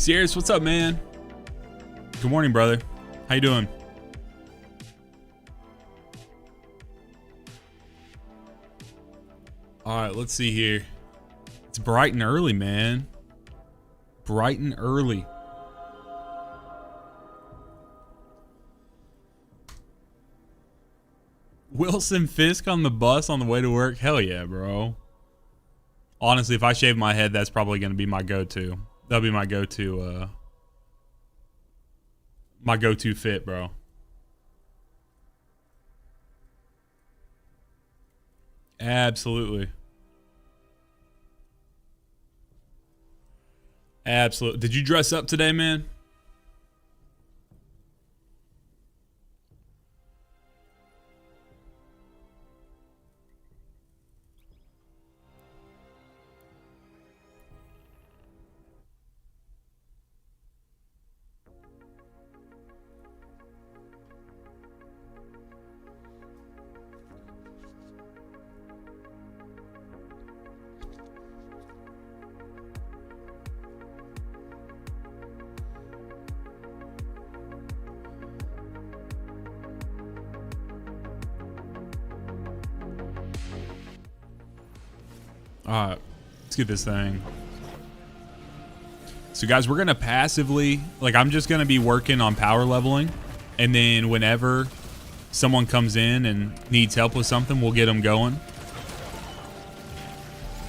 Sirius, what's up, man? Good morning, brother. How you doing? All right, let's see here. It's bright and early, man. Bright and early. Wilson Fisk on the bus on the way to work? Hell yeah, bro. Honestly, if I shave my head, that's probably going to be my go-to. That'll be my go-to fit, bro. Absolutely. Absolutely. Did you dress up today, man? All right, let's get this thing. So guys, we're gonna passively, like, I'm just gonna be working on power leveling, and then whenever someone comes in and needs help with something, we'll get them going,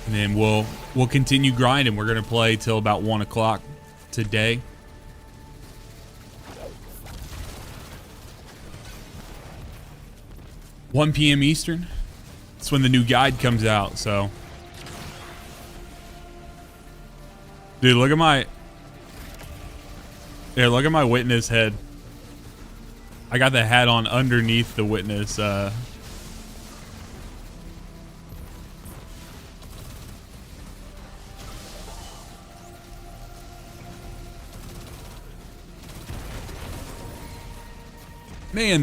and then we'll continue grinding. We're gonna play till about 1 o'clock today. (1 p.m. Eastern. That's when the new guide comes out. So. Dude, look at my witness head. I got the hat on underneath the witness. Man,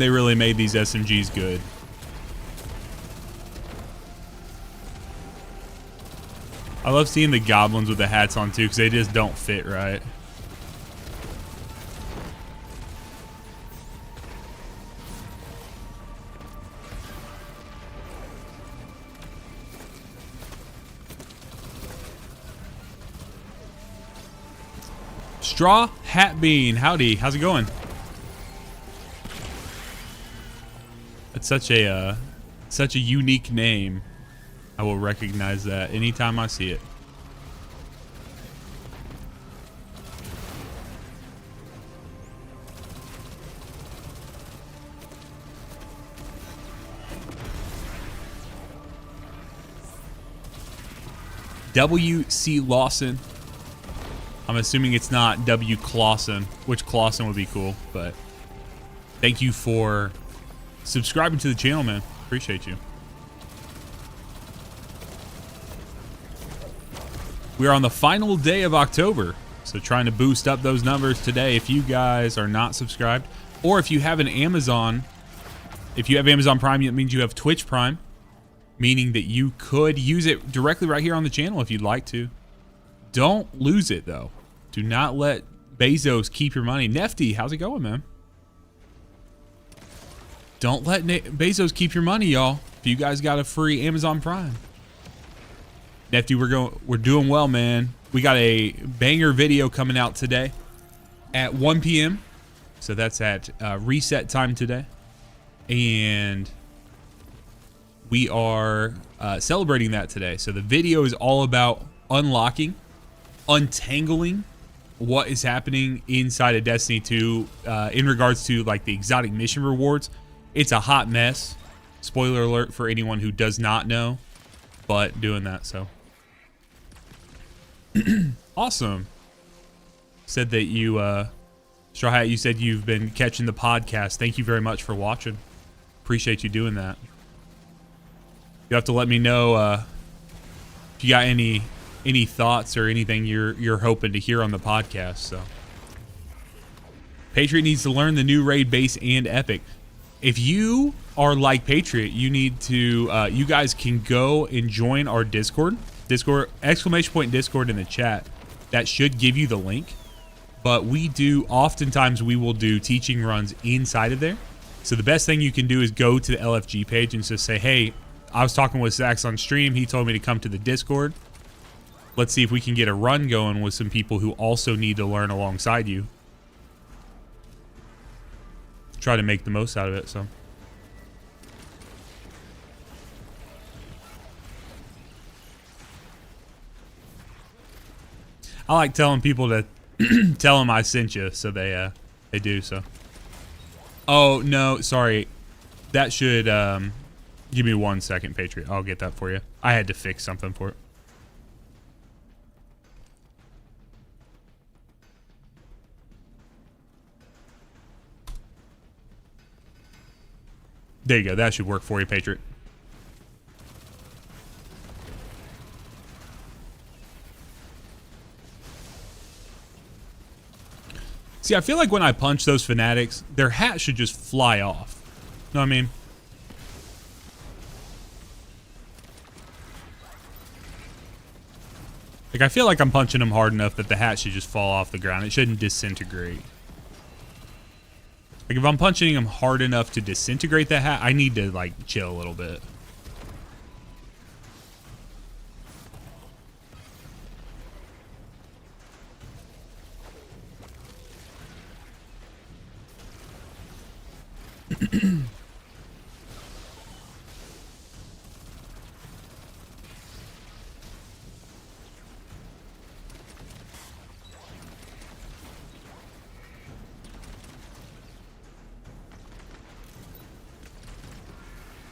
they really made these SMGs good. I love seeing the goblins with the hats on too, because they just don't fit right. Straw Hat Bean, howdy, how's it going? That's such a unique name. I will recognize that anytime I see it. W.C. Lawson. I'm assuming it's not W. Clausen, which Clausen would be cool, but thank you for subscribing to the channel, man. Appreciate you. We are on the final day of October, so trying to boost up those numbers today. If you guys are not subscribed, or if you have an Amazon, if you have Amazon Prime, it means you have Twitch Prime, meaning that you could use it directly right here on the channel if you'd like to. Don't lose it, though. Do not let Bezos keep your money. Nefty, how's it going, man? Don't let Bezos keep your money, y'all. If you guys got a free Amazon Prime. Nefty, we're doing well, man. We got a banger video coming out today at 1 p.m. So that's at reset time today. And we are celebrating that today. So the video is all about unlocking, untangling what is happening inside of Destiny 2 in regards to like the exotic mission rewards. It's a hot mess. Spoiler alert for anyone who does not know, but doing that, so. Awesome. Said that you, Straw Hat, you said you've been catching the podcast. Thank you very much for watching. Appreciate you doing that. You have to let me know if you got any thoughts or anything you're hoping to hear on the podcast. So, Patriot needs to learn the new raid base and epic. If you are like Patriot, you need to. You guys can go and join our Discord. Discord !Discord in the chat. That should give you the link. but oftentimes we will do teaching runs inside of there. So the best thing you can do is go to the LFG page and just say, hey, I was talking with Zach on stream. He told me to come to the Discord. Let's see if we can get a run going with some people who also need to learn alongside you. Try to make the most out of it, so. I like telling people to tell them I sent you, so they do so. Oh, no, sorry. That should, give me 1 second, Patriot. I'll get that for you. I had to fix something for it. There you go. That should work for you, Patriot. See, I feel like when I punch those fanatics, their hat should just fly off. Know what I mean? Like, I feel like I'm punching them hard enough that the hat should just fall off the ground. It shouldn't disintegrate. Like, if I'm punching them hard enough to disintegrate the hat, I need to, like, chill a little bit.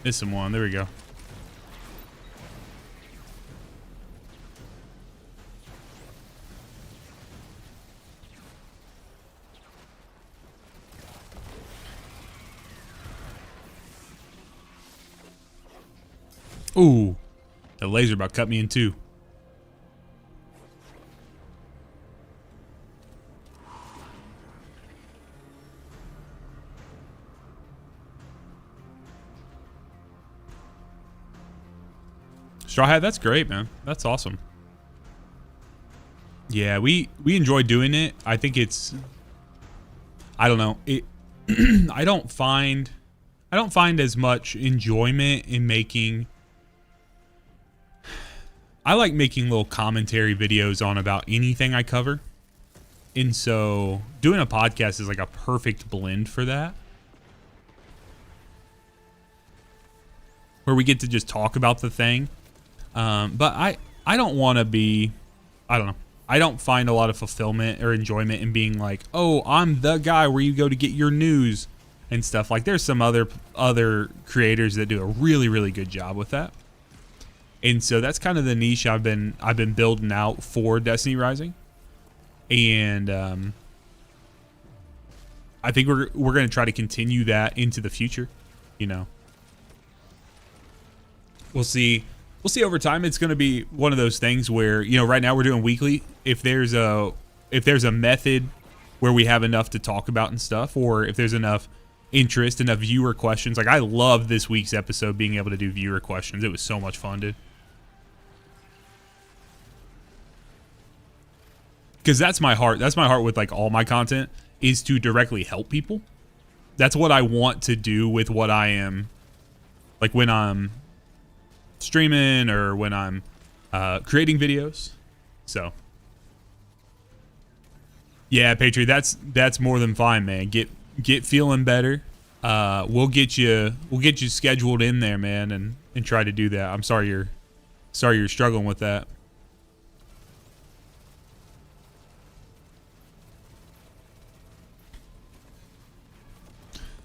Missing one. There we go. Ooh. The laser about cut me in two. Straw Hat, that's great, man. That's awesome. Yeah, we enjoy doing it. I think it's, I don't know. I don't find as much enjoyment in making. I like making little commentary videos on about anything I cover. And so doing a podcast is like a perfect blend for that. Where we get to just talk about the thing. But I don't want to be, I don't know. I don't find a lot of fulfillment or enjoyment in being like, oh, I'm the guy where you go to get your news and stuff. Like, there's some other creators that do a really, really good job with that. And so that's kind of the niche I've been building out for Destiny Rising. And I think we're going to try to continue that into the future, you know. We'll see over time. It's going to be one of those things where, you know, right now we're doing weekly. If there's a method where we have enough to talk about and stuff, or if there's enough interest, enough viewer questions. Like, I love this week's episode being able to do viewer questions. It was so much fun, dude. Because that's my heart. That's my heart with like all my content, is to directly help people. That's what I want to do with what I am, like when I'm streaming or when I'm creating videos. So yeah, Patriot, that's more than fine, man. Get feeling better. We'll get you scheduled in there, man, and try to do that. I'm sorry you're struggling with that.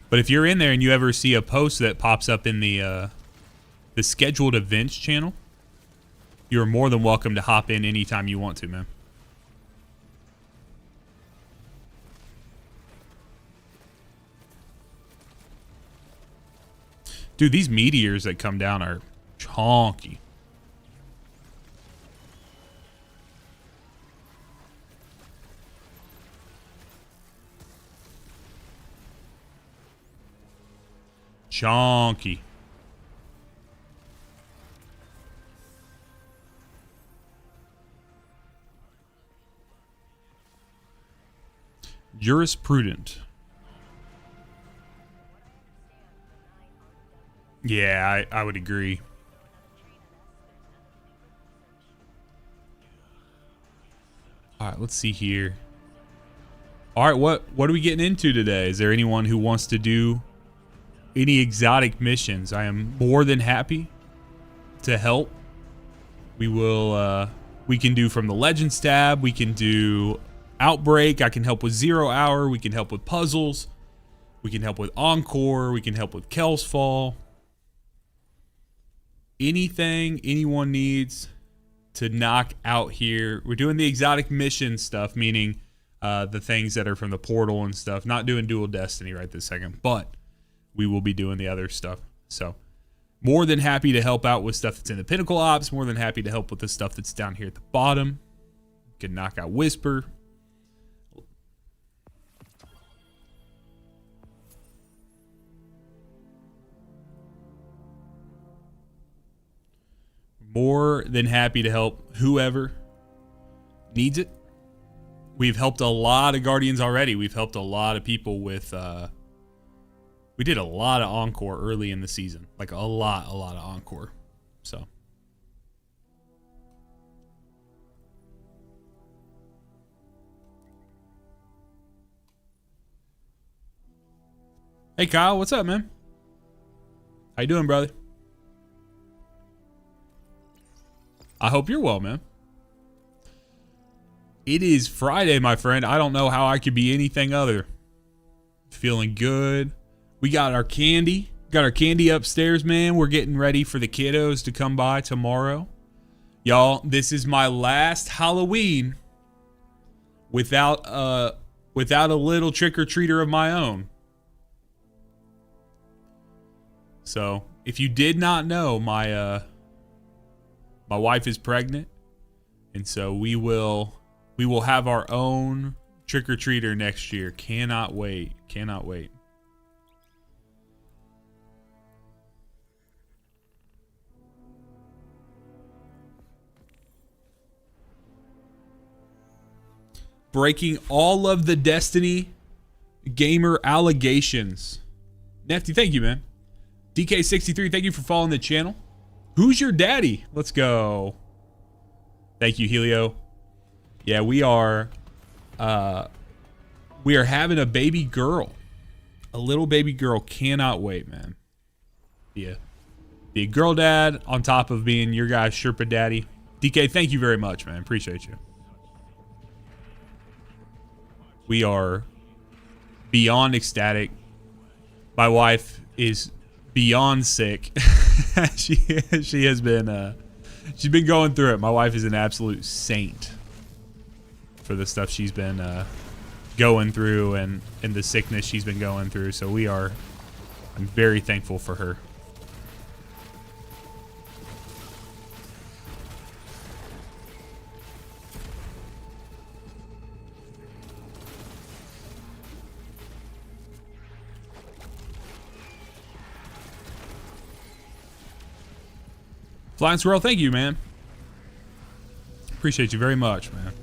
But if you're in there and you ever see a post that pops up in the scheduled events channel, you're more than welcome to hop in anytime you want to, man. Dude, these meteors that come down are chonky. Chonky. Jurisprudent. Yeah, I would agree. All right, let's see here. All right, what are we getting into today? Is there anyone who wants to do any exotic missions? I am more than happy to help. We will we can do from the Legends tab, we can do Outbreak, I can help with 0 Hour, we can help with puzzles, we can help with Encore, we can help with Kel's Fall. Anything anyone needs to knock out here. We're doing the exotic mission stuff, meaning the things that are from the portal and stuff. Not doing Dual Destiny right this second, but we will be doing the other stuff. So more than happy to help out with stuff that's in the Pinnacle Ops. More than happy to help with the stuff that's down here at the bottom. Can knock out Whisper. More than happy to help whoever needs it. We've helped a lot of Guardians already. We've helped a lot of people with... we did a lot of Encore early in the season. Like a lot of Encore. So... Hey Kyle, what's up, man? How you doing, brother? I hope you're well, man. It is Friday, my friend. I don't know how I could be anything other. Feeling good. We got our candy. Got our candy upstairs, man. We're getting ready for the kiddos to come by tomorrow. Y'all, this is my last Halloween without a little trick-or-treater of my own. So, if you did not know, my wife is pregnant, and so we will have our own trick-or-treater next year. Cannot wait. Cannot wait. Breaking all of the Destiny gamer allegations. Nefty, thank you, man. DK63, thank you for following the channel. Who's your daddy? Let's go. Thank you, Helio. Yeah, we are having a baby girl. A little baby girl. Cannot wait, man. Yeah. Be a girl dad on top of being your guy's Sherpa daddy. DK, thank you very much, man. Appreciate you. We are beyond ecstatic. My wife is beyond sick. she has been she's been going through it. My wife is an absolute saint for the stuff she's been going through and the sickness she's been going through. So I'm very thankful for her. Flying Squirrel, thank you, man. Appreciate you very much, man.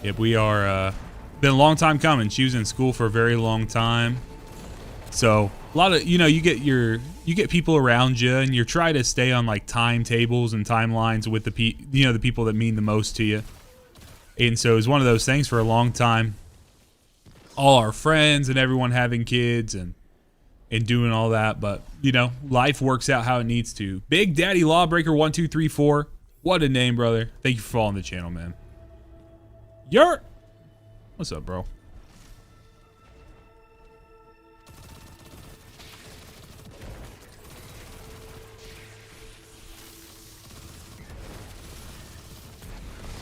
Yep, we are been a long time coming. She was in school for a very long time. So a lot of, you get people around you, and you're trying to stay on like timetables and timelines with the people that mean the most to you. And so it was one of those things for a long time. All our friends and everyone having kids and doing all that, but life works out how it needs to. Big Daddy Lawbreaker 1234, what a name, brother. Thank you for following the channel, man. What's up, bro?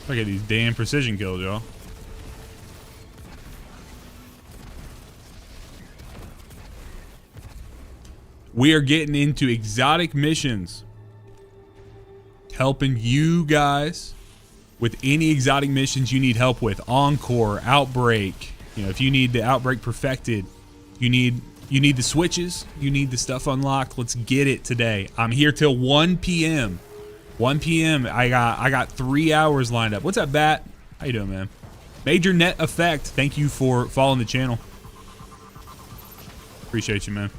Look at these damn precision kills, y'all. We are getting into exotic missions. Helping you guys with any exotic missions you need help with. Encore, Outbreak. You know, if you need the Outbreak perfected, you need the switches, you need the stuff unlocked. Let's get it today. I'm here till 1 p.m. 1 p.m. I got 3 hours lined up. What's up, Bat? How you doing, man? Major Net Effect. Thank you for following the channel. Appreciate you, man.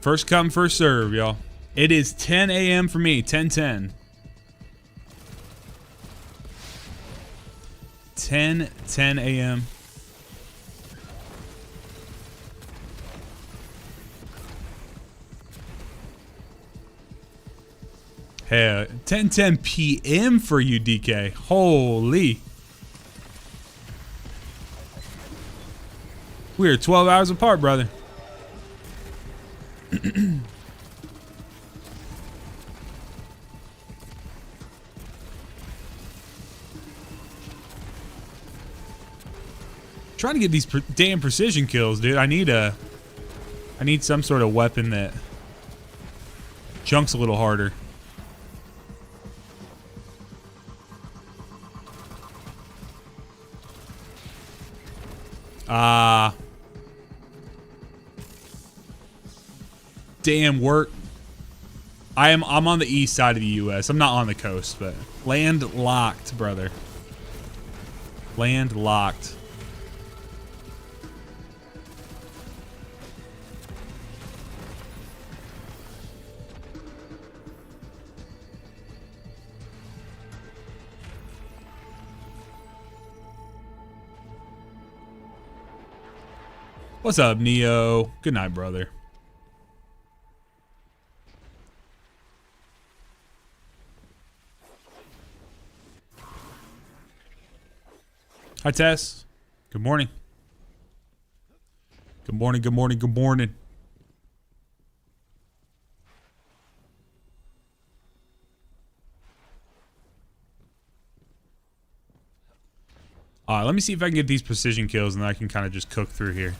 First come, first serve, y'all. It is 10 a.m. for me. 10:10. 10 a.m. Hey, 10 p.m. for you, DK. Holy. We are 12 hours apart, brother. Trying to get these damn precision kills, dude. I need some sort of weapon that chunks a little harder. Damn work. I'm on the east side of the US. I'm not on the coast, but land locked, brother. Land locked. What's up, Neo? Good night, brother. Hi, Tess. Good morning. Good morning, good morning, good morning. All right, let me see if I can get these precision kills and then I can kind of just cook through here.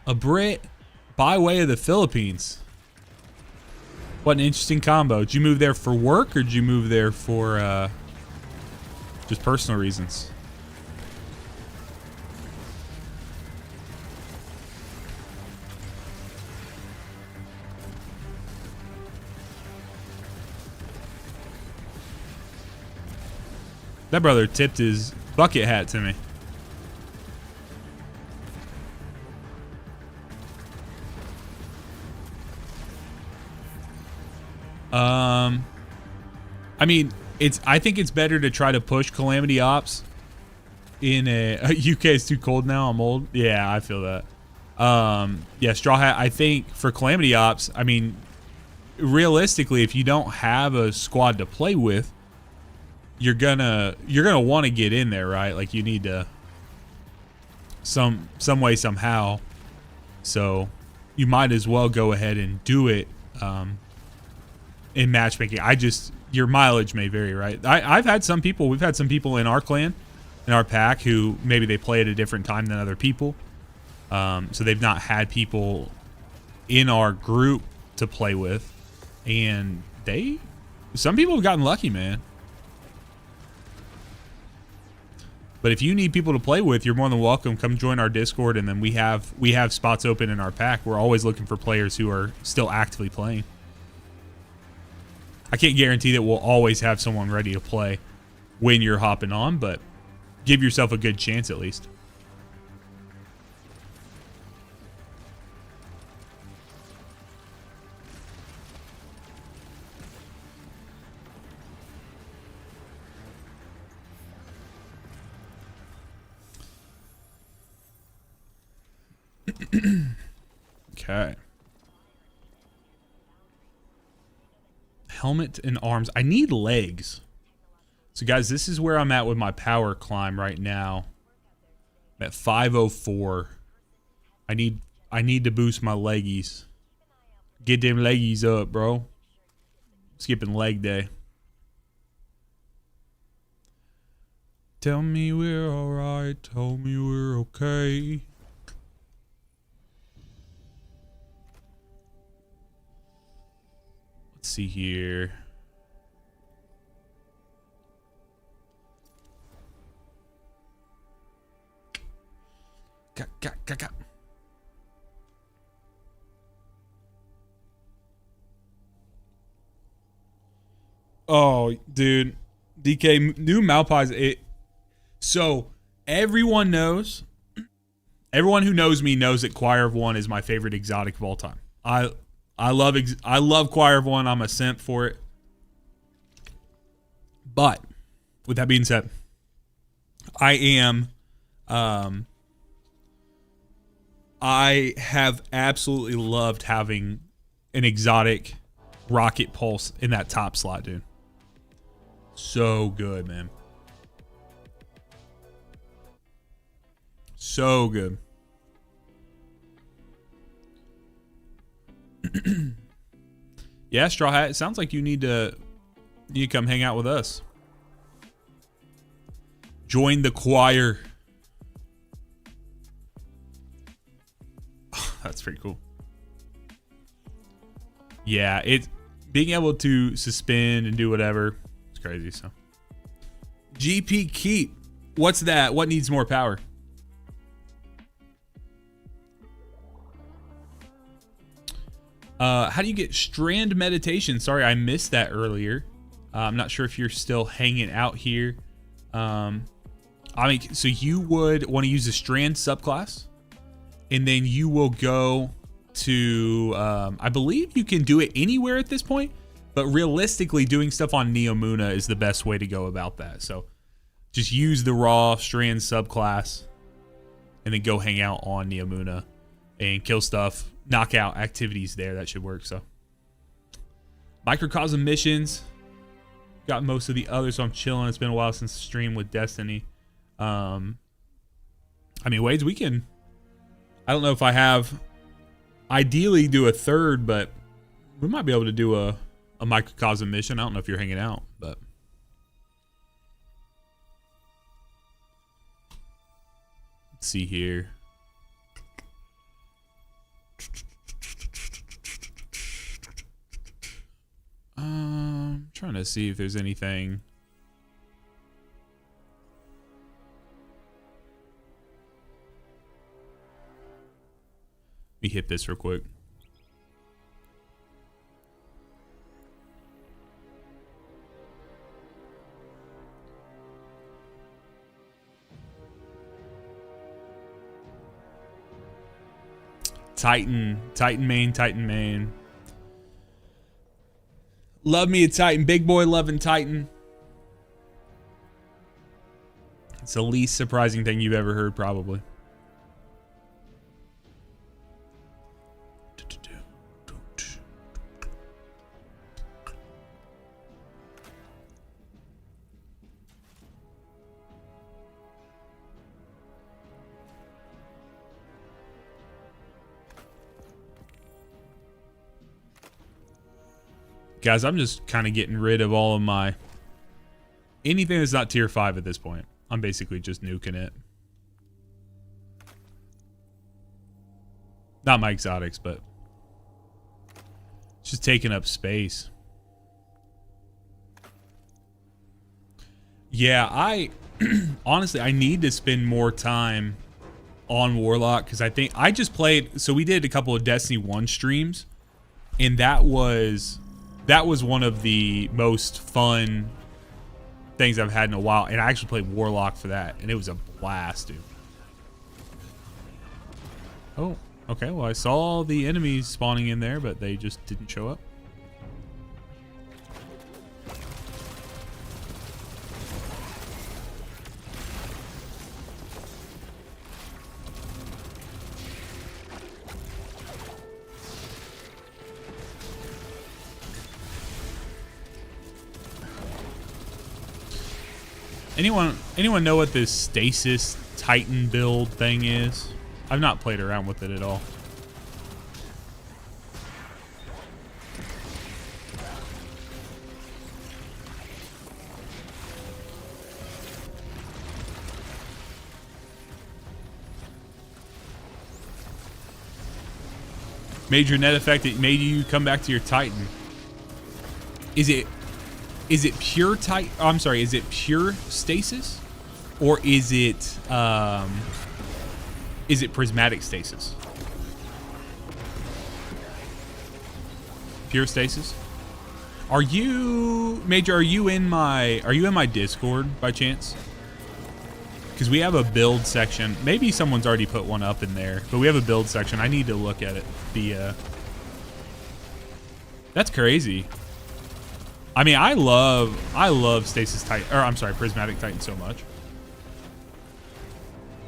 A Brit by way of the Philippines. What an interesting combo. Did you move there for work or did you move there for just personal reasons? That brother tipped his bucket hat to me. I mean, I think it's better to try to push Calamity Ops in a UK is too cold now. I'm old. Yeah, I feel that. Yeah, Straw Hat. I think for Calamity Ops, I mean, realistically, if you don't have a squad to play with, you're gonna want to get in there, right? Like you need to some way somehow. So you might as well go ahead and do it in matchmaking. Your mileage may vary, right? We've had some people in our clan, in our pack, who maybe they play at a different time than other people. So they've not had people in our group to play with. And some people have gotten lucky, man. But if you need people to play with, you're more than welcome. Come join our Discord, and then we have spots open in our pack. We're always looking for players who are still actively playing. I can't guarantee that we'll always have someone ready to play when you're hopping on, but give yourself a good chance at least. Okay. Helmet and arms. I need legs. So guys, this is where I'm at with my power climb right now. I'm at 504. I need to boost my leggies. Get them leggies up, bro. Skipping leg day. Tell me we're alright. Tell me we're okay. Let's see here. Got. Oh, dude. DK, new Malpais. So, everyone knows, everyone who knows me knows that Choir of One is my favorite exotic of all time. I love Choir of One. I'm a simp for it. But, with that being said, I have absolutely loved having an exotic rocket pulse in that top slot, dude. So good, man. So good. Yeah, Straw Hat, it sounds like you need to come hang out with us. Join the choir. That's pretty cool. Yeah, being able to suspend and do whatever, it's crazy. So, GP Keep, what's that? What needs more power? How do you get strand meditation? Sorry, I missed that earlier. I'm not sure if you're still hanging out here. I mean, so you would want to use the strand subclass. And then you will go to, I believe you can do it anywhere at this point, but realistically doing stuff on Neomuna is the best way to go about that. So just use the raw strand subclass and then go hang out on Neomuna and kill stuff, knock out activities there. That should work. So microcosm missions, got most of the others, so I'm chilling. It's been a while since the stream with Destiny. I mean, Wades, we can, I don't know if I have, ideally do a third, but we might be able to do a microcosm mission. I don't know if you're hanging out, but let's see here. Trying to see if there's anything. Let me hit this real quick. Titan main. Love me a Titan. Big boy loving Titan. It's the least surprising thing you've ever heard, probably. Guys, I'm just kind of getting rid of all of my... anything that's not tier 5 at this point. I'm basically just nuking it. Not my exotics, but... it's just taking up space. Yeah, I... honestly, I need to spend more time on Warlock, because I think... I just played... so we did a couple of Destiny 1 streams, and that was one of the most fun things I've had in a while. And I actually played Warlock for that, and it was a blast, dude. Oh, okay. Well, I saw the enemies spawning in there, but they just didn't show up. Anyone know what this stasis Titan build thing is? I've not played around with it at all. Major net effect that made you come back to your Titan. Is it pure Titan? Oh, I'm sorry. Is it pure stasis, or is it prismatic stasis? Pure stasis. Are you Major? Are you in my Discord by chance? Because we have a build section. Maybe someone's already put one up in there, but we have a build section. I need to look at it. That's crazy. I mean, I love Stasis Titan, or I'm sorry, Prismatic Titan so much.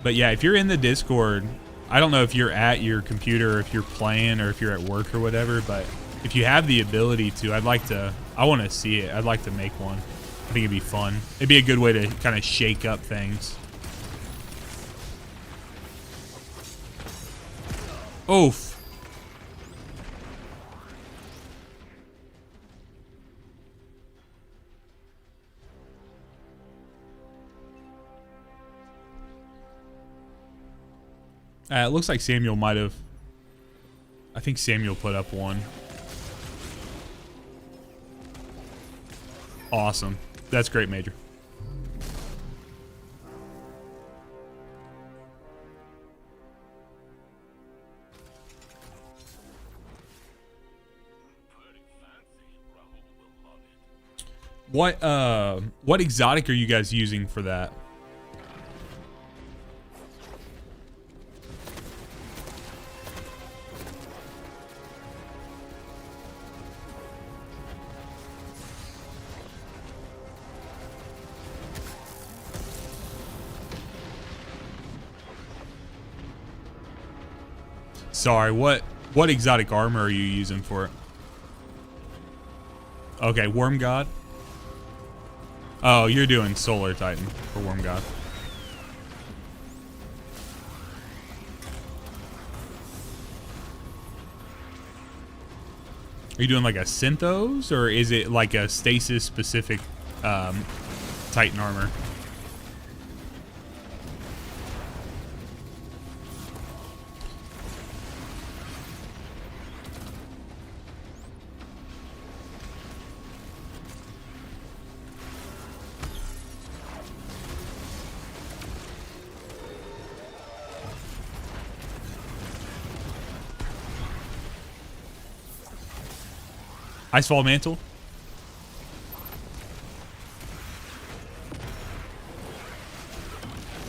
But yeah, if you're in the Discord, I don't know if you're at your computer, or if you're playing, or if you're at work or whatever, but if you have the ability to, I want to see it. I'd like to make one. I think it'd be fun. It'd be a good way to kind of shake up things. Oof. It looks like Samuel might have. I think Samuel put up one. Awesome. That's great, Major. What exotic are you guys using for that? Sorry, what exotic armor are you using for it? Okay, Worm God. Oh, you're doing Solar Titan for Worm God. Are you doing like a Synthos, or is it like a Stasis specific Titan armor? Icefall Mantle.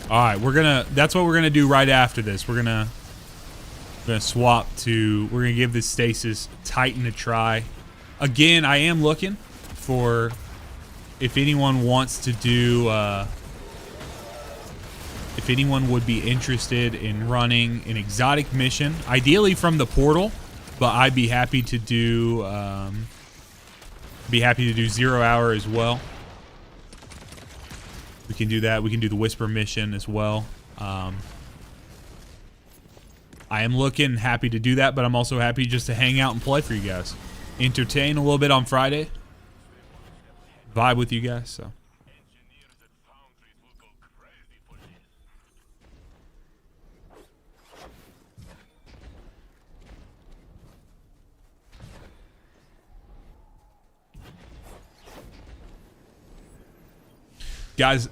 All right, that's what we're gonna do right after this. We're gonna swap to. We're gonna give this Stasis Titan a try. Again, I am looking for if anyone wants to do. If anyone would be interested in running an exotic mission, ideally from the portal, but I'd be happy to do. Be happy to do 0 hour as well. We can do that. We can do the Whisper mission as well. I am happy to do that, but I'm also happy just to hang out and play for you guys. Entertain a little bit on Friday. Vibe with you guys, so. Guys,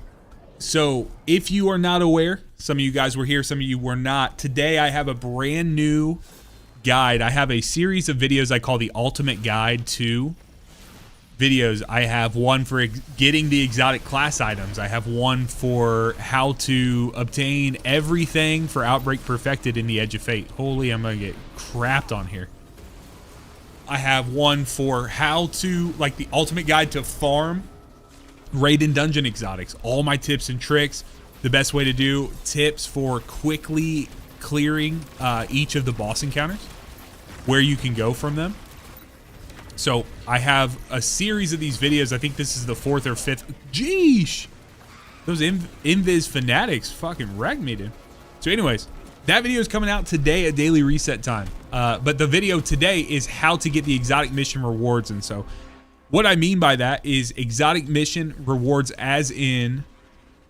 so if you are not aware, some of you guys were here, some of you were not. Today I have a brand new guide. I have a series of videos I call the Ultimate Guide to videos. I have one for getting the exotic class items. I have one for how to obtain everything for Outbreak Perfected in the Edge of Fate. Holy, I'm going to get crapped on here. I have one for how to, like the Ultimate Guide to farm raid and dungeon exotics, all my tips and tricks, the best way to do, tips for quickly clearing each of the boss encounters, where you can go from them. So I have a series of these videos. I think this is the 4th or 5th. Jeesh! Those Invis fanatics fucking wrecked me, dude. So anyways, that video is coming out today at daily reset time. But the video today is how to get the exotic mission rewards. And so what I mean by that is exotic mission rewards as in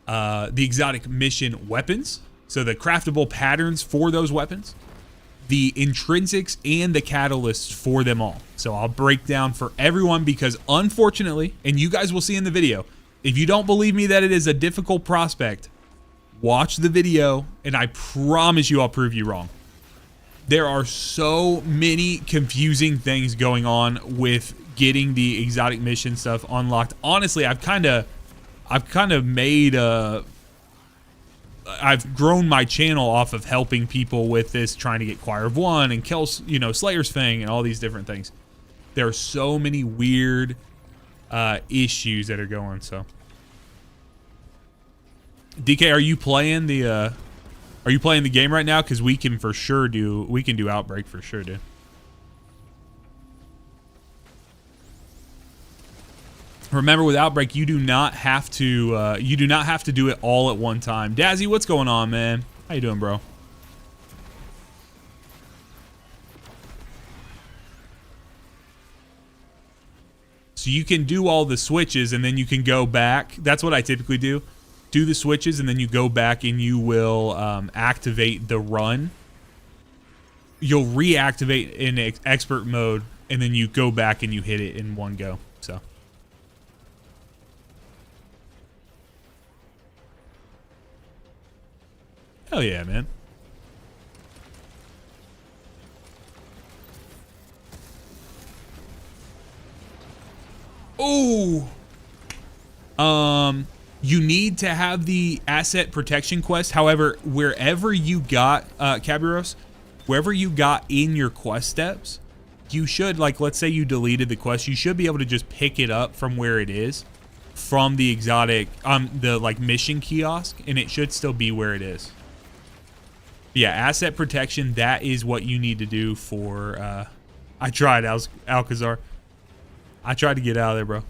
the exotic mission weapons. So the craftable patterns for those weapons, the intrinsics and the catalysts for them all. So I'll break down for everyone because unfortunately, and you guys will see in the video, if you don't believe me that it is a difficult prospect, watch the video and I promise you I'll prove you wrong. There are so many confusing things going on with getting the exotic mission stuff unlocked. Honestly, I've kind of made I've grown my channel off of helping people with this, trying to get Choir of One and kill, you know, Slayer's Fang and all these different things. There are so many weird issues that are going. So DK, are you playing the game right now? Because we can for sure do Outbreak for sure, dude. Remember, with Outbreak, you do not have to do it all at one time. Dazzy, what's going on, man? How you doing, bro? So you can do all the switches and then you can go back. That's what I typically do. Do the switches and then you go back and you will activate the run. You'll reactivate in expert mode and then you go back and you hit it in one go. So. Hell yeah, man. Oh. You need to have the asset protection quest. However, wherever you got, Caburos, wherever you got in your quest steps, you should, like, let's say you deleted the quest, you should be able to just pick it up from where it is, from the exotic, the, like, mission kiosk, and it should still be where it is. Yeah, asset protection, that is what you need to do for, I tried, Alcazar. I tried to get out of there, bro.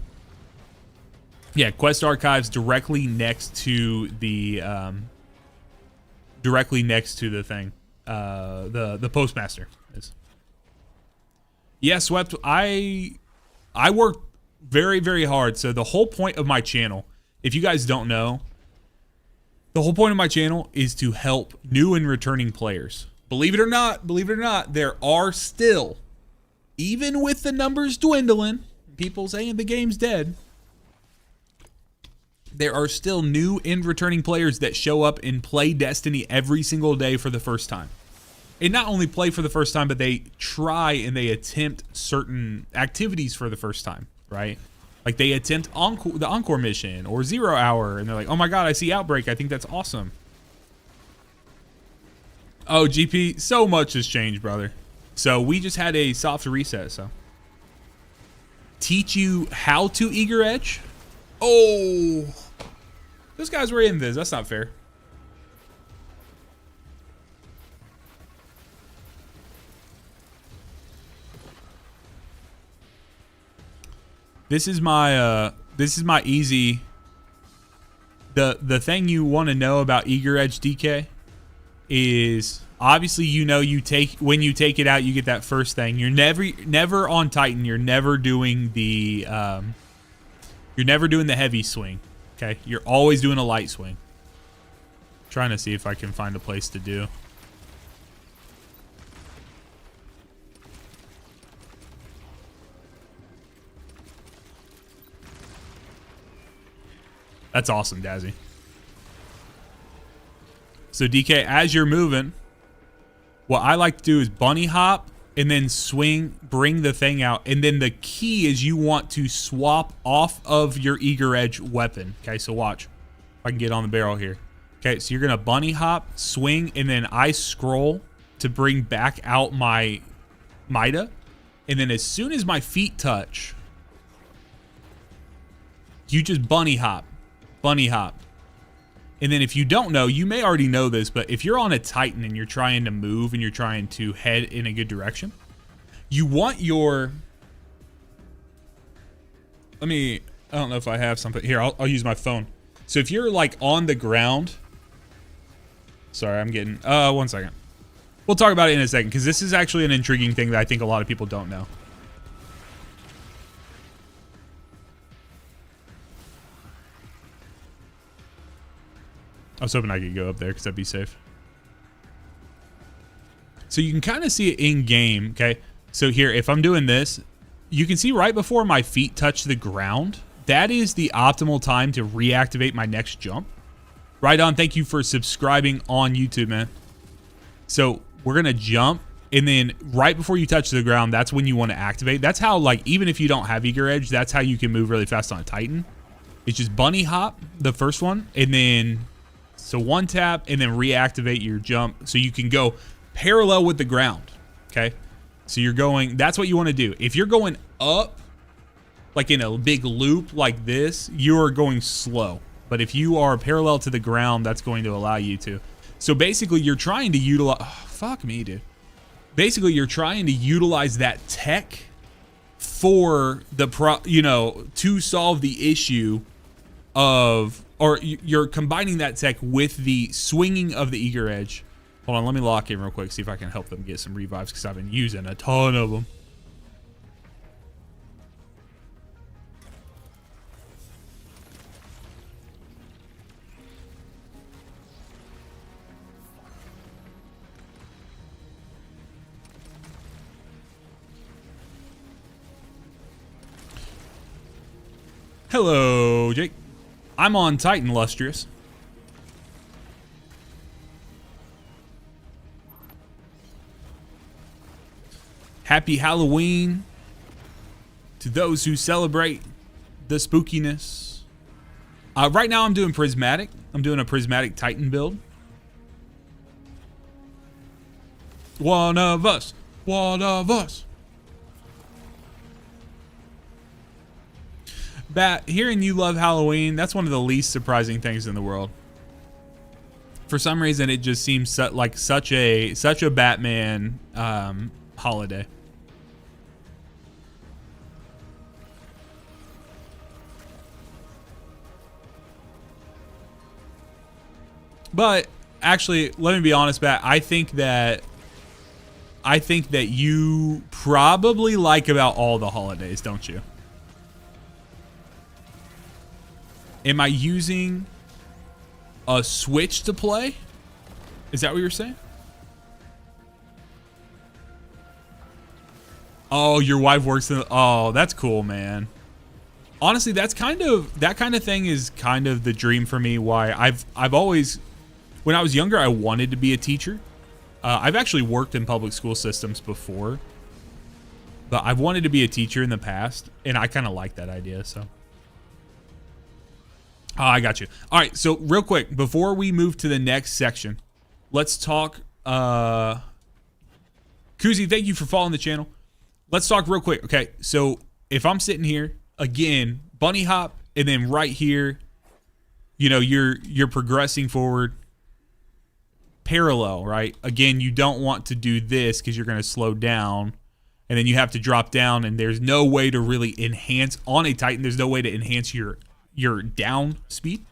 Yeah, quest archives directly next to the thing, the postmaster is. Yeah, Swept. I work very, very hard. So the whole point of my channel, if you guys don't know, the whole point of my channel is to help new and returning players. Believe it or not, there are still, even with the numbers dwindling, people saying the game's dead, there are still new and returning players that show up and play Destiny every single day for the first time. And not only play for the first time, but they try and they attempt certain activities for the first time, right? Like they attempt the Encore mission or 0 Hour, and they're like, oh my god, I see Outbreak. I think that's awesome. Oh, GP, so much has changed, brother. So we just had a soft reset, so. Teach you how to Eager Edge? Oh. Those guys were in this. That's not fair. This is my easy. The thing you want to know about Eager Edge, DK, is obviously, you know, when you take it out, you get that first thing. You're never on Titan. You're never doing the heavy swing. Okay, you're always doing a light swing. Trying to see if I can find a place to do. That's awesome, Dazzy. So DK, as you're moving, what I like to do is bunny hop and then swing, bring the thing out. And then the key is you want to swap off of your Eager Edge weapon. Okay, so watch. If I can get on the barrel here. Okay, so you're going to bunny hop, swing, and then I scroll to bring back out my Mida. And then as soon as my feet touch, you just bunny hop. Bunny hop. And then if you don't know, you may already know this, but if you're on a Titan and you're trying to move and you're trying to head in a good direction, you want your... I don't know if I have something. Here, I'll use my phone. So if you're like on the ground, sorry, I'm getting, 1 second. We'll talk about it in a second, because this is actually an intriguing thing that I think a lot of people don't know. I was hoping I could go up there because that'd be safe. So you can kind of see it in game, okay? So here, if I'm doing this, you can see right before my feet touch the ground, that is the optimal time to reactivate my next jump. Right on, thank you for subscribing on YouTube, man. So we're gonna jump, and then right before you touch the ground, that's when you want to activate. That's how, like, even if you don't have eager edge, that's how you can move really fast on a Titan. It's just bunny hop, the first one, and then, so one tap, and then reactivate your jump, so you can go parallel with the ground, okay? So you're going, that's what you want to do. If you're going up, like in a big loop like this, you're going slow. But if you are parallel to the ground, that's going to allow you to. So basically, you're trying to utilize, oh, fuck me, dude. Basically, you're trying to utilize that tech for the, to solve the issue of, or you're combining that tech with the swinging of the eager edge. Hold on, let me lock in real quick, see if I can help them get some revives, because I've been using a ton of them. Hello, Jake. I'm on Titan, Lustrious. Happy Halloween to those who celebrate the spookiness. Right now I'm doing prismatic. I'm doing a prismatic Titan build. One of us. One of us. Bat, hearing you love Halloween, that's one of the least surprising things in the world. For some reason, it just seems like such a Batman holiday. But actually, let me be honest, Bat. I think that you probably like about all the holidays, don't you? Am I using a Switch to play? Is that what you're saying? Oh, your wife works in, oh, that's cool, man. Honestly, that kind of thing is kind of the dream for me. Why I've always, when I was younger, I wanted to be a teacher. I've actually worked in public school systems before, but I've wanted to be a teacher in the past, and I kind of like that idea, so. Oh, I got you. All right, so real quick, before we move to the next section, let's talk, Kuzi, thank you for following the channel. Let's talk real quick. Okay, so if I'm sitting here, again, bunny hop, and then right here, you know, you're progressing forward parallel, right? Again, you don't want to do this because you're going to slow down, and then you have to drop down, and there's no way to really enhance, on a Titan, there's no way to enhance your down speed.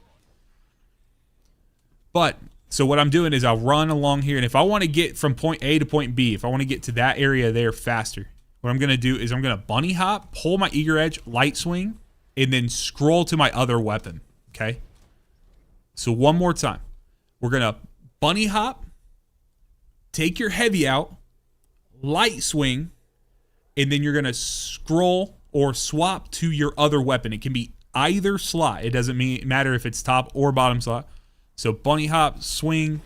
But so what I'm doing is I'll run along here, and if I want to get from point A to point B, if I want to get to that area there faster, what I'm going to do is I'm going to bunny hop, pull my eager edge, light swing, and then scroll to my other weapon, okay? So one more time. We're going to bunny hop, take your heavy out, light swing, and then you're going to scroll or swap to your other weapon. It can be either slot. It doesn't matter if it's top or bottom slot. So bunny hop, swing,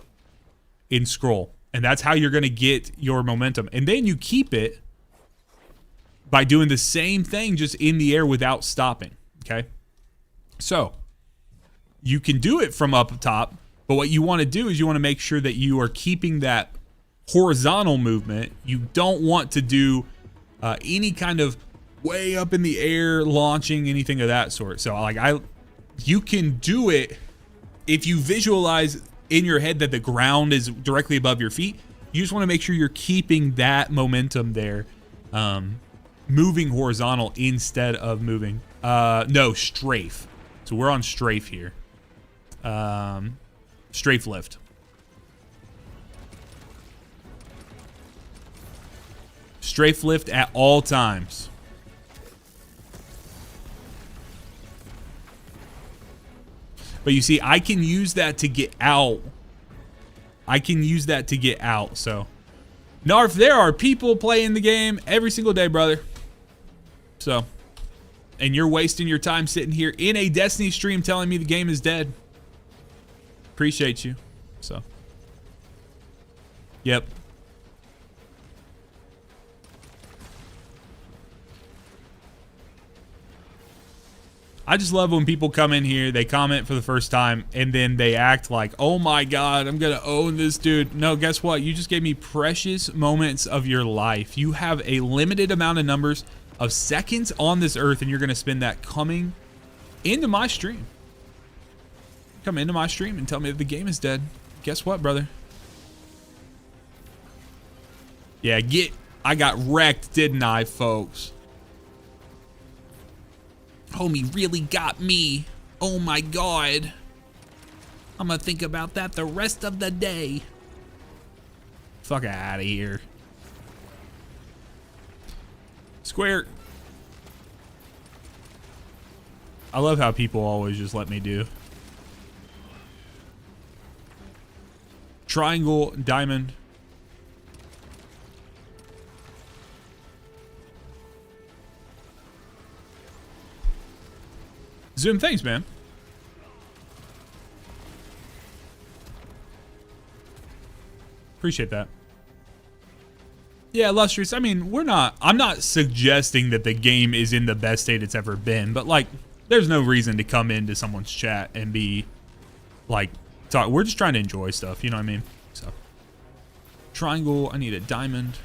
and scroll. And that's how you're going to get your momentum. And then you keep it by doing the same thing just in the air without stopping, okay? So you can do it from up top, but what you want to do is you want to make sure that you are keeping that horizontal movement. You don't want to do any kind of way up in the air launching, anything of that sort. So like you can do it if you visualize in your head that the ground is directly above your feet. You just want to make sure you're keeping that momentum there, moving horizontal instead of moving no strafe. So we're on strafe here. strafe lift. Strafe lift at all times. But you see, I can use that to get out. I can use that to get out, so. Narf, there are people playing the game every single day, brother. So. And you're wasting your time sitting here in a Destiny stream telling me the game is dead. Appreciate you. So. Yep. I just love when people come in here, they comment for the first time, and then they act like, oh my God, I'm going to own this dude. No, guess what? You just gave me precious moments of your life. You have a limited amount of numbers of seconds on this earth, and you're going to spend that coming into my stream. Come into my stream and tell me that the game is dead. Guess what, brother? Yeah, I got wrecked, didn't I, folks? Homie really got me. Oh my God. I'm gonna think about that the rest of the day. Fuck out of here. Square. I love how people always just let me do. Triangle, diamond. Zoom, thanks, man. Appreciate that. Yeah, Lustrous, I mean, I'm not suggesting that the game is in the best state it's ever been, but like, there's no reason to come into someone's chat and be like, we're just trying to enjoy stuff, you know what I mean? So, triangle, I need a diamond.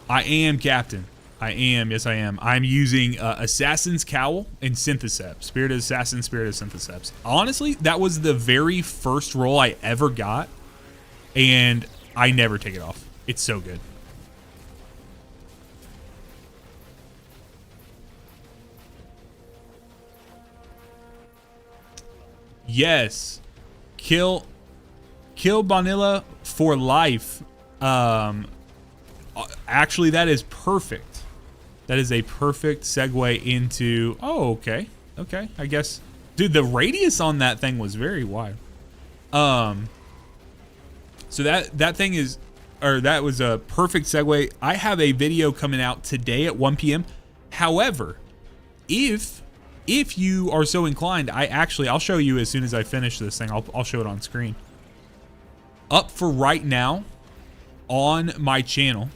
I am Captain. I am, yes I am. I'm using Assassin's Cowl and Syntheseps. Spirited Assassin, Spirited Syntheseps. Honestly, that was the very first roll I ever got, and I never take it off. It's so good. Yes. Kill Bonilla for life. Actually, that is perfect. That is a perfect segue into... Oh, okay. Okay, I guess... Dude, the radius on that thing was very wide. So that thing is... Or that was a perfect segue. I have a video coming out today at 1 p.m. However, if you are so inclined, I'll show you as soon as I finish this thing. I'll show it on screen. Up for right now on my channel,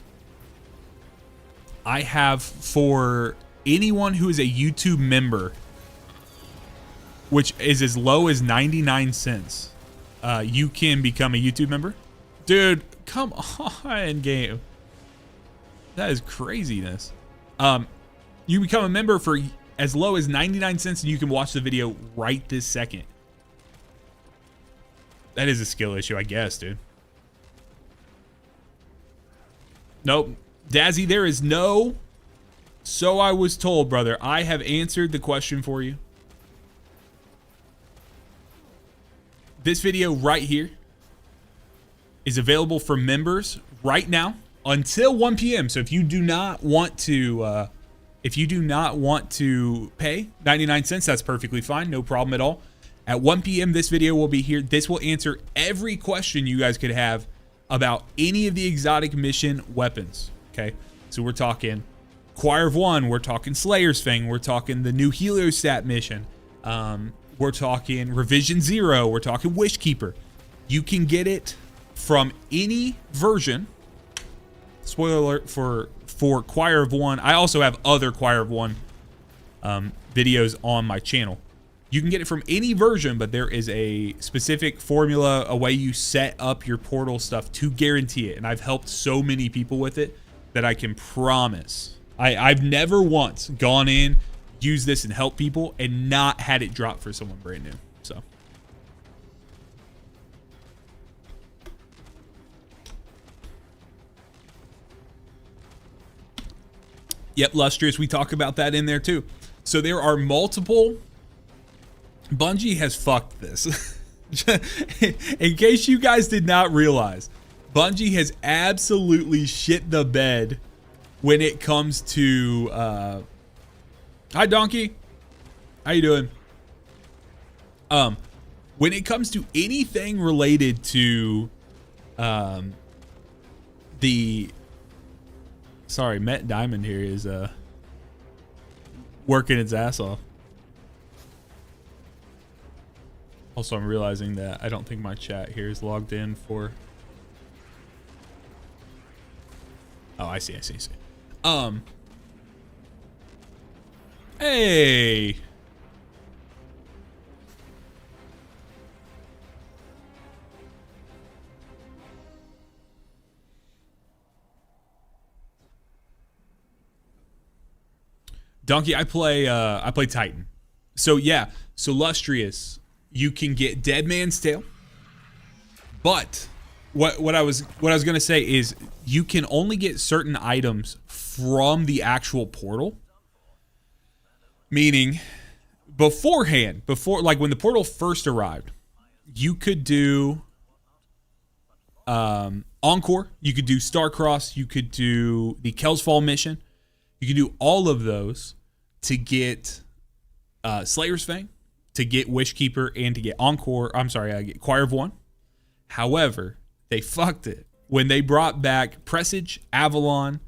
I have, for anyone who is a YouTube member, which is as low as 99 cents, you can become a YouTube member. Dude, come on, game. That is craziness. You become a member for as low as 99 cents and you can watch the video right this second. That is a skill issue, I guess, dude. Nope. Dazzy, there is no... So I was told, brother. I have answered the question for you. This video right here is available for members right now until 1 p.m. So if you do not want to... If you do not want to pay 99 cents, that's perfectly fine. No problem at all. At 1 p.m., this video will be here. This will answer every question you guys could have about any of the exotic mission weapons. Okay, so we're talking Choir of One, we're talking Slayer's Fang, we're talking the new Heliostat mission, we're talking Revision Zero, we're talking Wishkeeper. You can get it from any version. Spoiler alert for Choir of One. I also have other Choir of One videos on my channel. You can get it from any version, but there is a specific formula, a way you set up your portal stuff to guarantee it. And I've helped so many people with it that I can promise. I've never once gone in, used this and helped people and not had it drop for someone brand new. So. Yep, Lustrous, we talk about that in there too. So there are multiple. Bungie has fucked this. In case you guys did not realize, Bungie has absolutely shit the bed when it comes to hi Donkey, how you doing? When it comes to anything related to Met Diamond here is working its ass off. Also, I'm realizing that I don't think my chat here is logged in for. Oh, I see. Hey. Donkey, I play Titan. So yeah, so Lustrious, you can get Dead Man's Tale. But what I was gonna say is you can only get certain items from the actual portal. Meaning beforehand, like when the portal first arrived, you could do Encore, you could do Starcross, you could do the Kelsfall mission. You can do all of those to get Slayer's Fang, to get Wishkeeper, and to get Encore. I'm sorry, I get Choir of One. However, they fucked it when they brought back Presage, Avalon.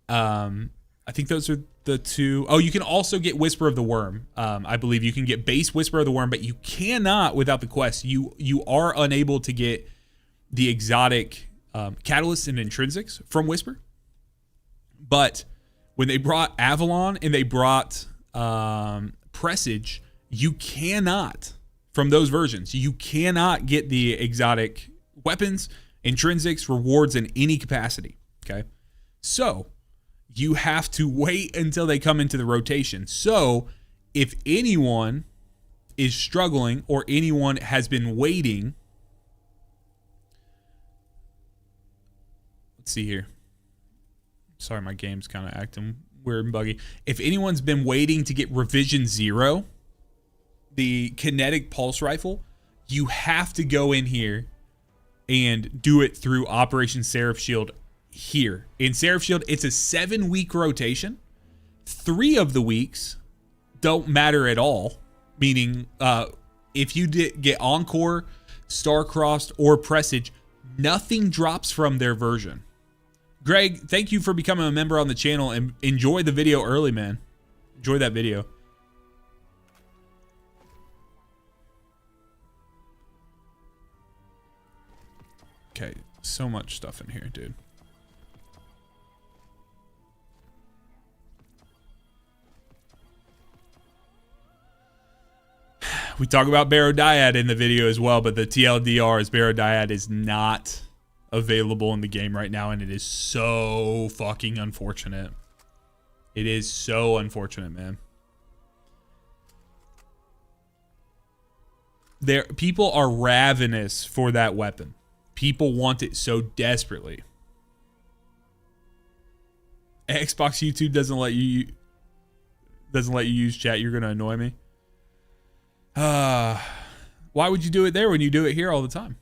I think those are the two. Oh, you can also get Whisper of the Worm. I believe you can get base Whisper of the Worm, but you cannot without the quest. You are unable to get the exotic catalysts and intrinsics from Whisper. But when they brought Avalon and they brought Presage, you cannot, from those versions, you cannot get the exotic weapons, intrinsics, rewards in any capacity. Okay, so you have to wait until they come into the rotation. So if anyone is struggling or anyone has been waiting, let's see here. Sorry, my game's kind of acting weird and buggy. If anyone's been waiting to get Revision 0, the kinetic pulse rifle, you have to go in here and do it through Operation Seraph Shield here. In Seraph Shield, it's a 7-week rotation. 3 of the weeks don't matter at all. Meaning, if you get Encore, Starcrossed, or Presage, nothing drops from their version. Greg, thank you for becoming a member on the channel, and enjoy the video early, man. Enjoy that video. Okay, so much stuff in here, dude. We talk about Barodiad in the video as well, but the TLDR is Barodiad is not available in the game right now, and it is so fucking unfortunate. It is so unfortunate, man. People are ravenous for that weapon. People want it so desperately. Xbox YouTube doesn't let you use chat. You're gonna annoy me. Why would you do it there when you do it here all the time?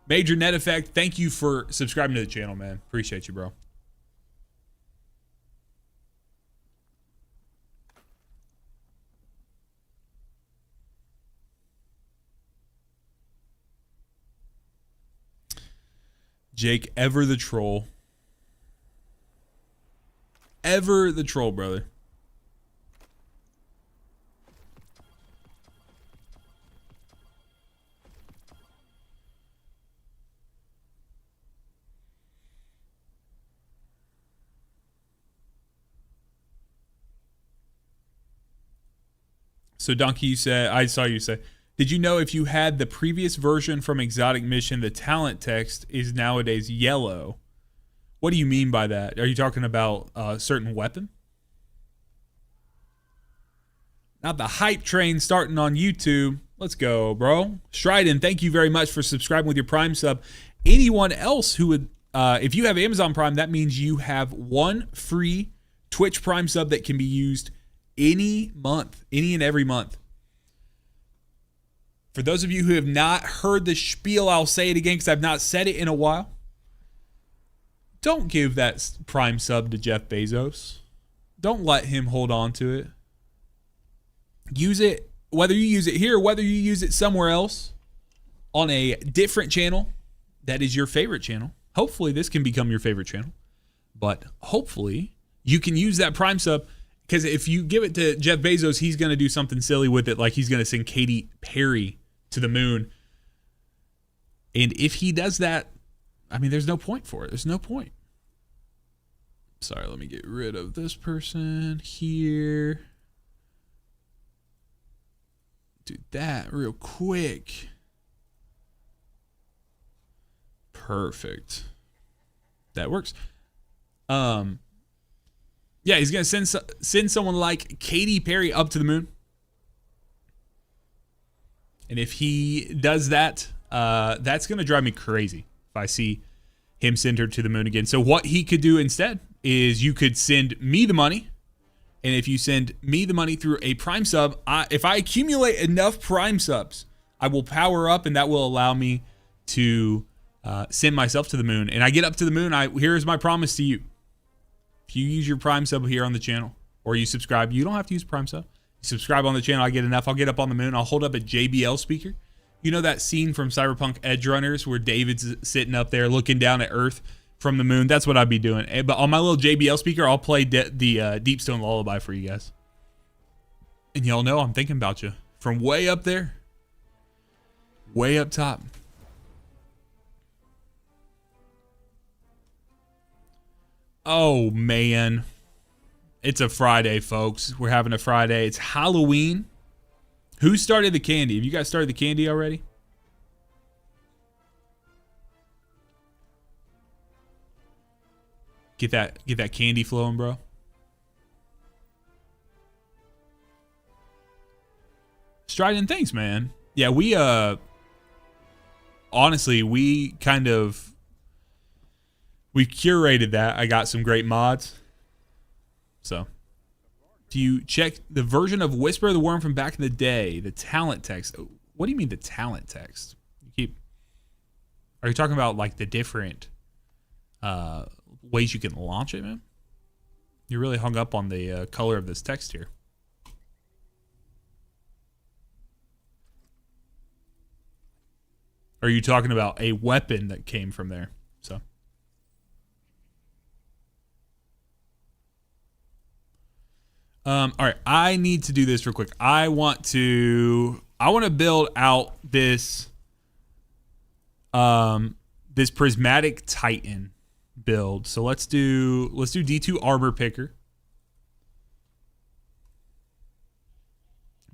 Major Net Effect, thank you for subscribing to the channel, man. Appreciate you, bro. Jake, ever the troll. Ever the troll, brother. So Donkey, you said, I saw you say, did you know if you had the previous version from Exotic Mission, the talent text is nowadays yellow? What do you mean by that? Are you talking about a certain weapon? Not the hype train starting on YouTube. Let's go, bro. Stridon, thank you very much for subscribing with your Prime sub. Anyone else who would if you have Amazon Prime, that means you have one free Twitch Prime sub that can be used any month, any and every month. For those of you who have not heard the spiel, I'll say it again because I've not said it in a while. Don't give that Prime sub to Jeff Bezos. Don't let him hold on to it. Use it, whether you use it here, whether you use it somewhere else on a different channel that is your favorite channel. Hopefully this can become your favorite channel. But hopefully you can use that Prime sub, because if you give it to Jeff Bezos, he's going to do something silly with it, like he's going to send Katy Perry to the moon. And if he does that, I mean, there's no point for it. There's no point. Sorry, let me get rid of this person here. Do that real quick. Perfect. That works. Yeah, he's gonna send someone like Katy Perry up to the moon. And if he does that, that's gonna drive me crazy if I see him send her to the moon again. So what he could do instead is you could send me the money. And if you send me the money through a Prime sub, if I accumulate enough Prime subs, I will power up, and that will allow me to send myself to the moon. And I get up to the moon. Here's my promise to you. If you use your Prime sub here on the channel, or you subscribe, you don't have to use Prime sub. You subscribe on the channel, I get enough. I'll get up on the moon. I'll hold up a JBL speaker. You know that scene from Cyberpunk Edge Runners where David's sitting up there looking down at Earth from the moon? That's what I'd be doing. But on my little JBL speaker, I'll play the Deep Stone Lullaby for you guys. And y'all know I'm thinking about you from way up there, way up top. Oh, man. It's a Friday, folks. We're having a Friday. It's Halloween. Who started the candy? Have you guys started the candy already? Get that candy flowing, bro. Strident, thanks, man. Yeah, we honestly, we curated that. I got some great mods. So, do you check the version of Whisper of the Worm from back in the day, the talent text? What do you mean the talent text? Are you talking about like the different ways you can launch it, man? You're really hung up on the color of this text here. Are you talking about a weapon that came from there? So, all right, I need to do this real quick. I want to build out this this prismatic titan build. So let's do D2 armor picker.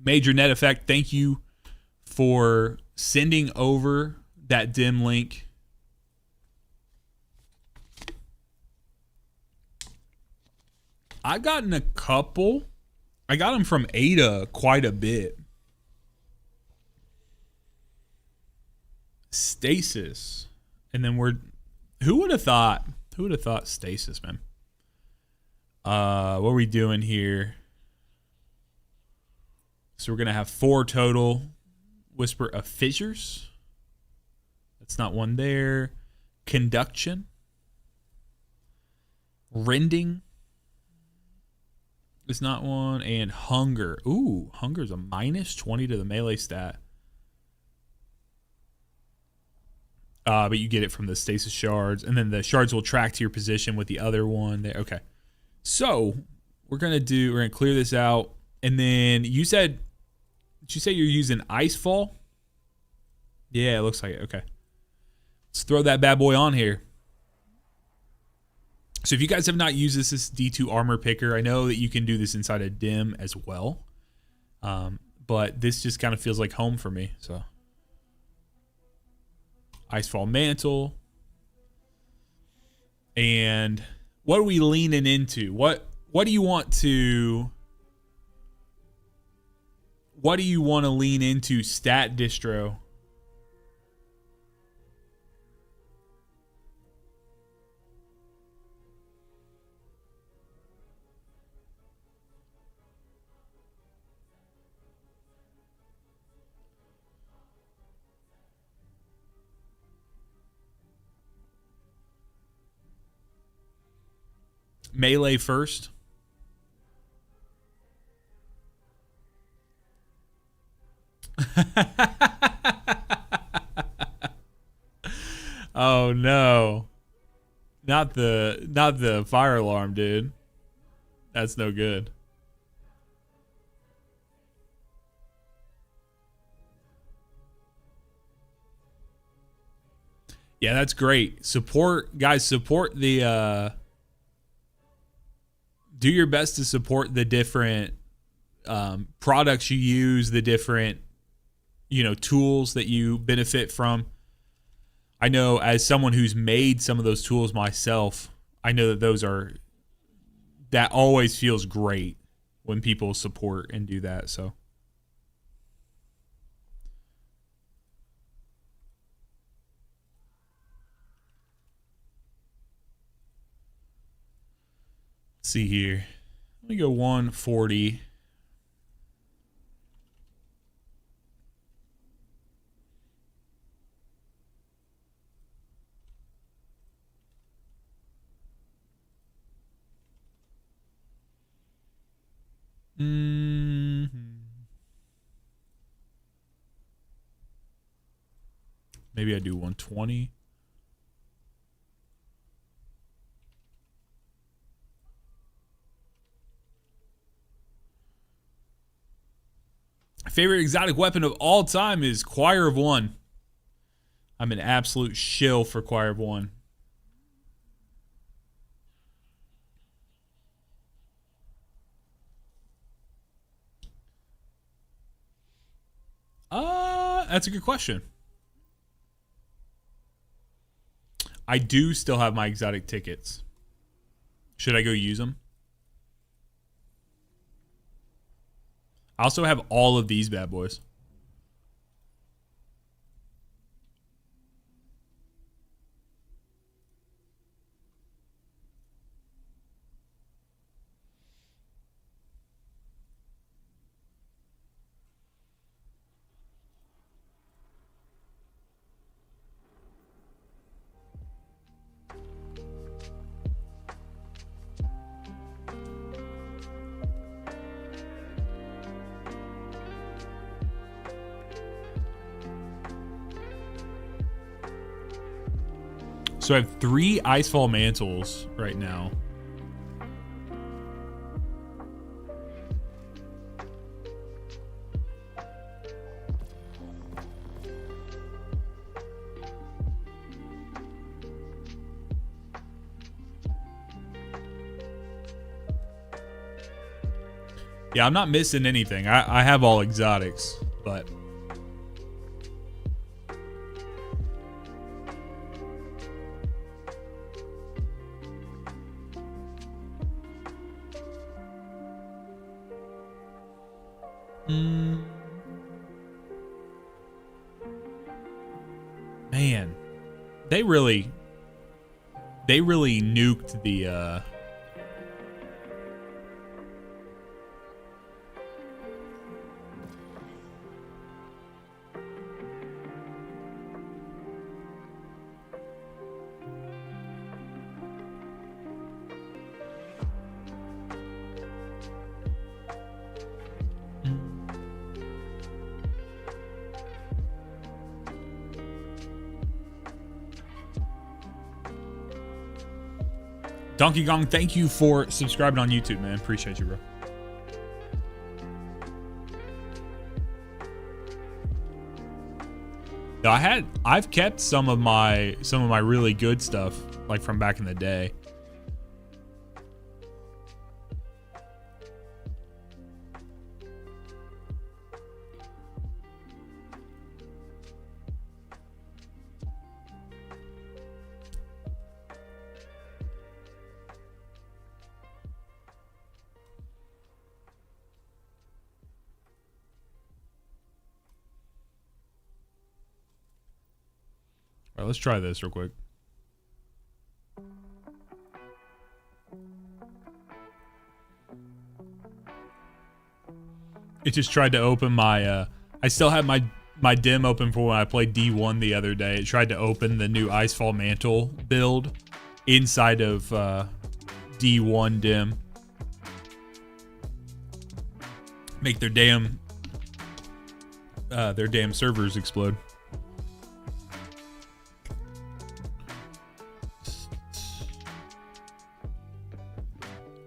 Major net effect, thank you for sending over that dim link. I've gotten a couple. I got them from Ada quite a bit. Stasis. And then who would have thought? Who would have thought stasis, man? What are we doing here? So we're going to have 4 total. Whisper of Fissures. That's not one there. Conduction. Rending. It's not one. And Hunger. Ooh, Hunger is a -20 to the melee stat. But you get it from the stasis shards. And then the shards will track to your position with the other one there. Okay. So we're going to clear this out. And then did you say you're using Icefall? Yeah, it looks like it. Okay. Let's throw that bad boy on here. So if you guys have not used this D2 armor picker, I know that you can do this inside a dim as well. But this just kind of feels like home for me. So Icefall Mantle. And what are we leaning into? What do you want to lean into stat distro? Melee first. Oh no. Not the fire alarm, dude. That's no good. Yeah, that's great. Support, guys, support the do your best to support the different products you use, the different, you know, tools that you benefit from. I know as someone who's made some of those tools myself, I know that that always feels great when people support and do that. So let's see here. Let me go 140. Maybe I do 120. Favorite exotic weapon of all time is Choir of One. I'm an absolute shill for Choir of One. That's a good question. I do still have my exotic tickets. Should I go use them? I also have all of these bad boys. So I have 3 Icefall Mantles right now. Yeah, I'm not missing anything. I have all exotics, but... Man, they really nuked the Donkey Kong, thank you for subscribing on YouTube, man. Appreciate you, bro. No, I've kept some of my really good stuff, like from back in the day. All right, let's try this real quick. It just tried to open my, I still have my dim open for when I played D1 the other day. It tried to open the new Icefall Mantle build inside of D1 dim. Make their damn servers explode.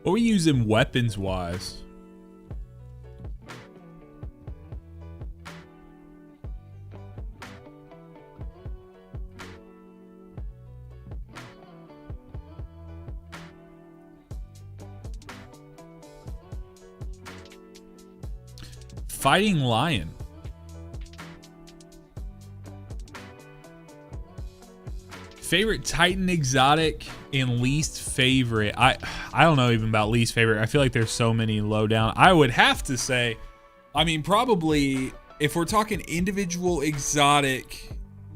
What are we using weapons wise? Fighting Lion. Favorite Titan exotic and least favorite. I don't know even about least favorite. I feel like there's so many low down. I would have to say, I mean, probably if we're talking individual exotic,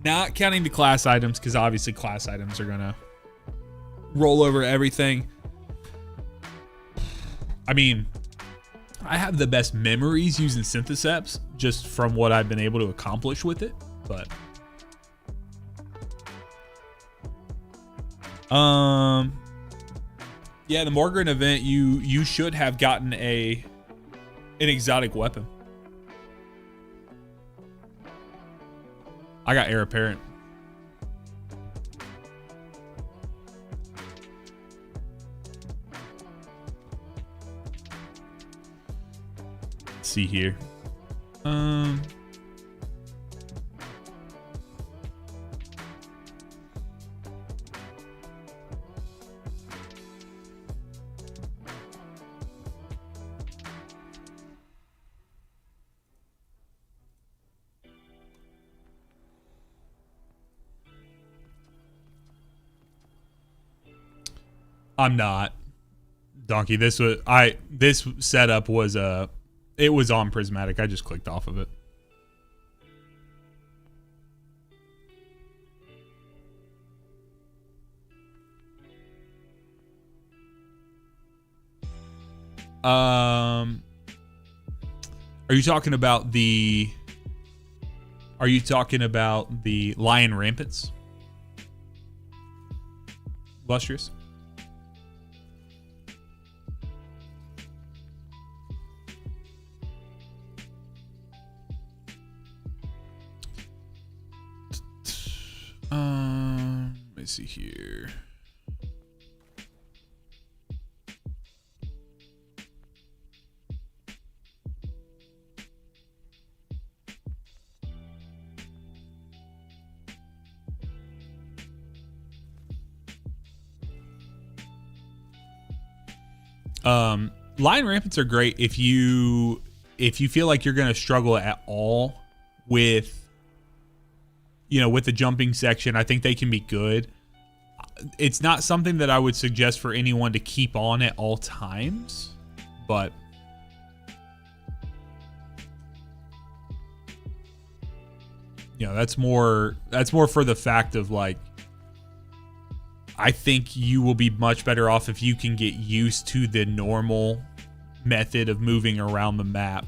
not counting the class items, because obviously class items are gonna roll over everything. I mean, I have the best memories using Syntheseps just from what I've been able to accomplish with it, but yeah, the Morgan event, you should have gotten an exotic weapon. I got Heir Apparent. Let's see here. I'm not. Donkey, this setup was it was on Prismatic. I just clicked off of it. Are you talking about the Lion Rampants? Lustrous? Let me see here. Lion Rampants are great if you feel like you're going to struggle at all with the jumping section. I think they can be good. It's not something that I would suggest for anyone to keep on at all times, but that's more for the fact of like, I think you will be much better off if you can get used to the normal method of moving around the map.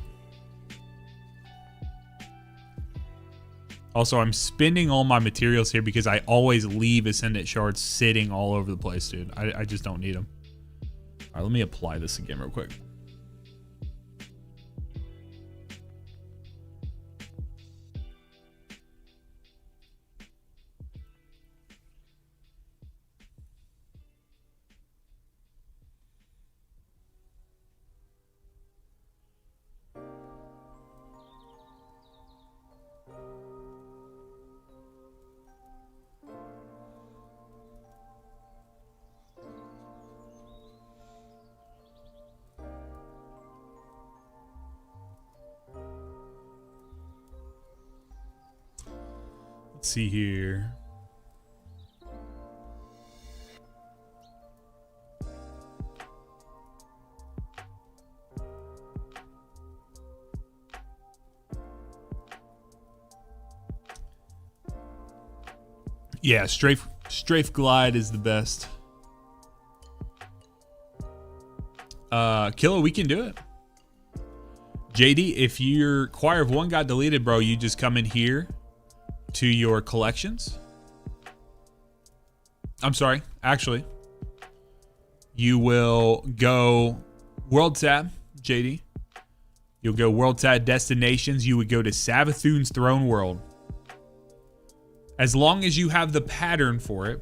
Also, I'm spending all my materials here because I always leave Ascendant Shards sitting all over the place, dude. I just don't need them. All right, let me apply this again real quick. Let's see here. Yeah, strafe glide is the best. Killa, we can do it. JD, if your Choir of One got deleted, bro, you just come in here to your collections. I'm sorry, actually. you will go World Tab, JD. You'll go World Tab Destinations. You would go to Savathun's Throne World. As long as you have the pattern for it,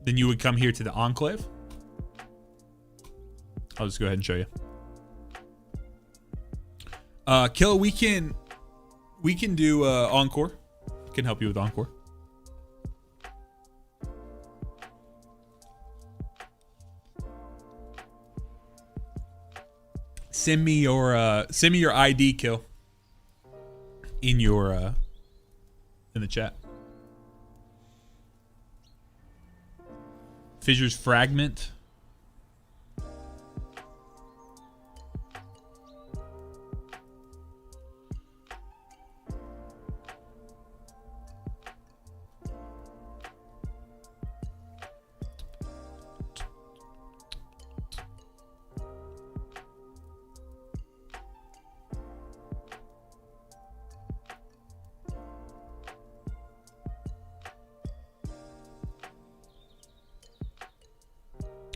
then you would come here to the Enclave. I'll just go ahead and show you. Killa, we can do Encore. Can help you with Encore. Send me your ID, Kill, in your in the chat. Fissure's Fragment.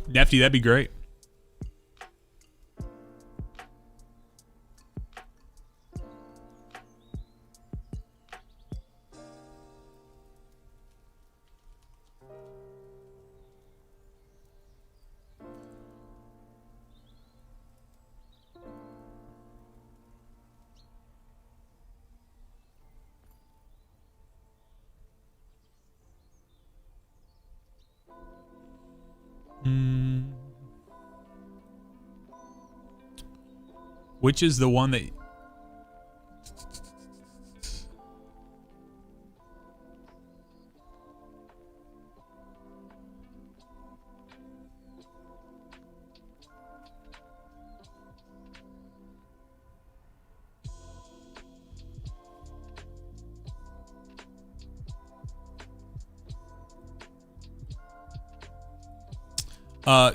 Nefty, that'd be great. Which is the one that...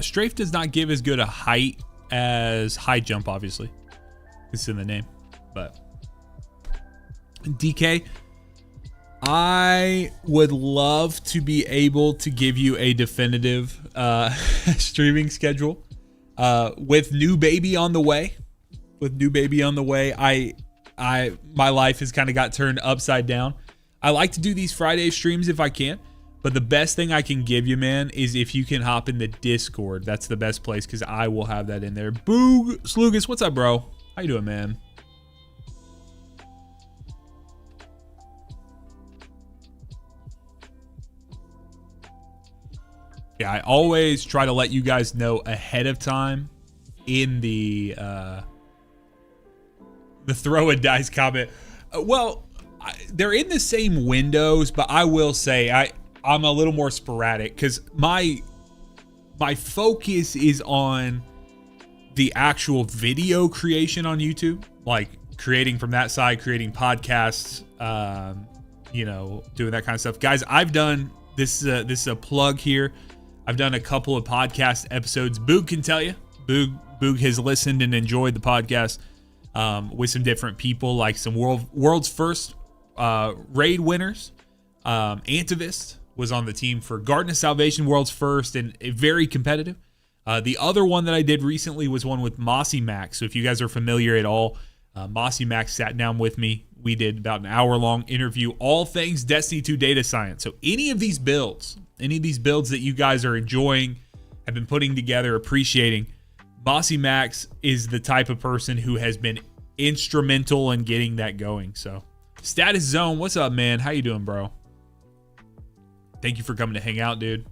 Strafe does not give as good a height as high jump, obviously. It's in the name, but DK, I would love to be able to give you a definitive streaming schedule with new baby on the way. With new baby on the way, my life has kind of got turned upside down. I like to do these Friday streams if I can, but the best thing I can give you, man, is if you can hop in the Discord. That's the best place because I will have that in there. Boog Slugus, what's up, bro? How you doing, man? Yeah, I always try to let you guys know ahead of time in the throw a dice comment. They're in the same windows, but I will say I'm a little more sporadic because my focus is on the actual video creation on YouTube, like creating from that side, creating podcasts, doing that kind of stuff. Guys, I've done this is a plug here. I've done a couple of podcast episodes. Boog can tell you. Boog has listened and enjoyed the podcast with some different people, like some world's first raid winners. Antivist was on the team for Garden of Salvation, world's first, and very competitive. The other one that I did recently was one with Mossy Max. So if you guys are familiar at all, Mossy Max sat down with me. We did about an hour-long interview, all things Destiny 2 data science. So any of these builds that you guys are enjoying, have been putting together, appreciating, Mossy Max is the type of person who has been instrumental in getting that going. So Status Zone, what's up, man? How you doing, bro? Thank you for coming to hang out, dude.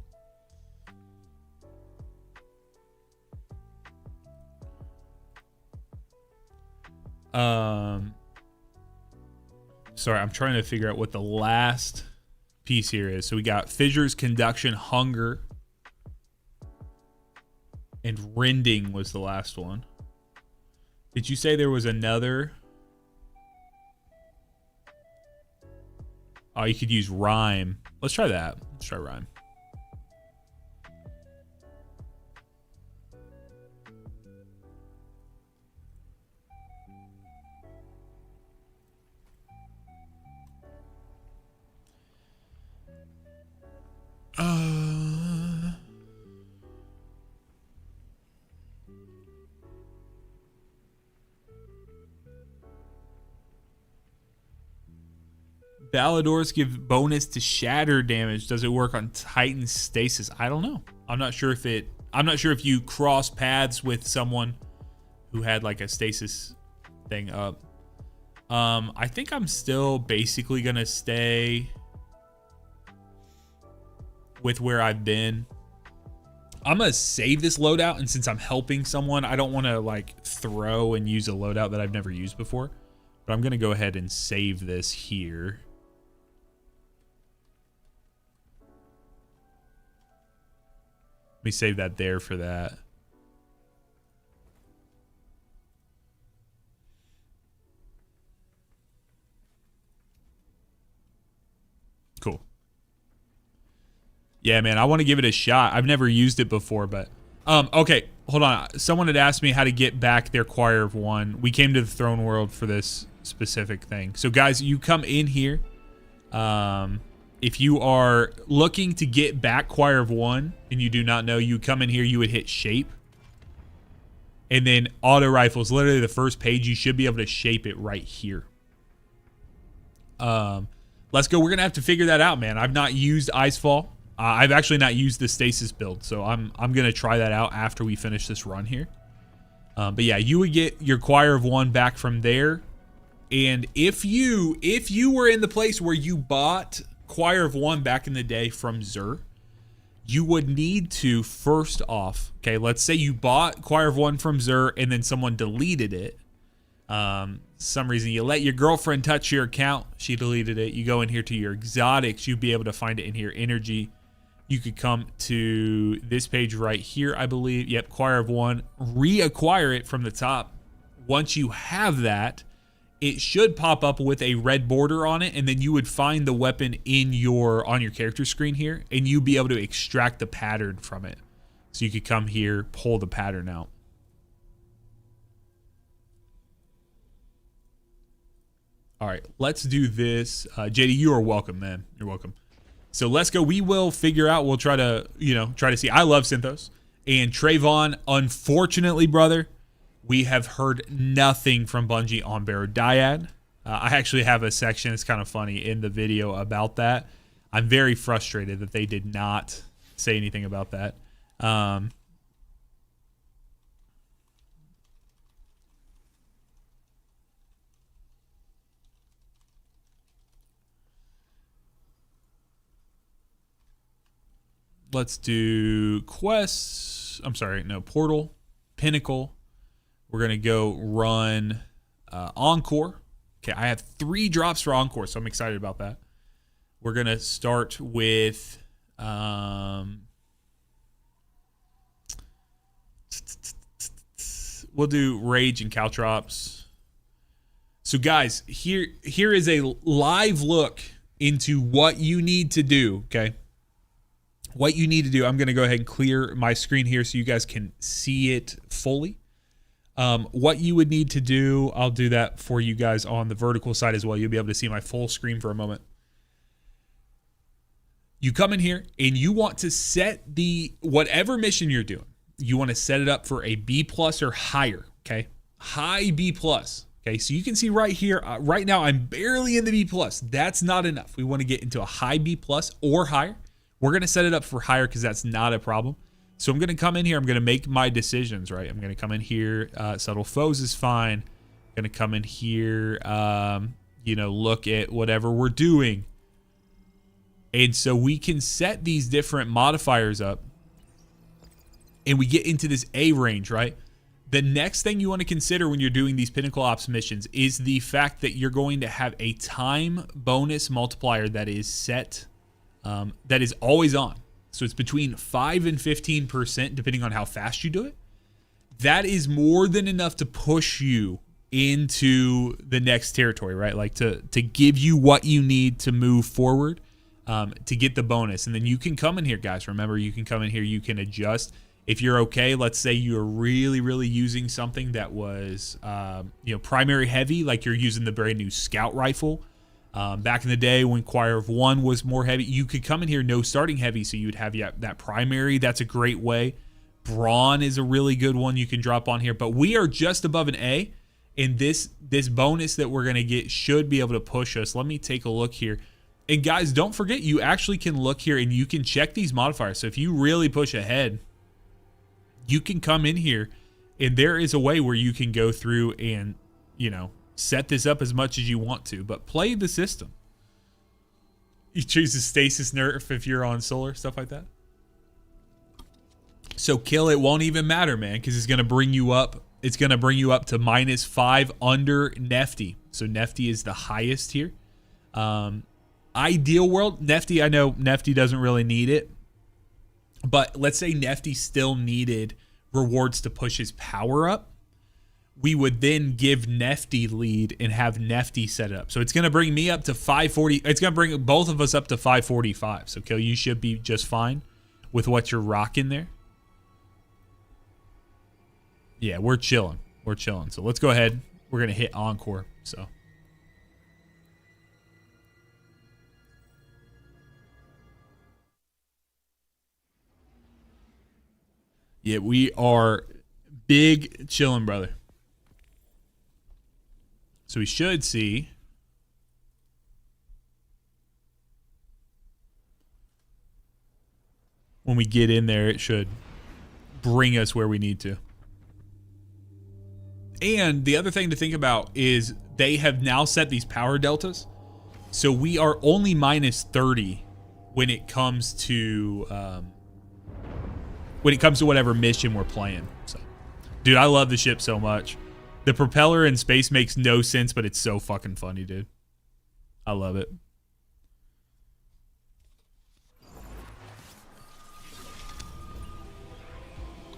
Sorry, I'm trying to figure out what the last piece here is. So we got Fissures, Conduction, Hunger, and Rending was the last one. Did you say there was another? Oh, you could use Rhyme. Let's try that. Let's try Rhyme. Baladors give bonus to shatter damage. Does it work on Titan stasis? I don't know. I'm not sure if you cross paths with someone who had like a stasis thing up. I think I'm still basically gonna stay with where I've been. I'm gonna save this loadout, and since I'm helping someone, I don't want to like throw and use a loadout that I've never used before. But I'm gonna go ahead and save this here. Let me save that there for that. Cool. Yeah, man, I want to give it a shot. I've never used it before, but okay, hold on. Someone had asked me how to get back their Choir of One. We came to the Throne World for this specific thing. So guys, you come in here. If you are looking to get back Choir of One and you do not know, you come in here, you would hit shape. And then auto rifles, literally the first page, you should be able to shape it right here. Let's go. We're going to have to figure that out, man. I've not used Icefall. I've actually not used the stasis build, so I'm going to try that out after we finish this run here. But yeah, you would get your Choir of One back from there. And if you were in the place where you bought Choir of One back in the day from Xur, you would need to first off, okay, let's say you bought Choir of One from Xur and then someone deleted it. Some reason you let your girlfriend touch your account, she deleted it. You go in here to your exotics, you'd be able to find it in here. Energy. You could come to this page right here, I believe. Yep, Choir of One. Reacquire it from the top. Once you have that, it should pop up with a red border on it, and then you would find the weapon in on your character screen here, and you'd be able to extract the pattern from it. So you could come here, pull the pattern out. All right, let's do this. JD, you are welcome, man. You're welcome. So let's go. We will figure out. We'll try to see. I love Synthos. And Trayvon, unfortunately, brother, we have heard nothing from Bungie on Barodiad. I actually have a section, it's kind of funny, in the video about that. I'm very frustrated that they did not say anything about that. Let's do quests. I'm sorry, no, Portal, Pinnacle. We're going to go run Encore. Okay, I have 3 drops for Encore, so I'm excited about that. We're going to start with... we'll do Rage and Caltrops. So guys, here is a live look into what you need to do, okay? What you need to do, I'm going to go ahead and clear my screen here so you guys can see it fully. What you would need to do, I'll do that for you guys on the vertical side as well. You'll be able to see my full screen for a moment. You come in here and you want to set whatever mission you're doing, you want to set it up for a B+ or higher, okay? High B+. Okay, so you can see right here, right now I'm barely in the B+. That's not enough. We want to get into a high B+ or higher. We're going to set it up for higher because that's not a problem. So I'm going to come in here. I'm going to make my decisions, right? I'm going to come in here. Subtle Foes is fine. I'm going to come in here, look at whatever we're doing. And so we can set these different modifiers up. And we get into this A range, right? The next thing you want to consider when you're doing these Pinnacle Ops missions is the fact that you're going to have a time bonus multiplier that is set... that is always on. So it's between 5 and 15% depending on how fast you do it. That is more than enough to push you into the next territory, right? Like to give you what you need to move forward to get the bonus. And then you can come in here, guys. Remember, you can come in here, you can adjust. If you're okay, let's say you're really, really using something that was primary heavy, like you're using the brand new scout rifle. Back in the day when Choir of One was more heavy, you could come in here no starting heavy, so you'd have that primary. That's a great way. Brawn is a really good one you can drop on here, but we are just above an A, And this bonus that we're going to get should be able to push us. Let me take a look here. And guys, don't forget, you actually can look here and you can check these modifiers. So if you really push ahead, you can come in here and there is a way where you can go through and, you know, set this up as much as you want to, but play the system. You choose the stasis nerf if you're on solar, stuff like that. So kill it won't even matter, man, because it's going to bring you up. It's going to bring you up to -5 under Nefty. So Nefty is the highest here. Ideal world, Nefty, I know Nefty doesn't really need it. But let's say Nefty still needed rewards to push his power up. We would then give Nefty lead and have Nefty set it up. So it's going to bring me up to 540. It's going to bring both of us up to 545. So Kill, you should be just fine with what you're rocking there. Yeah, we're chilling. We're chilling. So let's go ahead. We're going to hit Encore. So. Yeah, we are big chilling, brother. So we should see. When we get in there, it should bring us where we need to. And the other thing to think about is they have now set these power deltas. So we are only -30 when it comes to whatever mission we're playing. So, dude, I love the ship so much. The propeller in space makes no sense, but it's so fucking funny, dude. I love it.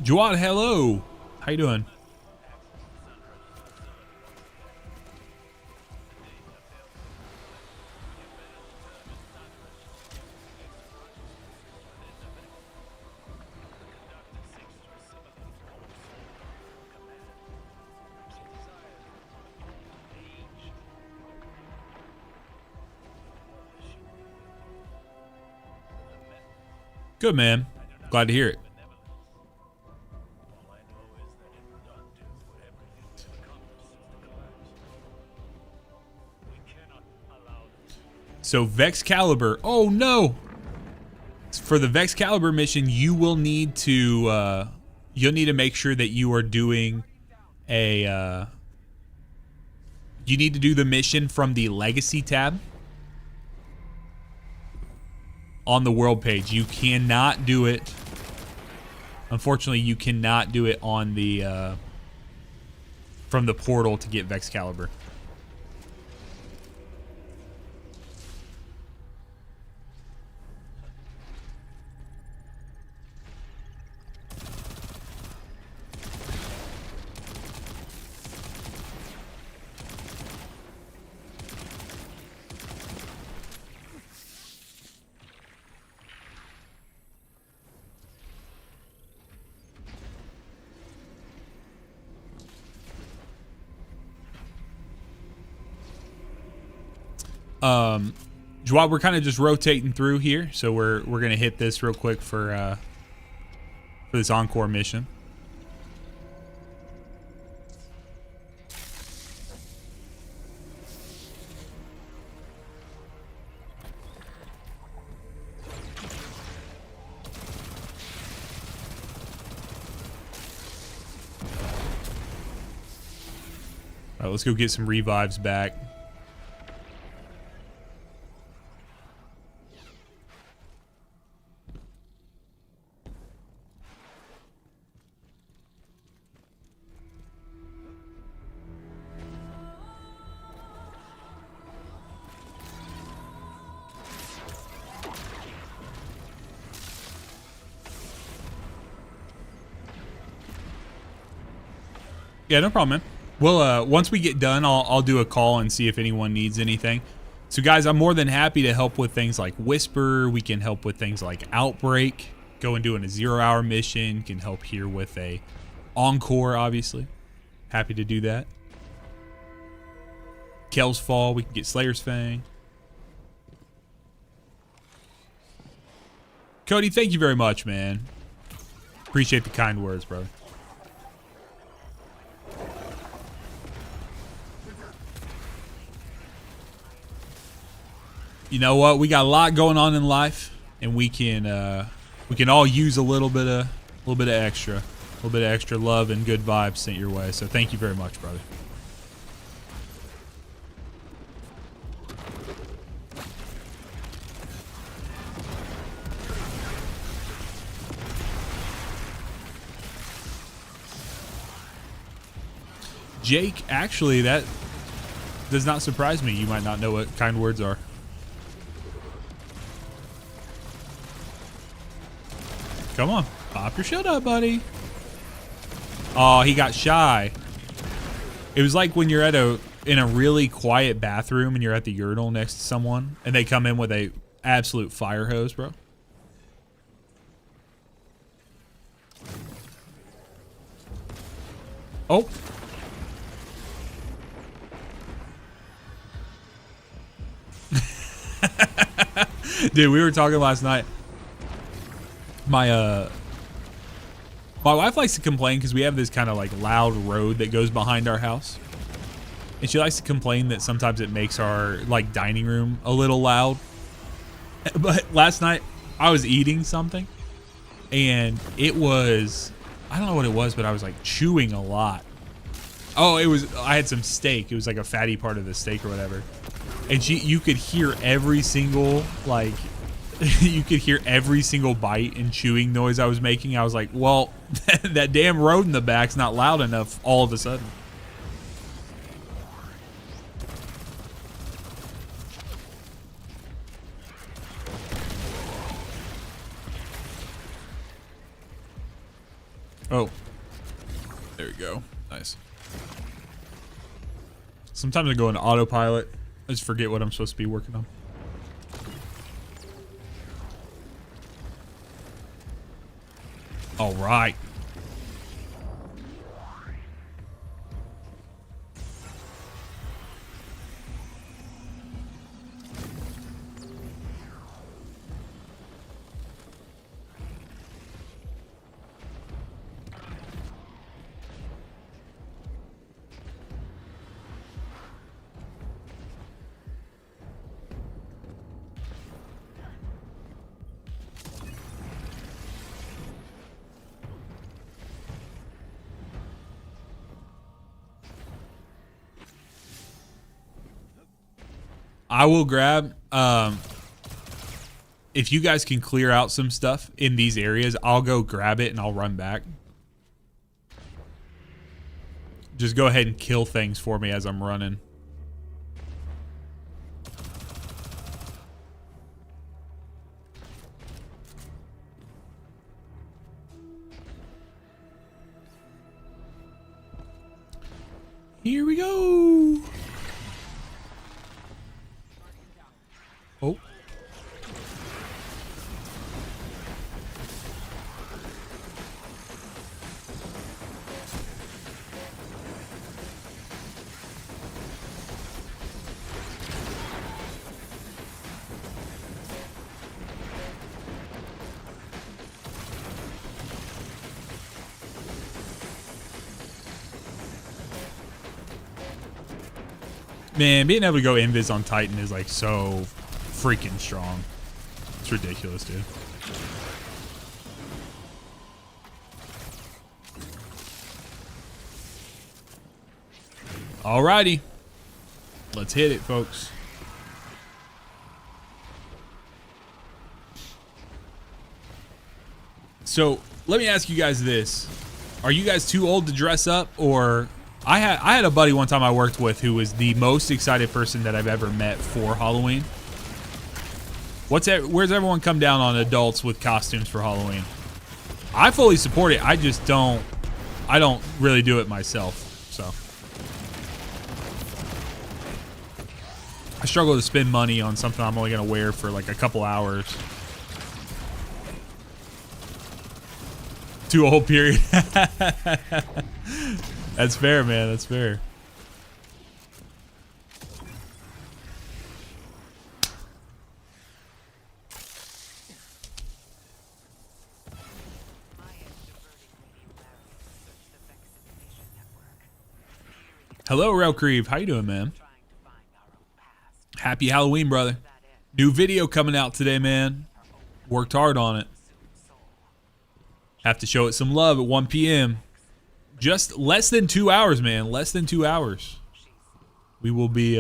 Jawad, hello. How you doing? Good, man. Glad to hear it. So Vex Caliber. Oh no! For the Vex Caliber mission, you will need to you'll need to make sure that you are doing a you need to do the mission from the Legacy tab on the world page. You cannot do it. Unfortunately, you cannot do it on the from the portal to get Vex Caliber. Jawad, we're kind of just rotating through here, so we're gonna hit this real quick for this Encore mission. All right, let's go get some revives back. Yeah, no problem, man. Well, once we get done, I'll do a call and see if anyone needs anything. So, guys, I'm more than happy to help with things like Whisper. We can help with things like Outbreak. Go and doing a 0-hour mission. Can help here with a Encore, obviously. Happy to do that. Kel's Fall. We can get Slayer's Fang. Cody, thank you very much, man. Appreciate the kind words, brother. You know what? We got a lot going on in life, and we can all use a little bit of extra love and good vibes sent your way. So thank you very much, brother. Jake, actually, that does not surprise me. You might not know what kind words are. Come on, pop your shit up, buddy. Oh, he got shy. It was like when you're in a really quiet bathroom and you're at the urinal next to someone and they come in with a absolute fire hose, bro. Oh. Dude, we were talking last night. My wife likes to complain because we have this kind of like loud road that goes behind our house. And she likes to complain that sometimes it makes our like dining room a little loud. But last night I was eating something and it was, I don't know what it was, but I was like chewing a lot. Oh, I had some steak. It was like a fatty part of the steak or whatever. And you could hear every single like, you could hear every single bite and chewing noise I was making. I was like, well, that damn road in the back's not loud enough all of a sudden. Oh, there we go. Nice. Sometimes I go into autopilot. I just forget what I'm supposed to be working on. All right. I will grab, if you guys can clear out some stuff in these areas, I'll go grab it and I'll run back. Just go ahead and kill things for me as I'm running. Here we go. Oh. Man, being able to go invis on Titan is like so freaking strong. It's ridiculous, dude. Alrighty. Let's hit it, folks. So let me ask you guys this. Are you guys too old to dress up? Or I had a buddy one time I worked with who was the most excited person that I've ever met for Halloween. Where's everyone come down on adults with costumes for Halloween? I fully support it. I just don't really do it myself. So I struggle to spend money on something I'm only gonna wear for like a couple hours. Too old, period. That's fair, man. That's fair. Hello, Relcreeve. How you doing, man? Happy Halloween, brother. New video coming out today, man. Worked hard on it. Have to show it some love at 1 p.m. Just less than 2 hours, man. Less than 2 hours. We will be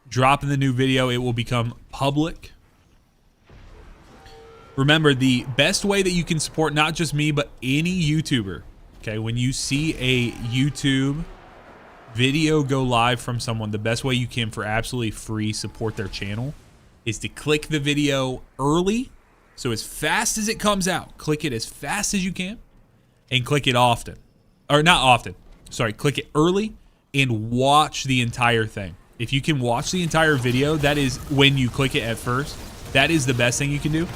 dropping the new video. It will become public. Remember, the best way that you can support not just me, but any YouTuber, okay, when you see a YouTube video go live from someone, the best way you can for absolutely free support their channel is to click the video early. So as fast as it comes out, click it as fast as you can and click it often. Or not often. Sorry, click it early and watch the entire thing. If you can watch the entire video, that is when you click it at first. That is the best thing you can do.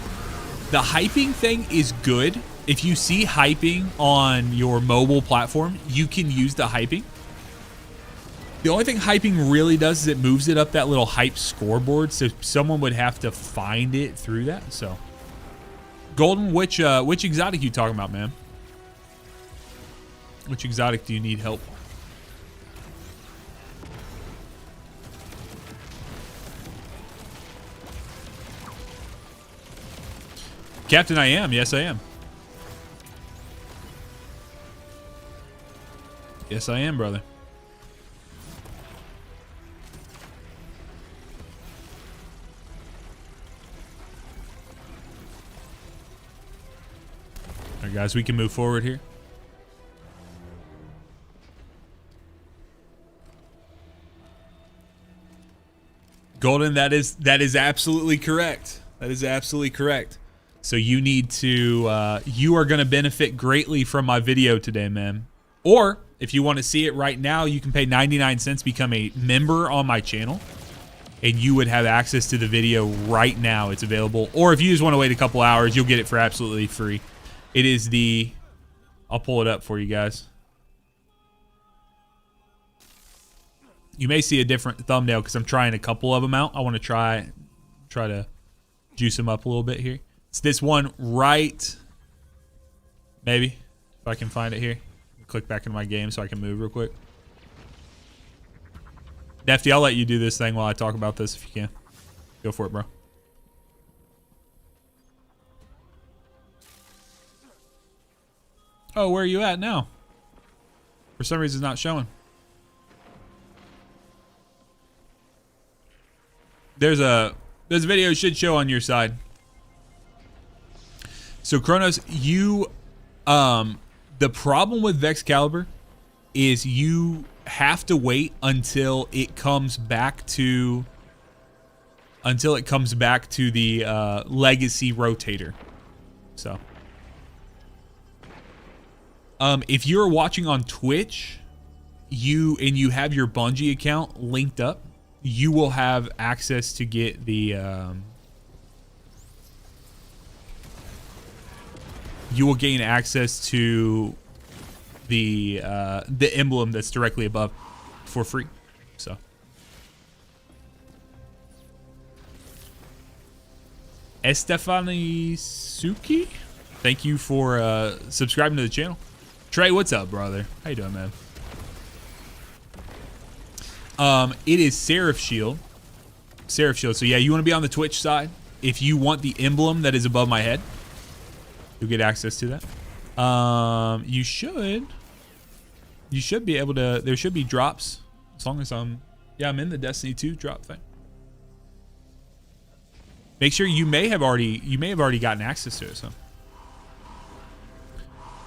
The hyping thing is good. If you see hyping on your mobile platform, you can use the hyping. The only thing hyping really does is it moves it up that little hype scoreboard, so someone would have to find it through that. So, Golden, which exotic you talking about, man? Which exotic do you need help? Captain, I am. Yes, I am. Yes, I am, brother. All right, guys, we can move forward here. Golden, that is absolutely correct. That is absolutely correct. So you need to, you are going to benefit greatly from my video today, man. Or if you want to see it right now, you can pay 99 cents, become a member on my channel, and you would have access to the video right now. It's available. Or if you just want to wait a couple hours, you'll get it for absolutely free. It is the, I'll pull it up for you guys. You may see a different thumbnail because I'm trying a couple of them out. I want to try to juice them up a little bit here. It's this one right, maybe, if I can find it here. Click back into my game so I can move real quick. Nefty, I'll let you do this thing while I talk about this if you can. Go for it, bro. Oh, where are you at now? For some reason, it's not showing. There's a video that should show on your side. So Kronos, you the problem with Vexcalibur is you have to wait until it comes back to the legacy rotator. So if you're watching on Twitch, you have your Bungie account linked up, you will have access to get the you will gain access to the emblem that's directly above for free. So Estefani Suki, thank you for subscribing to the channel. Trey, what's up, brother? How you doing, man? It is Seraph Shield. Seraph Shield. So yeah, you want to be on the Twitch side. If you want the emblem that is above my head, you'll get access to that. You should be able to, there should be drops as long as I'm in the Destiny 2 drop thing. Make sure you may have already gotten access to it, so.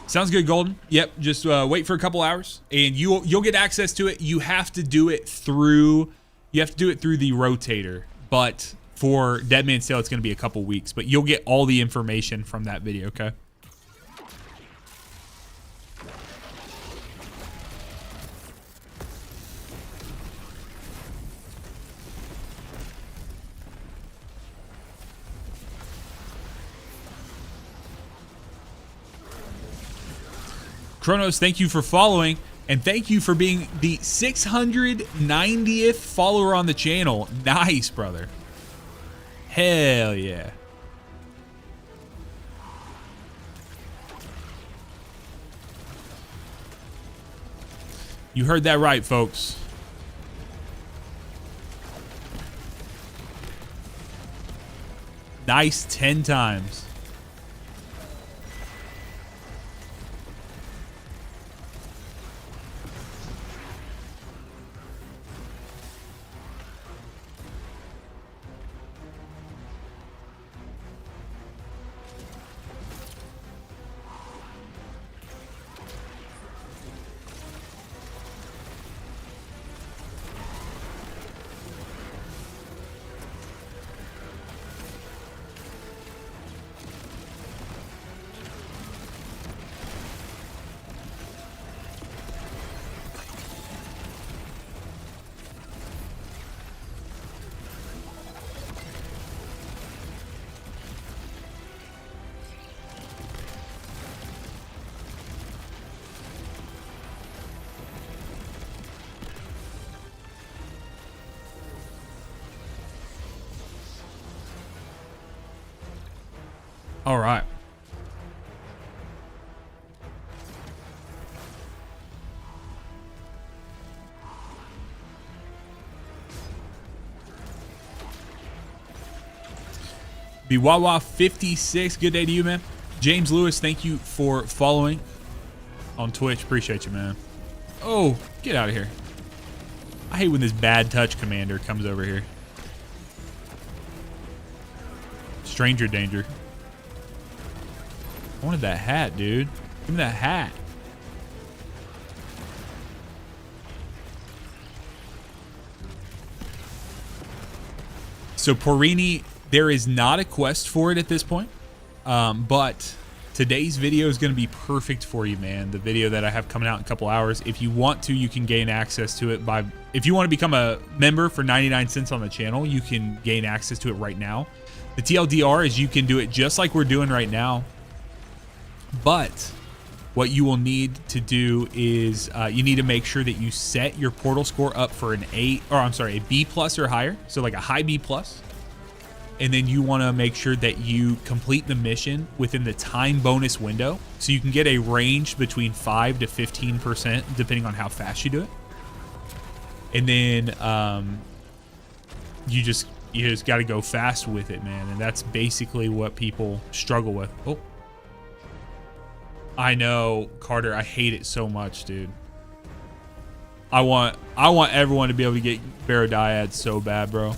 Sounds good, Golden. Yep, just wait for a couple hours and you'll get access to it. You have to do it through the rotator, but for Dead Man's Tale it's going to be a couple weeks, but you'll get all the information from that video, okay? Kronos, thank you for following, and thank you for being the 690th follower on the channel. Nice, brother. Hell yeah. You heard that right, folks. Nice 10 times. All right. Biwawa 56, good day to you, man. James Lewis, thank you for following on Twitch. Appreciate you, man. Oh, get out of here. I hate when this bad touch commander comes over here. Stranger danger. I wanted that hat, dude. Give me that hat. So Porini, there is not a quest for it at this point, but today's video is going to be perfect for you, man. The video that I have coming out in a couple hours. If you want to, you can gain access to it by, if you want to become a member for 99 cents on the channel, you can gain access to it right now. The TLDR is you can do it just like we're doing right now. But what you will need to do is you need to make sure that you set your portal score up for an A, or I'm sorry, a B plus or higher. So like a high B plus. And then you want to make sure that you complete the mission within the time bonus window. So you can get a range between 5 to 15% depending on how fast you do it. And then you just got to go fast with it, man. And that's basically what people struggle with. Oh. I know, Carter, I hate it so much, dude. I want everyone to be able to get Barodaiad so bad, bro.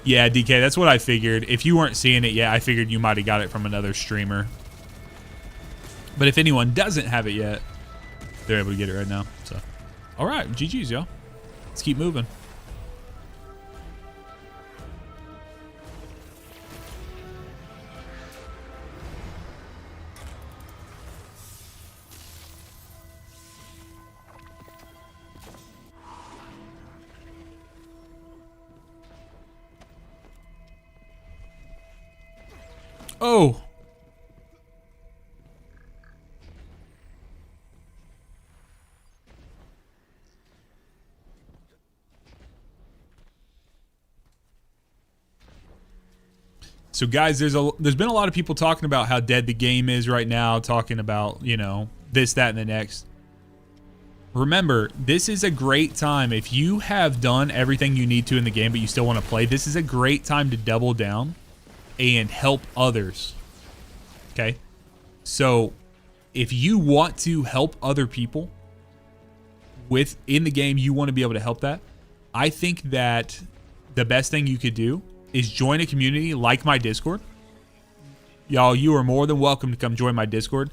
Yeah, DK, that's what I figured. If you weren't seeing it yet, I figured you might have got it from another streamer. But if anyone doesn't have it yet, they're able to get it right now. So, all right, GG's, y'all. Let's keep moving. Oh. So guys, there's been a lot of people talking about how dead the game is right now, talking about, you know, this, that, and the next. Remember, this is a great time. If you have done everything you need to in the game, but you still want to play, this is a great time to double down and help others. Okay, so if you want to help other people in the game, you want to be able to help that. I think that the best thing you could do is join a community like my Discord. Y'all, you are more than welcome to come join my Discord.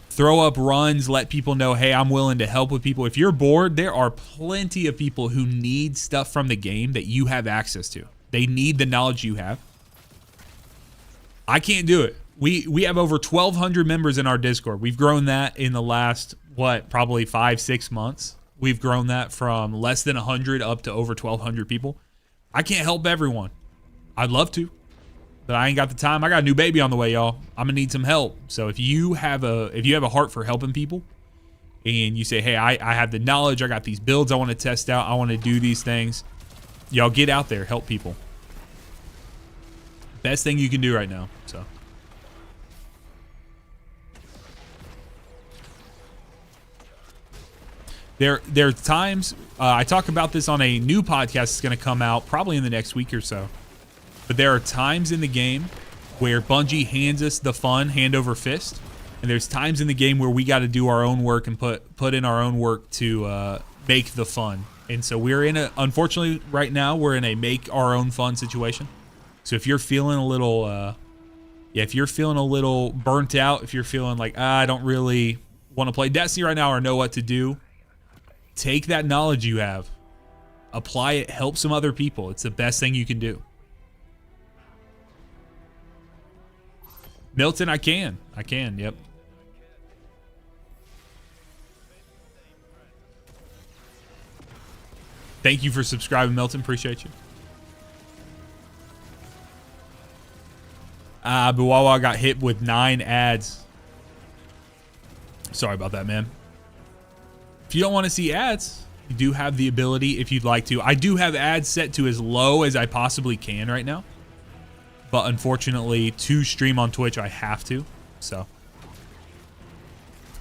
Throw up runs, let people know, hey, I'm willing to help with people. If you're bored, there are plenty of people who need stuff from the game that you have access to. They need the knowledge you have. I can't do it. We have over 1,200 members in our Discord. We've grown that in the last, what, probably 5-6 months. We've grown that from less than 100 up to over 1,200 people. I can't help everyone. I'd love to, but I ain't got the time. I got a new baby on the way, y'all. I'm gonna need some help. So if you have a heart for helping people, and you say, hey, I have the knowledge, I got these builds I want to test out, I want to do these things, y'all get out there, help people. Best thing you can do right now. So. There are times, I talk about this on a new podcast that's going to come out probably in the next week or so. But there are times in the game where Bungie hands us the fun hand over fist. And there's times in the game where we got to do our own work and put in our own work to make the fun. And so we're in a, unfortunately right now, we're in a make our own fun situation. So if you're feeling a little, if you're feeling a little burnt out, if you're feeling like, I don't really want to play Destiny right now or know what to do, take that knowledge you have, apply it, help some other people. It's the best thing you can do. Milton, I can, yep. Thank you for subscribing, Milton. Appreciate you. Biwawa got hit with 9 ads. Sorry about that, man. If you don't want to see ads, you do have the ability if you'd like to. I do have ads set to as low as I possibly can right now. But unfortunately, to stream on Twitch, I have to. So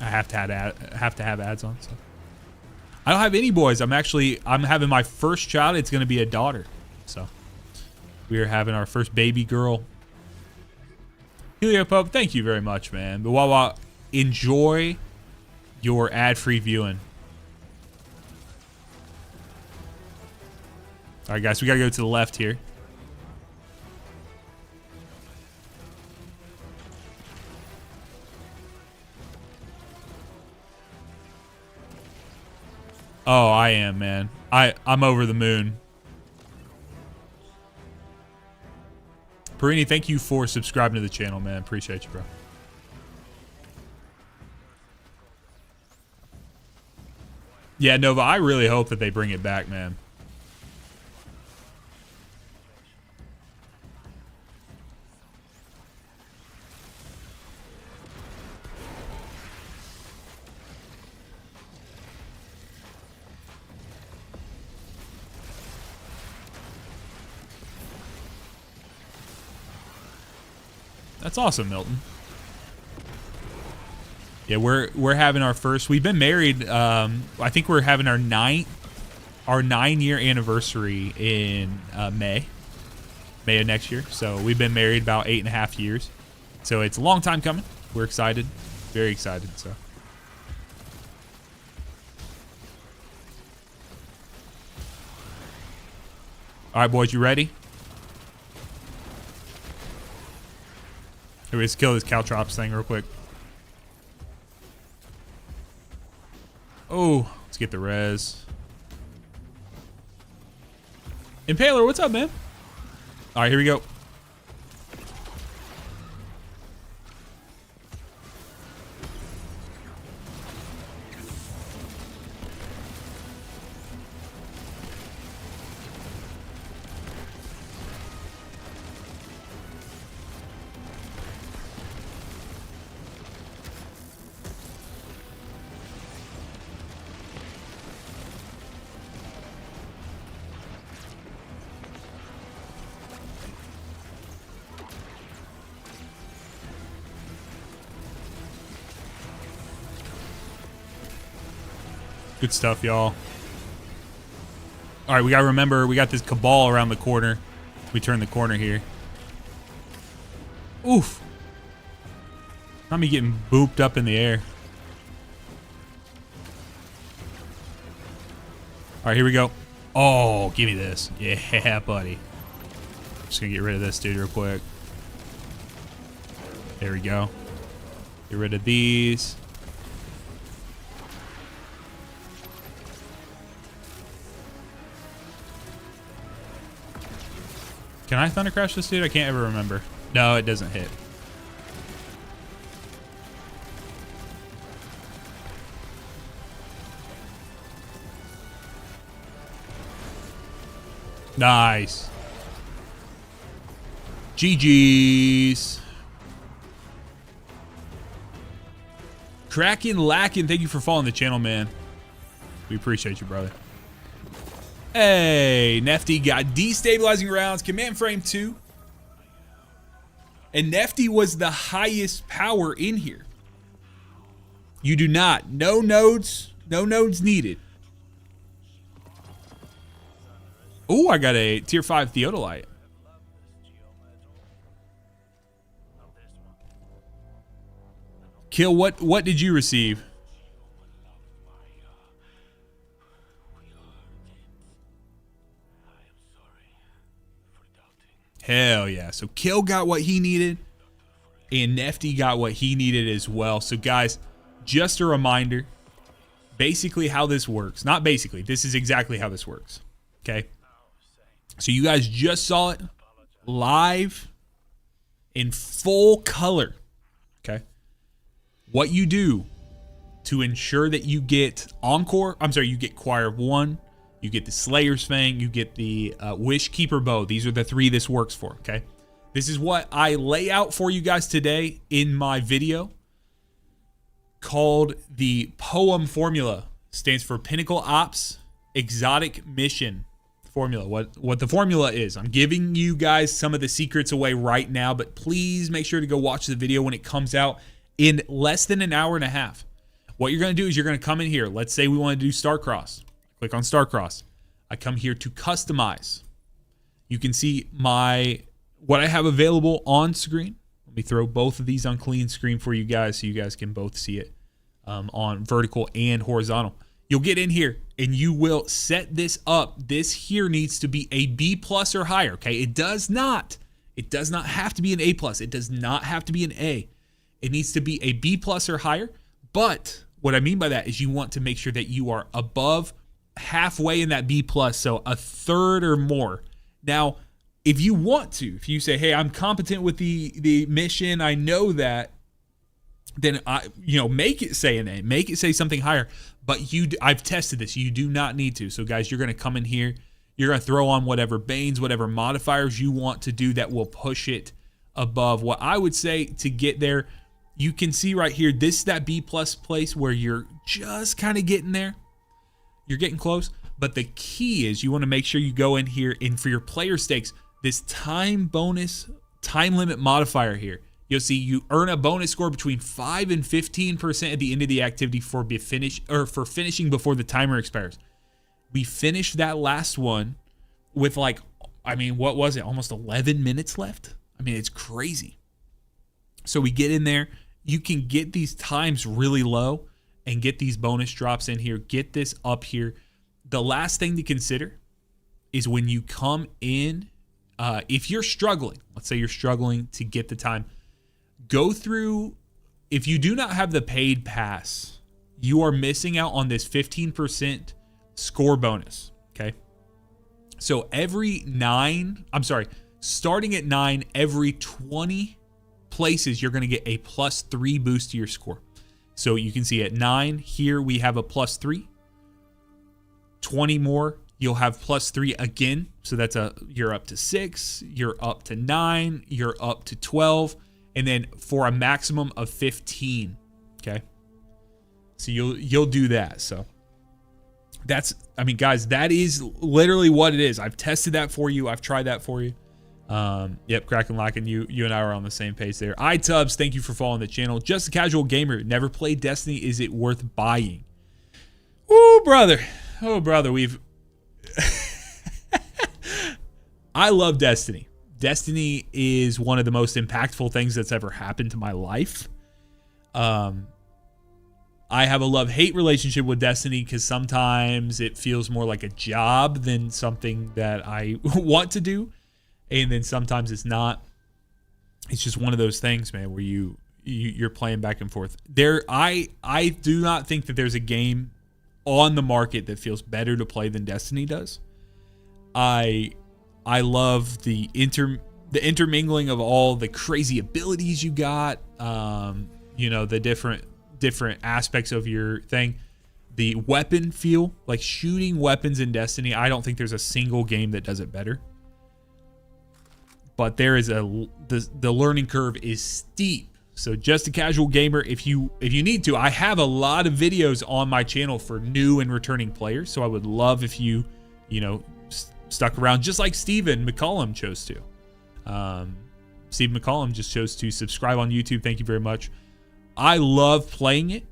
I have to have ads on. So I don't have any boys. I'm having my first child. It's going to be a daughter. So we are having our first baby girl. Heliopub, thank you very much, man. But Wawa, enjoy your ad-free viewing. All right, guys, we got to go to the left here. Oh, I am, man. I'm over the moon. Perini, thank you for subscribing to the channel, man. Appreciate you, bro. Yeah, Nova, I really hope that they bring it back, man. That's awesome, Milton. Yeah, we're having our first. We've been married. I think we're having our 9-year anniversary in May of next year. So we've been married about 8.5 years. So it's a long time coming. We're excited, very excited. So. All right, boys, you ready? Here, let's kill this Caltrops thing real quick. Oh, let's get the res. Impaler, what's up, man? All right, here we go. Good stuff, y'all. All right, we gotta remember we got this cabal around the corner. We turn the corner here. Oof. Not me getting booped up in the air. All right, here we go. Oh, give me this. Yeah, buddy. Just gonna get rid of this dude real quick. There we go. Get rid of these. Can I Thunder Crash this dude? I can't ever remember. No, it doesn't hit. Nice. GG's. Kraken Lackin, thank you for following the channel, man. We appreciate you, brother. Hey, Nefty got destabilizing rounds, command frame 2. And Nefty was the highest power in here. You do not. No nodes needed. Oh, I got a tier 5 Theodolite. Kill, what did you receive? Hell yeah. So Kill got what he needed, and Nefty got what he needed as well. So guys, just a reminder, basically how this works. Not basically, this is exactly how this works. Okay. So you guys just saw it live in full color. Okay. What you do to ensure that you get Encore, you get Choir of One, you get the Slayer's Fang, you get the Wish Keeper Bow. These are the 3 this works for, okay? This is what I lay out for you guys today in my video called the Poem Formula. Stands for Pinnacle Ops Exotic Mission Formula. What the formula is. I'm giving you guys some of the secrets away right now, but please make sure to go watch the video when it comes out in less than an hour and a half. What you're going to do is you're going to come in here. Let's say we want to do Starcross. Click on Starcross. I come here to customize. You can see what I have available on screen. Let me throw both of these on clean screen for you guys so you guys can both see it on vertical and horizontal. You'll get in here and you will set this up. This here needs to be a B+ or higher, okay? It does not have to be an A+. It does not have to be an A. It needs to be a B+ or higher. But what I mean by that is you want to make sure that you are above halfway in that B+, so a third or more. Now, if you want to, if you say, hey, I'm competent with the mission, I know that, then make it say an A, make it say something higher. But I've tested this. You do not need to. So guys, you're going to come in here. You're going to throw on whatever banes, whatever modifiers you want to do that will push it above. What I would say to get there, you can see right here, this is that B+ place where you're just kind of getting there. You're getting close. But the key is you want to make sure you go in here, and for your player stakes, this time bonus, time limit modifier here, you'll see you earn a bonus score between 5 and 15% at the end of the activity for finishing before the timer expires. We finished that last one with what was it? Almost 11 minutes left. I mean, it's crazy. So we get in there. You can get these times really low and get these bonus drops in here. Get this up here. The last thing to consider is when you come in, if you're struggling, let's say you're struggling to get the time, go through, if you do not have the paid pass, you are missing out on this 15% score bonus, okay? So starting at 9, every 20 places, you're going to get a +3 boost to your score. So you can see at 9, here we have a +3. 20 more, you'll have +3 again. So you're up to 6, you're up to 9, you're up to 12, and then for a maximum of 15. Okay. So you'll do that. So guys, that is literally what it is. I've tested that for you. I've tried that for you. Yep, Kraken Lockin', you and I are on the same page there. iTubs, thank you for following the channel. Just a casual gamer, never played Destiny. Is it worth buying? Oh, brother, we've I love Destiny. Destiny is one of the most impactful things that's ever happened to my life. I have a love-hate relationship with Destiny because sometimes it feels more like a job than something that I want to do. And then sometimes it's not. It's just one of those things, man, where you're playing back and forth. I do not think that there's a game on the market that feels better to play than Destiny does. I love the intermingling of all the crazy abilities you got. The different aspects of your thing. The weapon feel, like shooting weapons in Destiny. I don't think there's a single game that does it better. But there is the learning curve is steep. So just a casual gamer, if you need to, I have a lot of videos on my channel for new and returning players. So I would love if you stuck around, just like Steven McCollum chose to. Steve McCollum just chose to subscribe on YouTube. Thank you very much. I love playing it,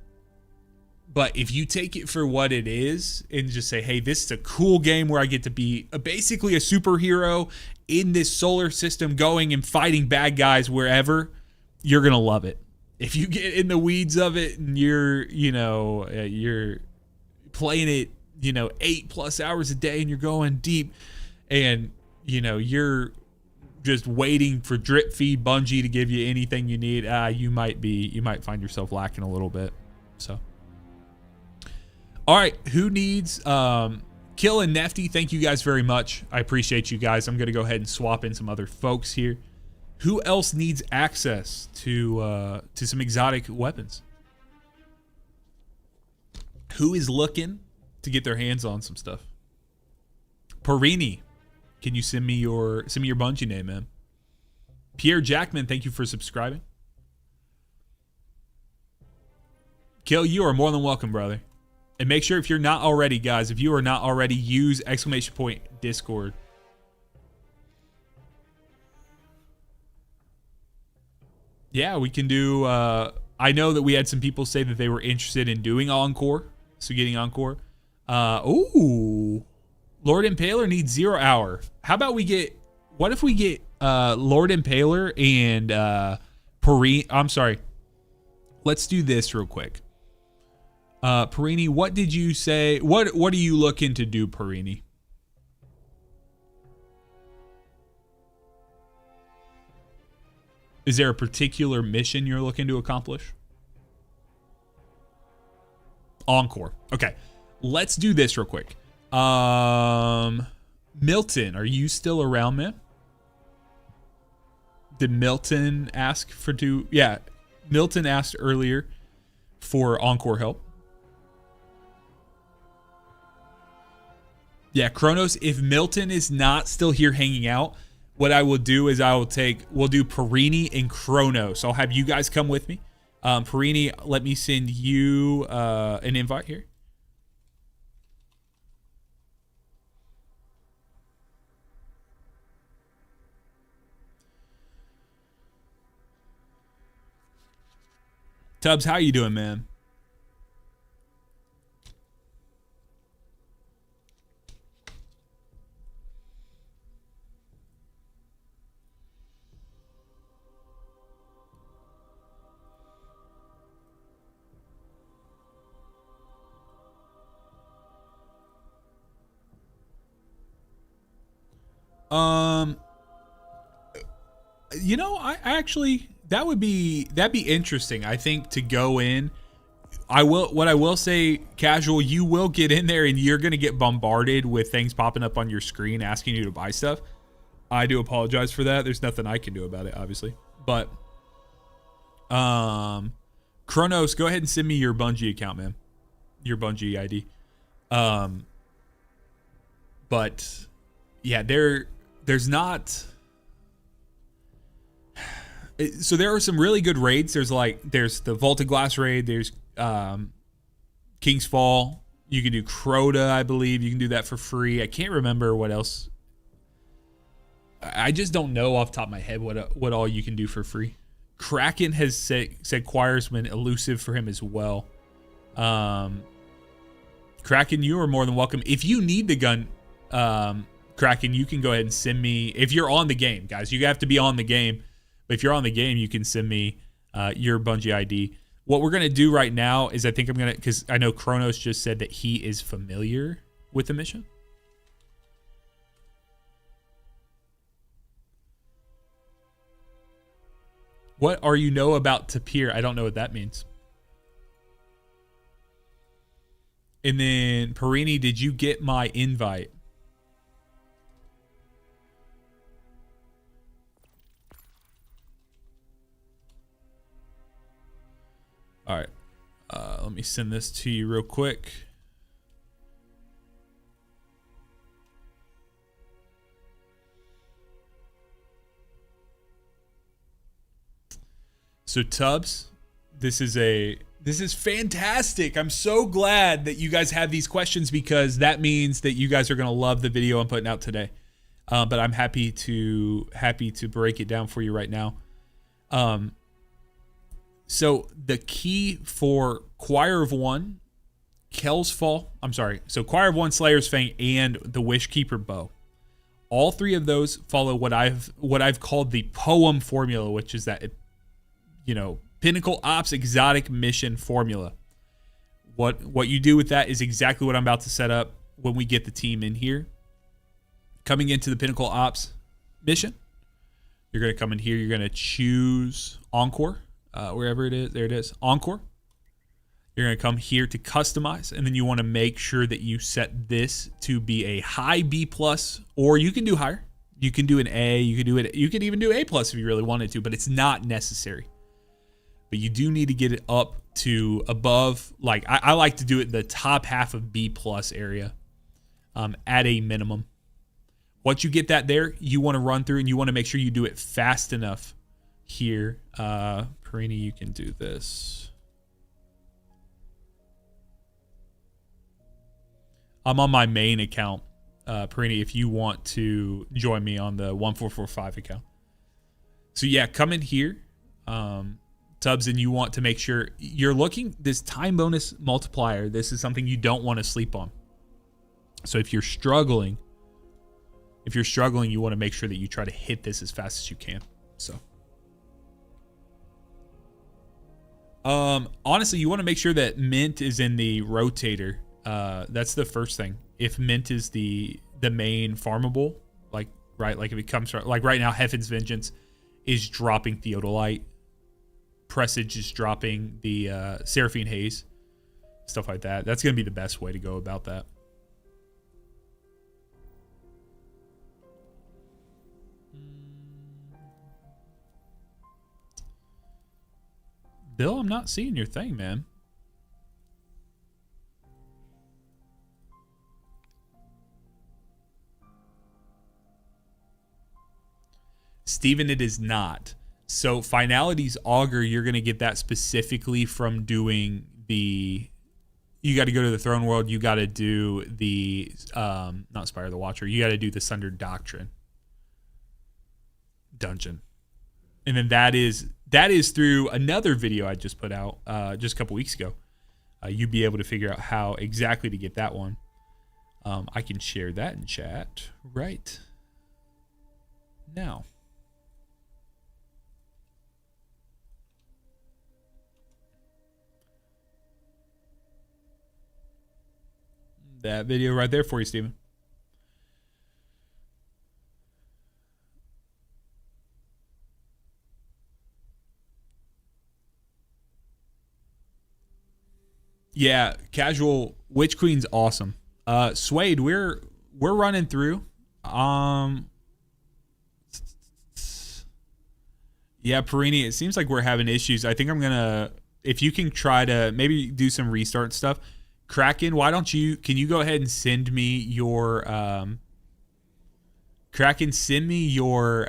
but if you take it for what it is and just say, hey, this is a cool game where I get to be basically a superhero in this solar system going and fighting bad guys wherever, you're going to love it. If you get in the weeds of it and you're playing it, 8+ hours a day and you're going deep and, you're just waiting for drip feed Bungie to give you anything you need, you might find yourself lacking a little bit. So, all right, who needs Kill and Nefty? Thank you guys very much. I appreciate you guys. I'm going to go ahead and swap in some other folks here. Who else needs access to some exotic weapons? Who is looking to get their hands on some stuff? Perini, can you send me your Bungie name, man? Pierre Jackman, thank you for subscribing. Kill, you are more than welcome, brother. And make sure if you're not already, guys, if you are not already, use ! Discord. Yeah, we can do, I know that we had some people say that they were interested in doing Encore. So getting Encore. Ooh. Lord Impaler needs 0 hour. How about what if we get Lord Impaler and Perini? I'm sorry. Let's do this real quick. Perini, what did you say? What are you looking to do, Perini? Is there a particular mission you're looking to accomplish? Encore. Okay. Let's do this real quick. Milton, are you still around, man? Did Milton ask for yeah, Milton asked earlier for Encore help. Yeah, Kronos, if Milton is not still here hanging out, what I will do is we'll do Perini and Kronos. I'll have you guys come with me. Perini, let me send you an invite here. Tubbs, how you doing, man? I actually that'd be interesting. I think to go in, what I will say, Casual, you will get in there and you're gonna get bombarded with things popping up on your screen asking you to buy stuff. I do apologize for that. There's nothing I can do about it, obviously. But Kronos, go ahead and send me your Bungie account, man. Your Bungie ID. But yeah, there's not. So there are some really good raids. There's the Vaulted Glass raid. There's King's Fall. You can do Crota, I believe. You can do that for free. I can't remember what else. I just don't know off the top of my head what all you can do for free. Kraken has said Choirsman elusive for him as well. Kraken, you are more than welcome. If you need the gun, Kraken, you can go ahead and send me. If you're on the game, guys, you have to be on the game. But if you're on the game, you can send me your Bungie ID. What we're going to do right now is because I know Kronos just said that he is familiar with the mission. What are you know about Tapir? I don't know what that means. And then Perini, did you get my invite? All right, let me send this to you real quick. So Tubbs, this is fantastic. I'm so glad that you guys have these questions because that means that you guys are going to love the video I'm putting out today. but I'm happy to break it down for you right now. So the key for Choir of One, Kel's Fall, so Choir of One, Slayer's Fang, and the Wishkeeper Bow. All three of those follow what I've called the poem formula, which is that, Pinnacle Ops exotic mission formula. What you do with that is exactly what I'm about to set up when we get the team in here. Coming into the Pinnacle Ops mission, you're going to come in here. You're going to choose Encore, wherever it is. There it is, Encore. You're going to come here to customize, and then you want to make sure that you set this to be a high B+, or you can do higher. You can do an A. You can even do A+ if you really wanted to, but it's not necessary. But you do need to get it up to above, like I like to do it the top half of B+ area, at a minimum. Once you get that there, you want to run through and you want to make sure you do it fast enough here. Perini, you can do this. I'm on my main account, Perini, if you want to join me on the 1445 account. So yeah, come in here, Tubbs, and you want to make sure you're looking this time bonus multiplier. This is something you don't want to sleep on. So if you're struggling, you want to make sure that you try to hit this as fast as you can. So, honestly, you want to make sure that mint is in the rotator. That's the first thing. If mint is the main farmable, like if it comes from, like right now, Heaven's Vengeance is dropping Theodolite, Presage is dropping the Seraphine Haze, stuff like that. That's gonna be the best way to go about that. Bill, I'm not seeing your thing, man. Steven, it is not. So Finality's Augur, you're going to get that specifically from doing the... You got to go to the Throne World. You got to do the... not Spire of the Watcher. You got to do the Sundered Doctrine dungeon. And then that is through another video I just put out just a couple weeks ago. You'd be able to figure out how exactly to get that one. I can share that in chat right now. That video right there for you, Steven. Yeah, casual Witch Queen's awesome. Suede, we're running through. Yeah, Perini, it seems like we're having issues. I think I'm gonna, if you can try to maybe do some restart stuff. Kraken, can you go ahead and send me your Kraken, send me your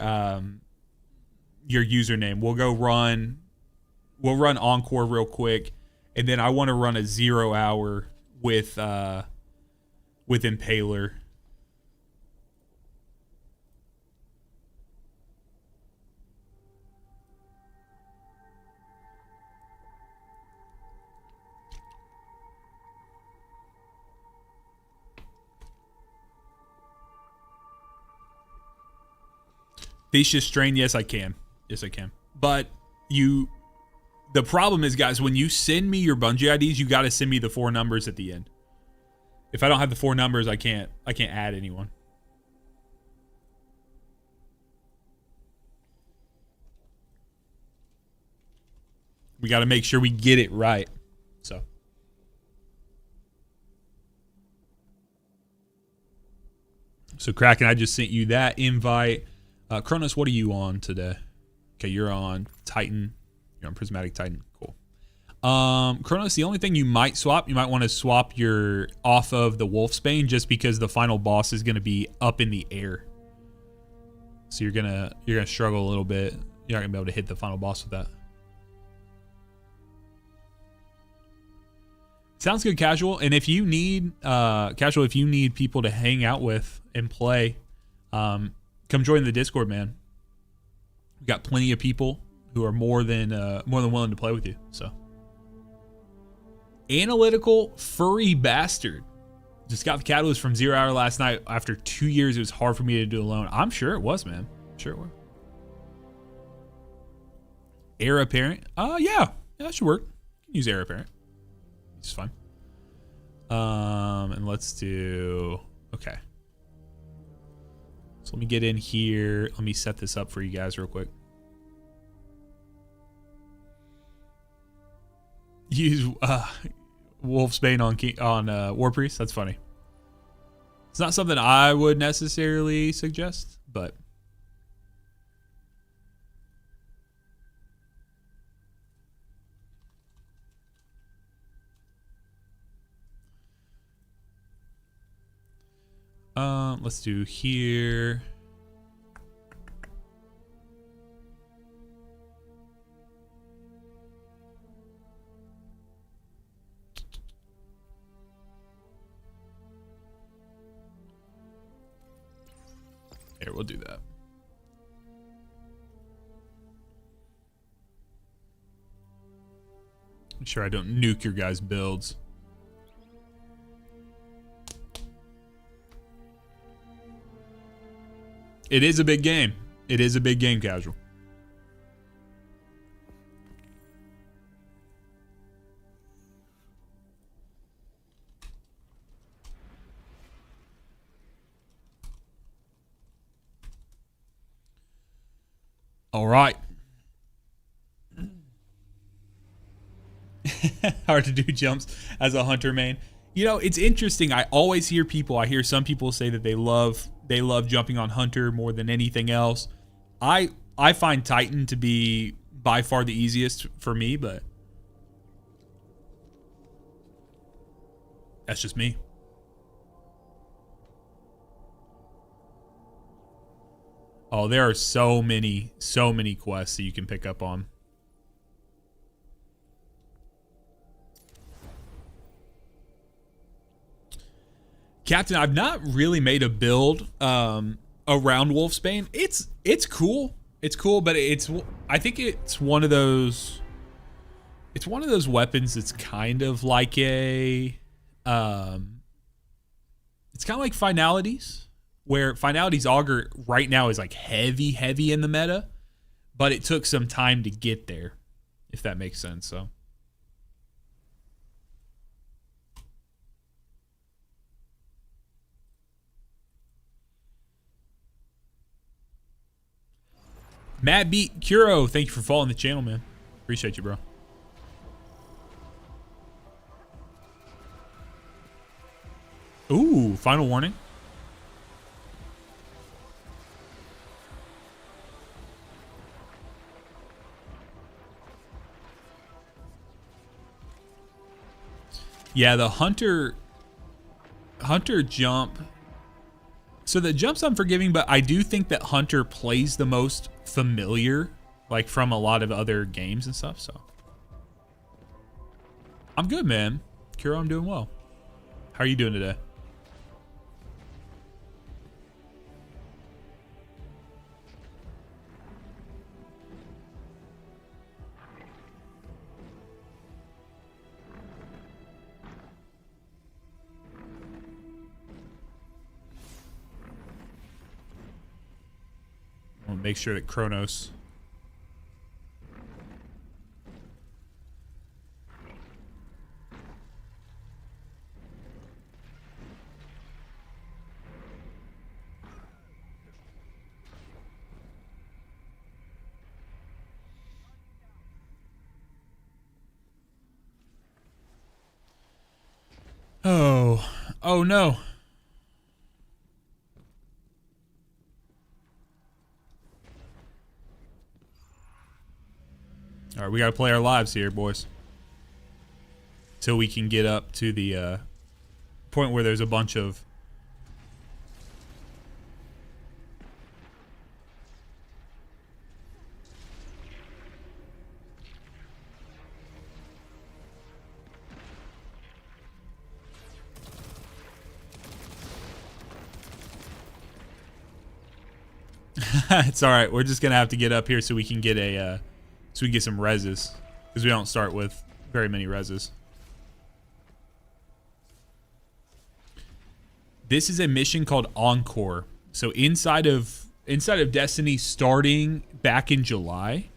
username. We'll run Encore real quick, and then I want to run a 0 hour with Impaler. Theseus Strain, yes I can. But the problem is, guys, when you send me your Bungie IDs, you got to send me the 4 numbers at the end. If I don't have the 4 numbers, I can't add anyone. We got to make sure we get it right. So Kraken, I just sent you that invite. Kronos, what are you on today? Okay, you're on Titan. You're on Prismatic Titan. Cool. Kronos, the only thing you might want to swap your off of the Wolfsbane, just because the final boss is going to be up in the air. So you're gonna struggle a little bit. You're not gonna be able to hit the final boss with that. Sounds good, Casual. And if you need if you need people to hang out with and play, Come join the Discord, man. We got plenty of people who are more than willing to play with you. So, analytical furry bastard just got the catalyst from 0 hour last night. After 2 years, it was hard for me to do alone. I'm sure it was, man. I'm sure it was. Heir apparent. Yeah, that should work. You can use heir apparent. It's fine. And let's do. Okay. So let me get in here. Let me set this up for you guys real quick. Use Wolfsbane on War Priest. That's funny. It's not something I would necessarily suggest, but let's do here. Here, we'll do that. I'm sure I don't nuke your guys' builds. It is a big game. It is a big game, casual. All right. Hard to do jumps as a hunter main. You know, it's interesting. I always hear people, I hear some people say that they love jumping on hunter more than anything else. I find Titan to be by far the easiest for me, but that's just me. Oh, there are so many quests that you can pick up on. Captain, I've not really made a build around Wolfsbane. It's cool. It's cool, but I think it's one of those weapons that's kind of like a it's kind of like Finalities, where Finalities Augur right now is like heavy in the meta, but it took some time to get there, if that makes sense. So Matt Beat Kuro, thank you for following the channel, man. Appreciate you, bro. Ooh, final warning. Yeah, the hunter jump. So the jump's unforgiving, but I do think that hunter plays the most familiar, like from a lot of other games and stuff. So I'm good, man. Kuro, I'm doing well. How are you doing today? I'll make sure that Kronos. Oh no. All right, we got to play our lives here, boys. Till we can get up to the point where there's a bunch of... It's all right. We're just gonna have to get up here so we can get a so we can get some reses, because we don't start with very many reses. This is a mission called Encore. So inside of Destiny, starting back in July,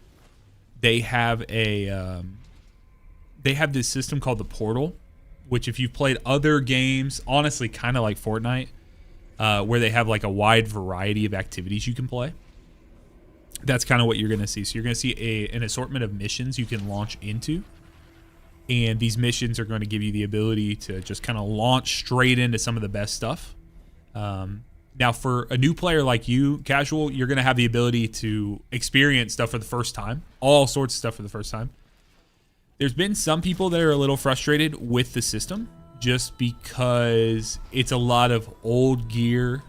they have this system called the Portal, which if you've played other games, honestly, kind of like Fortnite, where they have like a wide variety of activities you can play. That's kind of what you're going to see. So you're going to see an assortment of missions you can launch into. And these missions are going to give you the ability to just kind of launch straight into some of the best stuff. Now, for a new player like you, casual, you're going to have the ability to experience stuff for the first time. All sorts of stuff for the first time. There's been some people that are a little frustrated with the system just because it's a lot of old gear,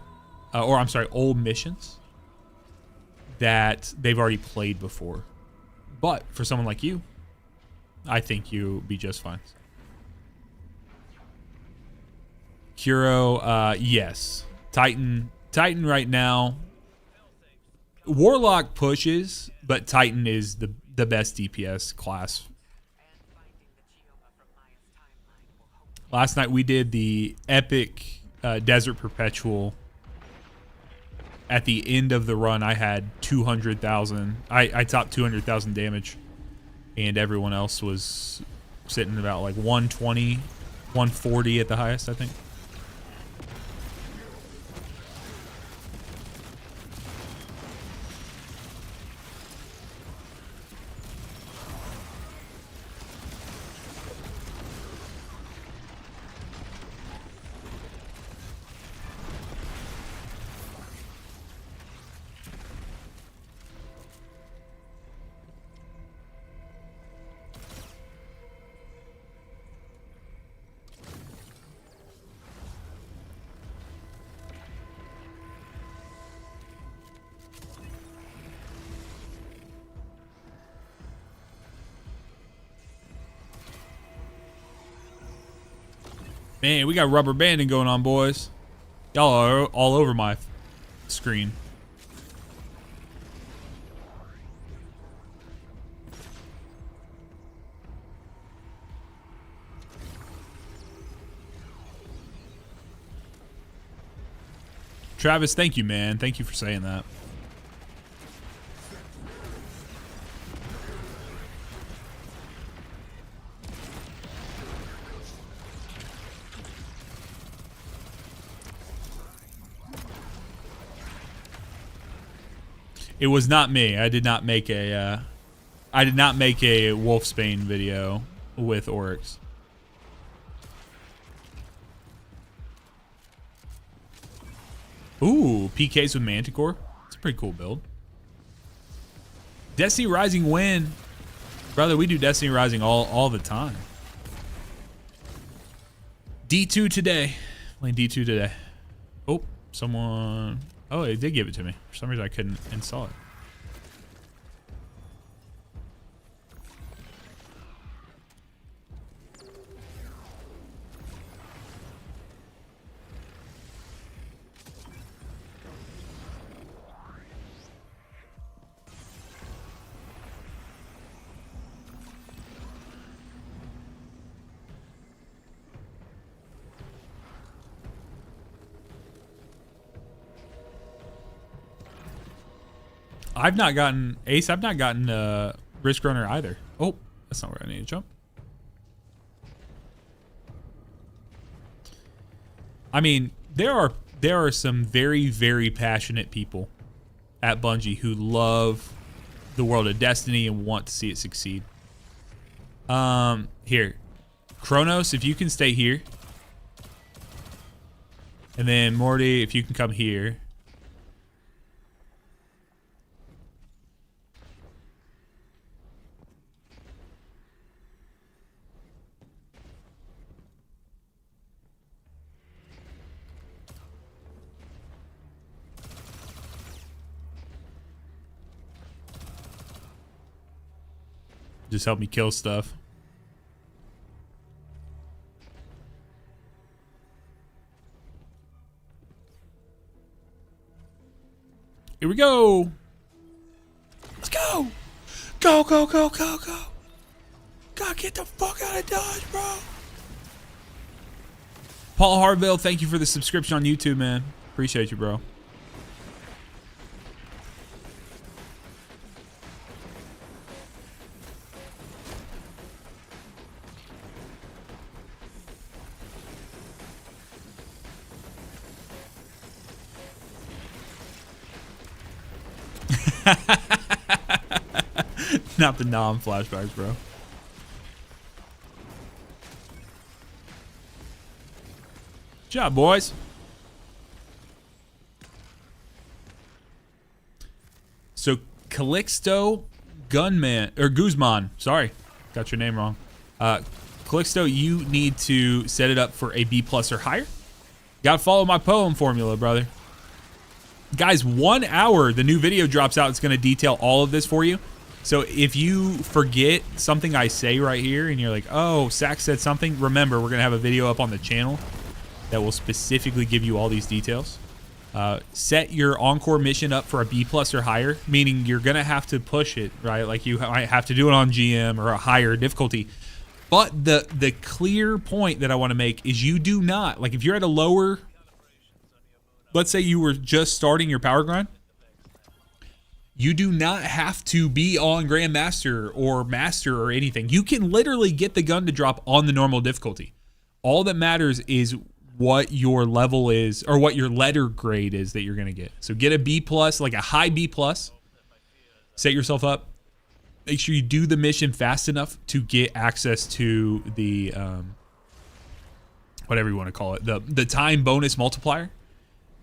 old missions that they've already played before. But for someone like you, I think you'll be just fine. Kuro, yes. Titan right now. Warlock pushes, but Titan is the best DPS class. Last night we did the epic Desert Perpetual. At the end of the run, I had 200,000. I topped 200,000 damage, and everyone else was sitting about like 120, 140 at the highest, I think. Man, we got rubber banding going on, boys. Y'all are all over my screen. Travis, thank you, man. Thank you for saying that. It was not me. I did not make a Wolfsbane video with Oryx. Ooh, PKs with Manticore. It's a pretty cool build. Destiny Rising win. Brother, we do Destiny Rising all the time. D2 today. Playing D2 today. Oh, someone... Oh, they did give it to me. For some reason, I couldn't install it. I've not gotten Ace. I've not gotten Risk Runner either. Oh, that's not where I need to jump. I mean, there are some very, very passionate people at Bungie who love the world of Destiny and want to see it succeed. Here, Kronos, if you can stay here, and then Morty, if you can come here. Just help me kill stuff. Here we go. Let's go. Go, go, go, go, go. God, get the fuck out of Dodge, bro. Paul Harville, thank you for the subscription on YouTube, man. Appreciate you, bro. Not the non-flashbacks, bro. Good job, boys. So, Calixto Gunman, or Guzman, sorry. Got your name wrong. Calixto, you need to set it up for a B+ or higher. Gotta follow my poem formula, brother. Guys, 1 hour, the new video drops out. It's going to detail all of this for you. So if you forget something I say right here and you're like, oh, Sack said something, remember, we're going to have a video up on the channel that will specifically give you all these details. Set your Encore mission up for a B+ or higher, meaning you're going to have to push it, right? Like you might have to do it on GM or a higher difficulty. But the clear point that I want to make is you do not, like if you're at a lower, let's say you were just starting your power grind, you do not have to be on Grandmaster or Master or anything. You can literally get the gun to drop on the normal difficulty. All that matters is what your level is or what your letter grade is that you're going to get. So get a B+, like a high B+. Set yourself up. Make sure you do the mission fast enough to get access to the, whatever you want to call it, the time bonus multiplier.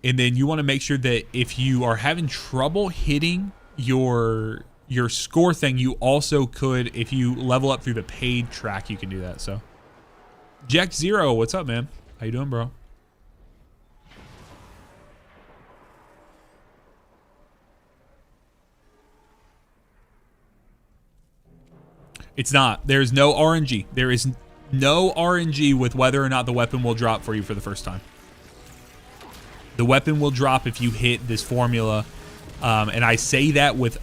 And then you want to make sure that if you are having trouble hitting your score thing, you also could, if you level up through the paid track, you can do that. So Jack Zero, what's up, man? How you doing, bro? It's not. There's no RNG. There is no RNG with whether or not the weapon will drop for you for the first time. The weapon will drop if you hit this formula. And I say that with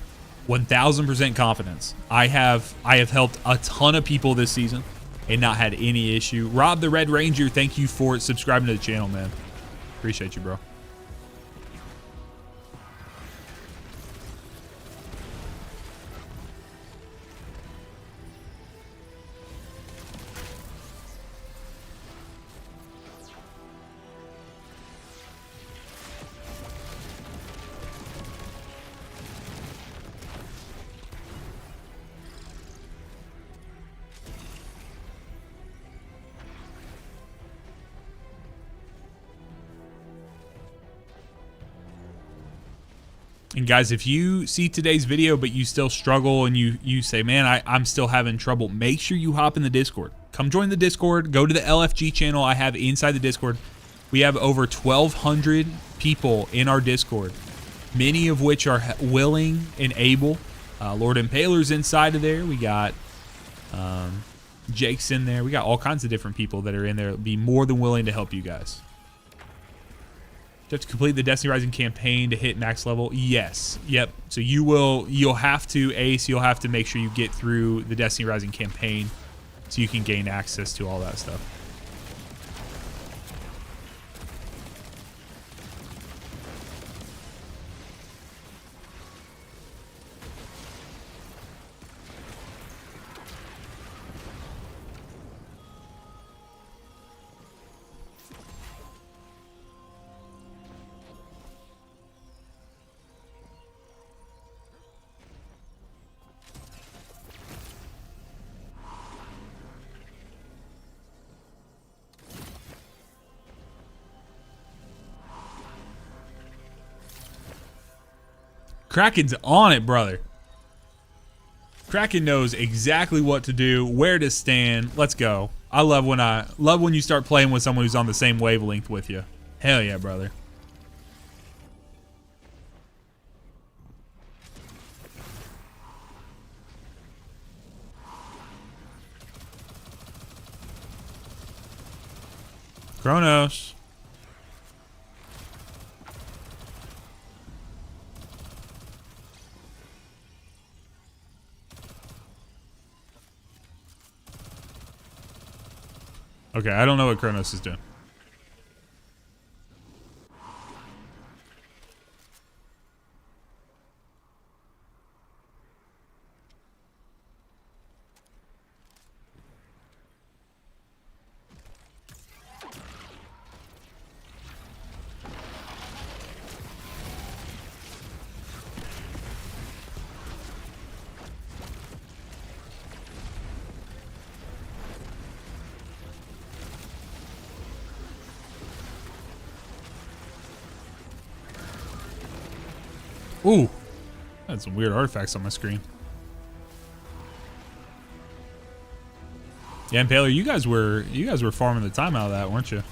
1000% confidence. I have helped a ton of people this season and not had any issue. Rob the Red Ranger, thank you for subscribing to the channel, man. Appreciate you, bro. And guys, if you see today's video, but you still struggle and you say, man, I'm still having trouble, make sure you hop in the Discord. Come join the Discord. Go to the LFG channel I have inside the Discord. We have over 1,200 people in our Discord, many of which are willing and able. Lord Impaler's inside of there. We got Jake's in there. We got all kinds of different people that are in there. Be more than willing to help you guys. You have to complete the Destiny Rising campaign to hit max level. Yes. Yep. So you'll have to ace. You'll have to make sure you get through the Destiny Rising campaign so you can gain access to all that stuff. Kraken's on it, brother. Kraken knows exactly what to do, where to stand. Let's go. I love when you start playing with someone who's on the same wavelength with you. Hell yeah, brother. Kronos. Okay, I don't know what Kronos is doing. Ooh, I had some weird artifacts on my screen. Yeah, Impaler, you guys were farming the time out of that, weren't you?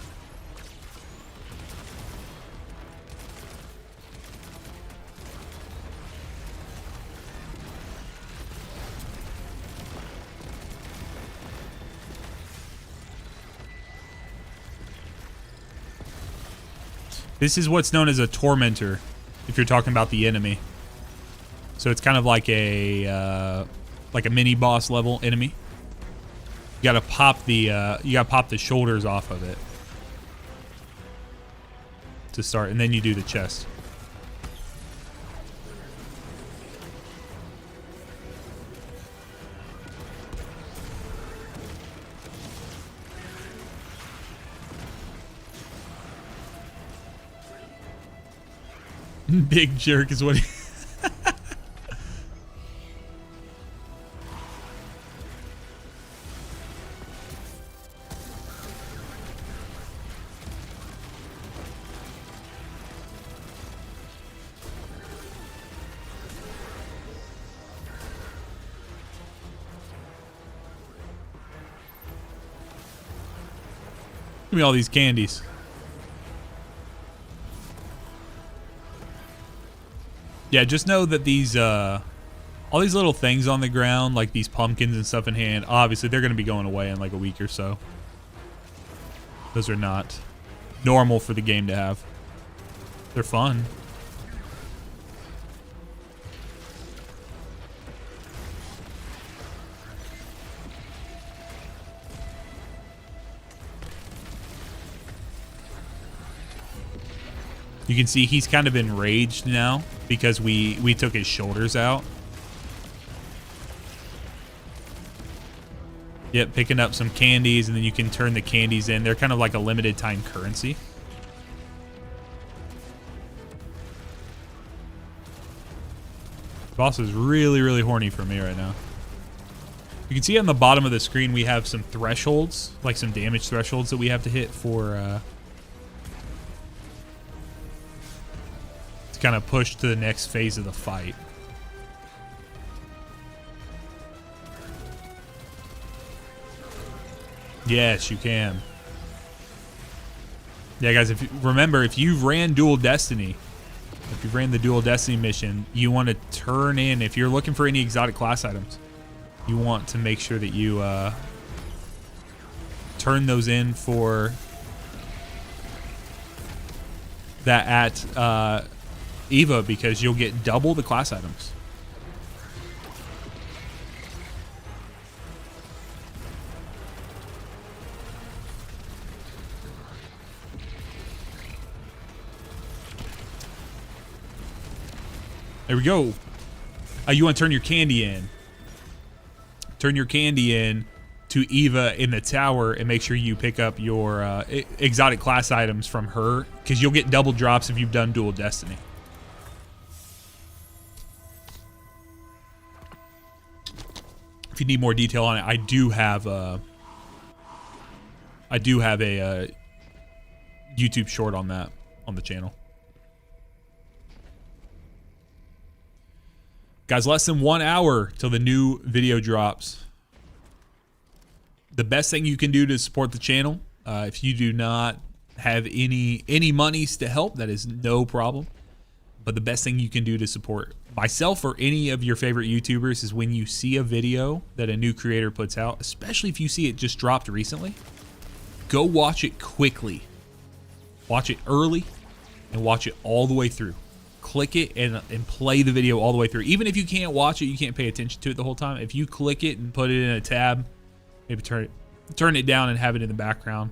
This is what's known as a tormentor, if you're talking about the enemy. So it's kind of like a mini boss level enemy. You gotta pop the shoulders off of it to start, and then you do the chest. Big jerk is what he... Give me all these candies. Yeah, just know that these, all these little things on the ground, like these pumpkins and stuff in hand, obviously they're going to be going away in like a week or so. Those are not normal for the game to have. They're fun. You can see he's kind of enraged now because we took his shoulders out. Yep, picking up some candies, and then you can turn the candies in. They're kind of like a limited time currency. The boss is really, really horny for me right now. You can see on the bottom of the screen we have some thresholds, like some damage thresholds that we have to hit for... kind of push to the next phase of the fight. Yes, you can. Yeah, guys, if you remember, if you've ran Dual Destiny, if you've ran the Dual Destiny mission, you want to turn in, if you're looking for any exotic class items, you want to make sure that you turn those in for that at Eva, because you'll get double the class items. There we go. You want to turn your candy in. Turn your candy in to Eva in the tower and make sure you pick up your exotic class items from her, because you'll get double drops if you've done Dual Destiny. If you need more detail on it, I do have a YouTube short on that on the channel. Guys, less than 1 hour till the new video drops. The best thing you can do to support the channel, if you do not have any monies to help, that is no problem. But the best thing you can do to support myself or any of your favorite YouTubers is when you see a video that a new creator puts out, especially if you see it just dropped recently, go watch it quickly. Watch it early and watch it all the way through. Click it and play the video all the way through. Even if you can't watch it, you can't pay attention to it the whole time. If you click it and put it in a tab, maybe turn turn it down and have it in the background.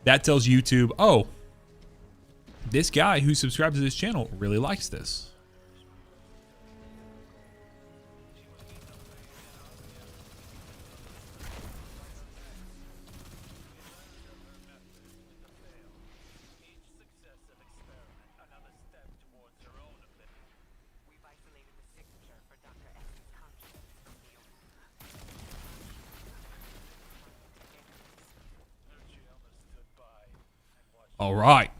That tells YouTube, oh, this guy who subscribes to this channel really likes this. All right.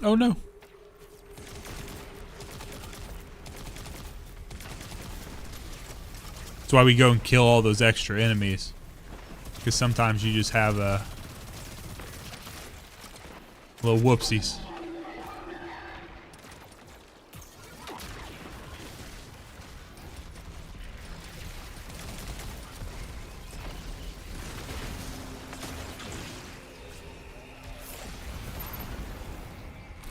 Oh no. That's why we go and kill all those extra enemies. Because sometimes you just have a little whoopsies.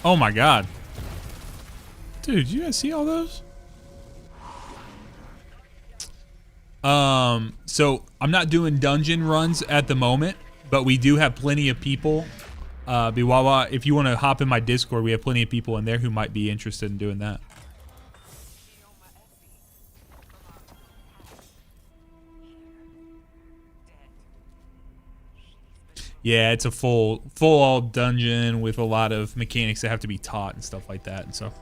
Oh my god. Dude, you guys see all those? So I'm not doing dungeon runs at the moment, but we do have plenty of people. Biwawa, if you want to hop in my Discord, we have plenty of people in there who might be interested in doing that. Yeah, it's a full all dungeon with a lot of mechanics that have to be taught and stuff like that. And so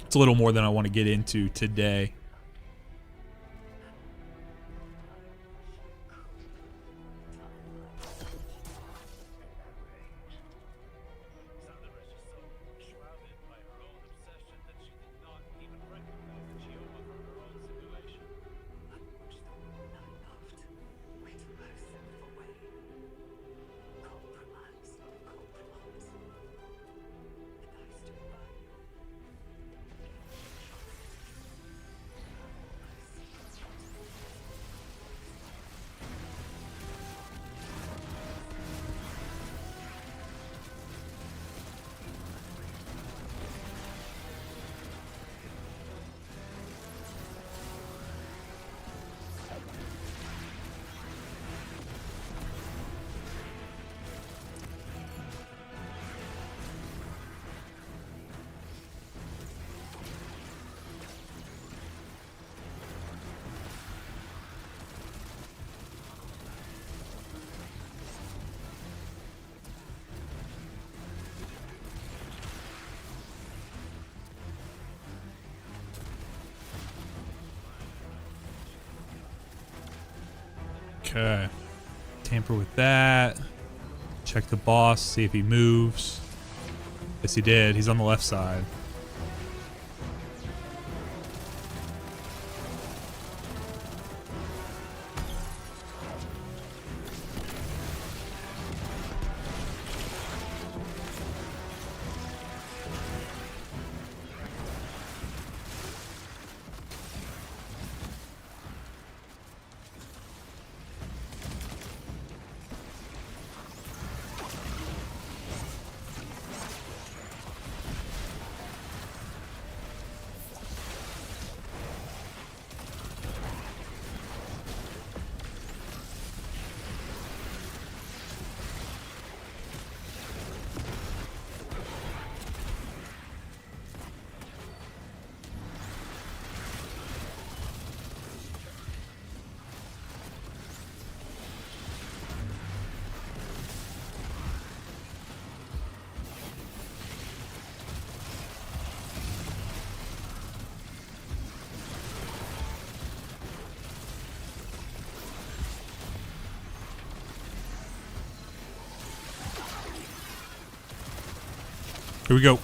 it's a little more than I want to get into today. Okay. Tamper with that. Check the boss, see if he moves. Yes, he did. He's on the left side. Here we go.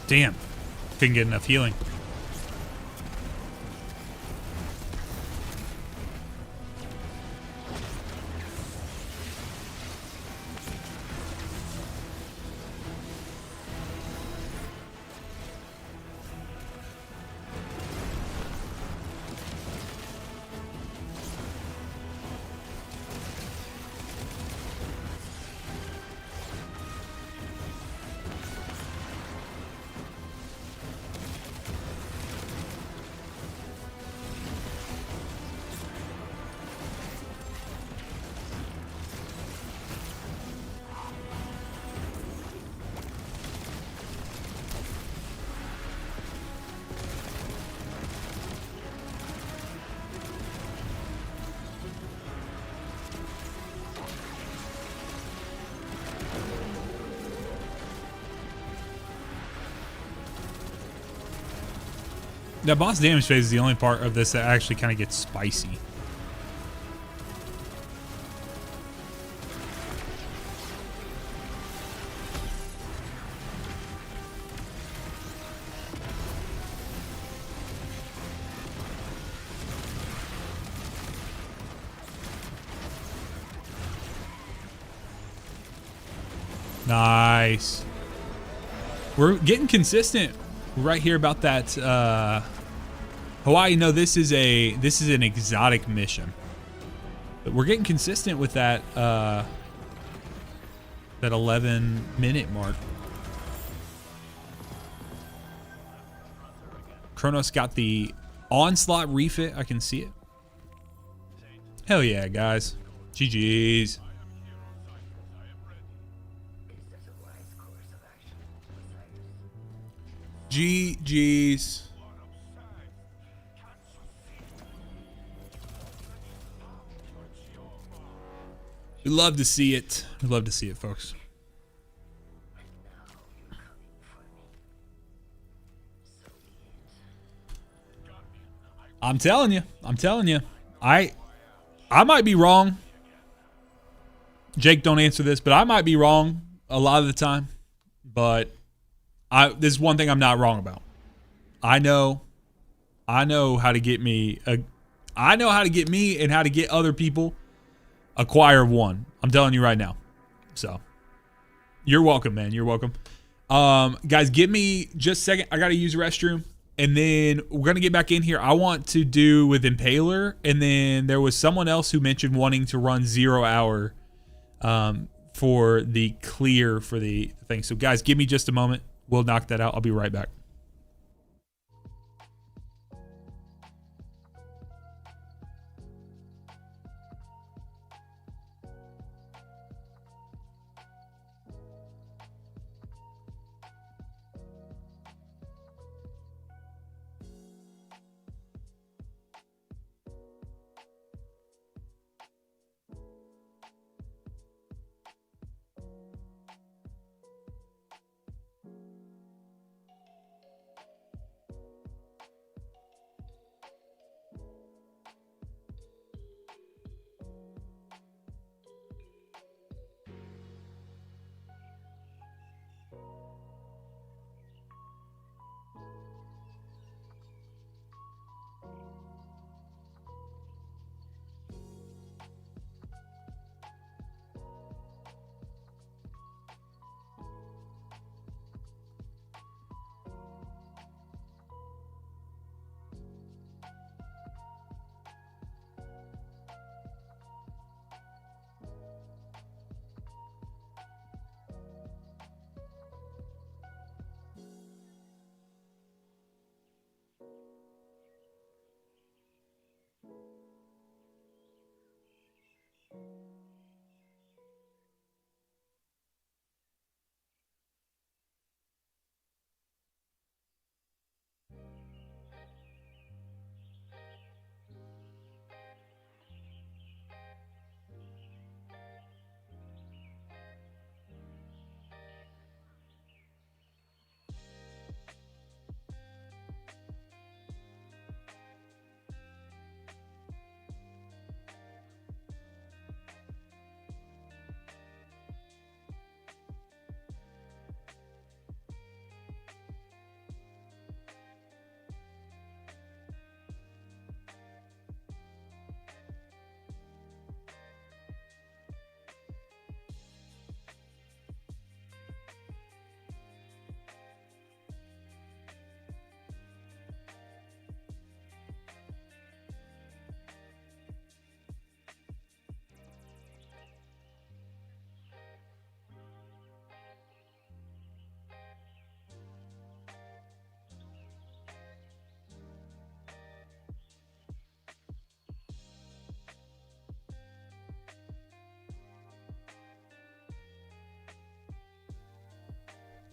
Damn. Couldn't get enough healing. That boss damage phase is the only part of this that actually kind of gets spicy. Nice. We're getting consistent right here about that Hawaii. No, this is an exotic mission, but we're getting consistent with that that 11-minute mark. Kronos got the onslaught refit. I can see it. Hell yeah, guys. GG's. GG's. We love to see it. We love to see it, folks. I'm telling you. I'm telling you. I might be wrong. Jake, don't answer this, but I might be wrong a lot of the time. But this is one thing I'm not wrong about. I know how to get me. I know how to get me and how to get other people acquire one. I'm telling you right now. So you're welcome, man. You're welcome. Guys, give me just a second. I got to use the restroom. And then we're going to get back in here. I want to do with Impaler. And then there was someone else who mentioned wanting to run 0 hour for the clear for the thing. So guys, give me just a moment. We'll knock that out. I'll be right back.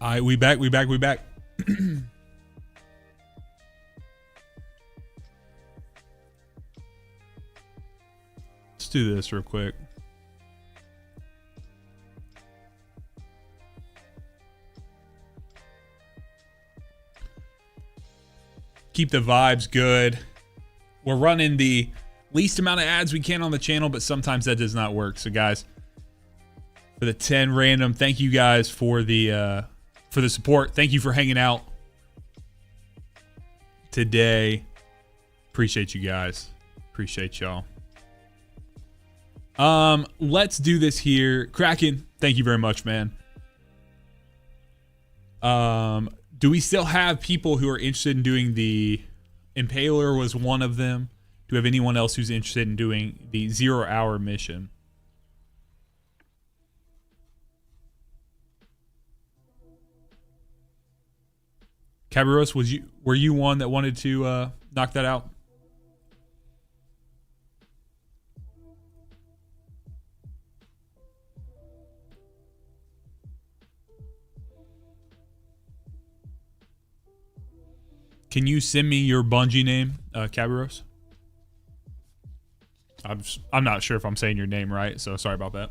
All right, we back. Let's do this real quick. Keep the vibes good. We're running the least amount of ads we can on the channel, but sometimes that does not work. So guys, for the 10 random, thank you guys for the support. Thank you for hanging out today. Appreciate you guys. Appreciate y'all. Let's do this here. Kraken, thank you very much, man. Do we still have people who are interested in doing the Impaler was one of them? Do we have anyone else who's interested in doing the 0 hour mission? Cabaros, were you one that wanted to knock that out? Can you send me your Bungie name, Cabaros? I'm not sure if I'm saying your name right, so sorry about that.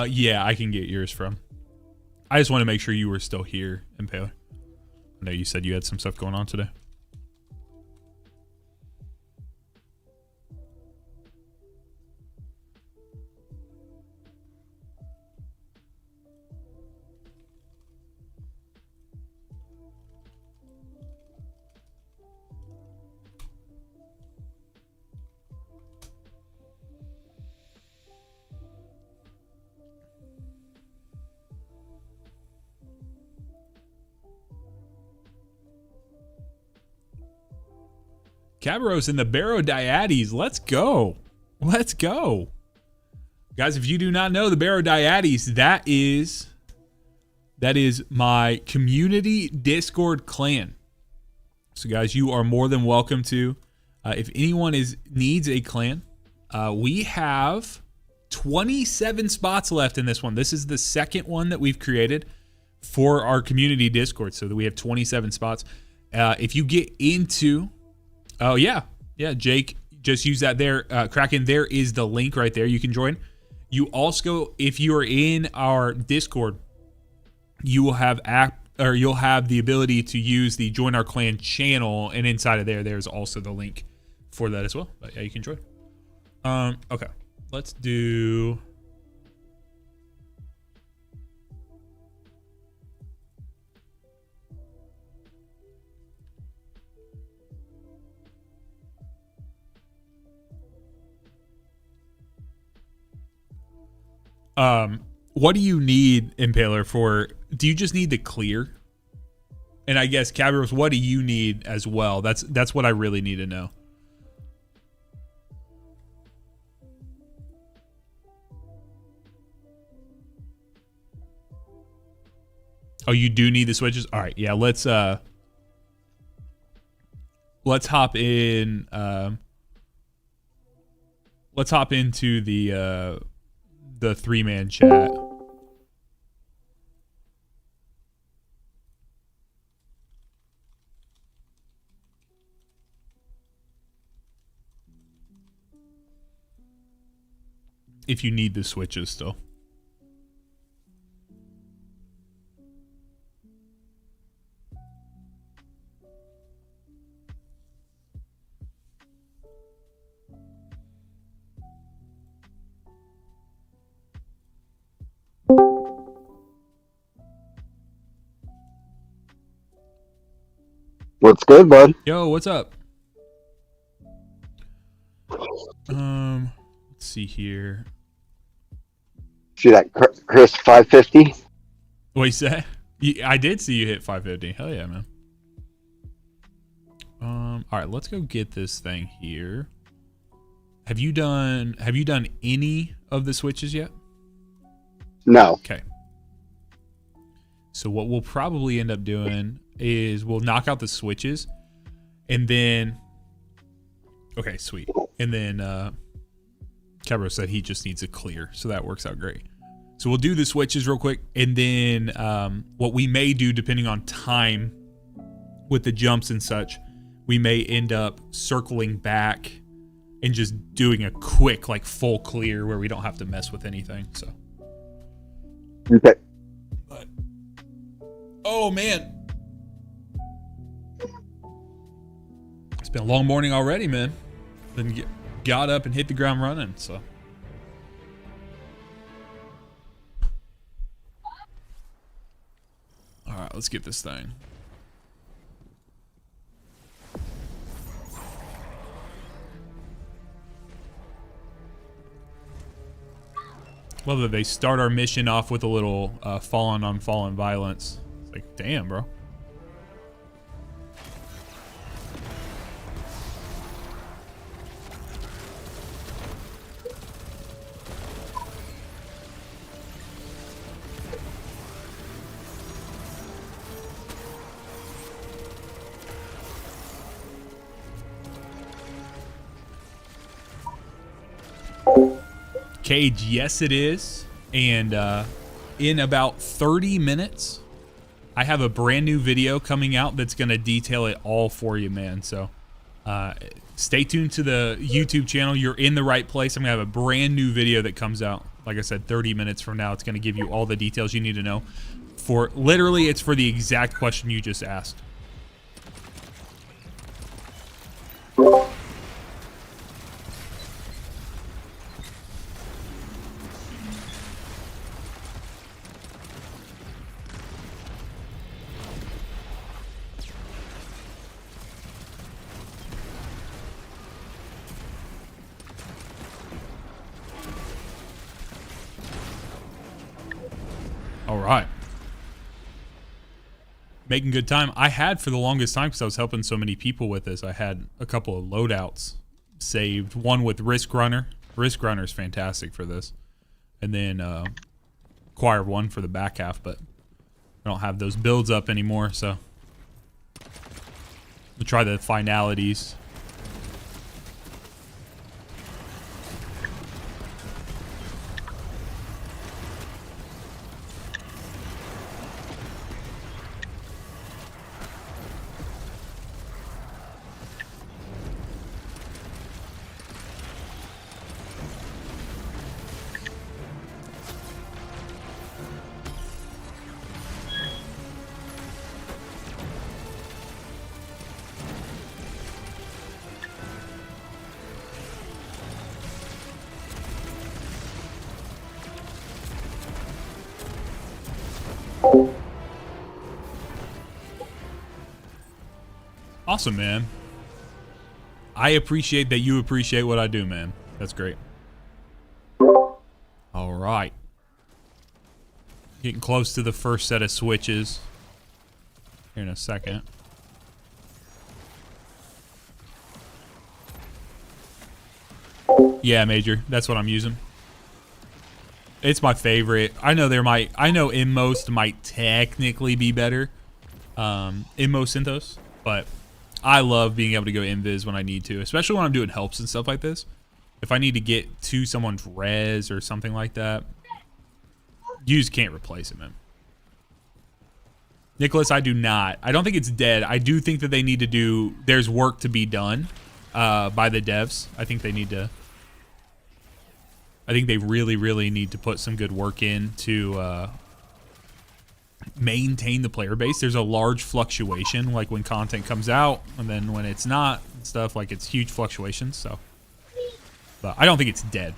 Yeah, I can get yours from. I just want to make sure you were still here, Impaler. I know you said you had some stuff going on today. Cabaros in the Barodiades. Let's go. Let's go. Guys, if you do not know the Barodiades, that is my community Discord clan. So guys, you are more than welcome to. If anyone needs a clan, we have 27 spots left in this one. This is the second one that we've created for our community Discord, so that we have 27 spots. If you get into... Oh, yeah, Jake, just use that there. Kraken, there is the link right there. You can join. You also, if you are in our Discord, you will have you'll have the ability to use the Join Our Clan channel, and inside of there's also the link for that as well. But yeah, you can join. Okay, let's do... What do you need, Impaler, for... Do you just need the clear? And I guess, Cabaros, what do you need as well? That's what I really need to know. Oh, you do need the switches? All right, yeah, let's hop in. Let's hop into the 3-man chat. If you need the switches still. What's good, bud? Yo, what's up? Let's see here. See that Chris 550? What you say? I did see you hit 550. Hell yeah, man. All right, let's go get this thing here. Have you done any of the switches yet? No. Okay. So what we'll probably end up doing is we'll knock out the switches, and then Okay, sweet. And then Cabro said he just needs a clear, so that works out great. So we'll do the switches real quick, and then what we may do, depending on time with the jumps and such, we may end up circling back and just doing a quick, like, full clear where we don't have to mess with anything. So. Okay. But, oh man, it's been a long morning already, man. Then got up and hit the ground running. So. All right, let's get this thing. Love that they start our mission off with a little fallen on fallen violence. It's like, damn, bro. Cage, yes it is. And in about 30 minutes, I have a brand new video coming out that's going to detail it all for you, man. So stay tuned to the YouTube channel. You're in the right place. I'm going to have a brand new video that comes out, like I said, 30 minutes from now. It's going to give you all the details you need to know. For literally, it's for the exact question you just asked. All right. Making good time. I had for the longest time, because I was helping so many people with this, I had a couple of loadouts saved. One with Risk Runner. Risk Runner is fantastic for this. And then Choir 1 for the back half, but I don't have those builds up anymore, so we'll try the finalities. Awesome, man. I appreciate that you appreciate what I do, man. That's great. All right. Getting close to the first set of switches here in a second. Yeah, Major. That's what I'm using. It's my favorite. I know Inmost might technically be better. Inmost Synthos, but I love being able to go invis when I need to, especially when I'm doing helps and stuff like this. If I need to get to someone's res or something like that, you just can't replace it, man. Nicholas, I do not. I don't think it's dead. I do think that they need to do, there's work to be done by the devs. I think they need to, I think they really, really need to put some good work in to maintain the player base. There's a large fluctuation, like when content comes out, and then when it's not, and stuff, like it's huge fluctuations. So, but I don't think it's dead.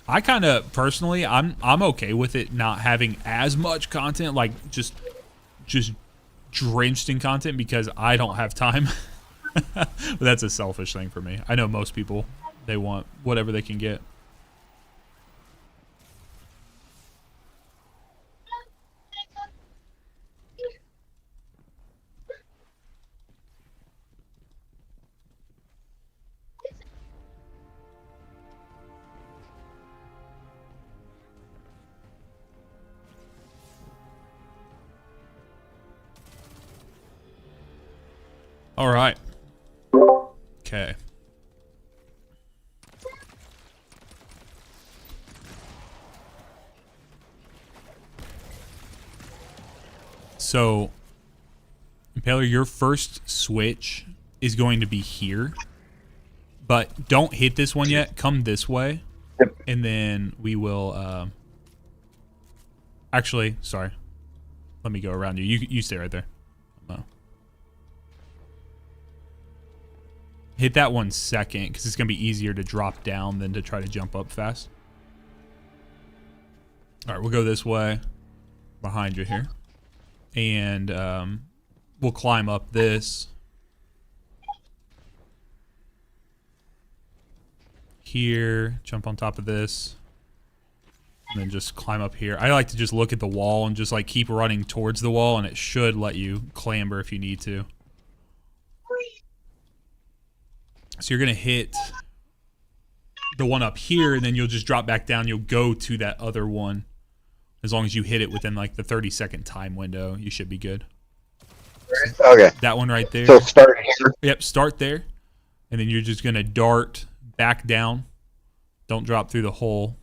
I kind of personally, I'm okay with it not having as much content, like just drenched in content, because I don't have time. But that's a selfish thing for me. I know most people, they want whatever they can get. All right. So, Impaler, your first switch is going to be here. But don't hit this one yet. Come this way. Yep. And then we will... actually, sorry. Let me go around you. You stay right there. Oh. Hit that one second, because it's going to be easier to drop down than to try to jump up fast. All right, we'll go this way. Behind you here. And we'll climb up this. Here. Jump on top of this. And then just climb up here. I like to just look at the wall and just like keep running towards the wall, and it should let you clamber if you need to. So you're going to hit the one up here, and then you'll just drop back down. You'll go to that other one. As long as you hit it within like the 30-second time window, you should be good. Okay. That one right there. So start here. Yep, start there. And then you're just going to dart back down. Don't drop through the hole.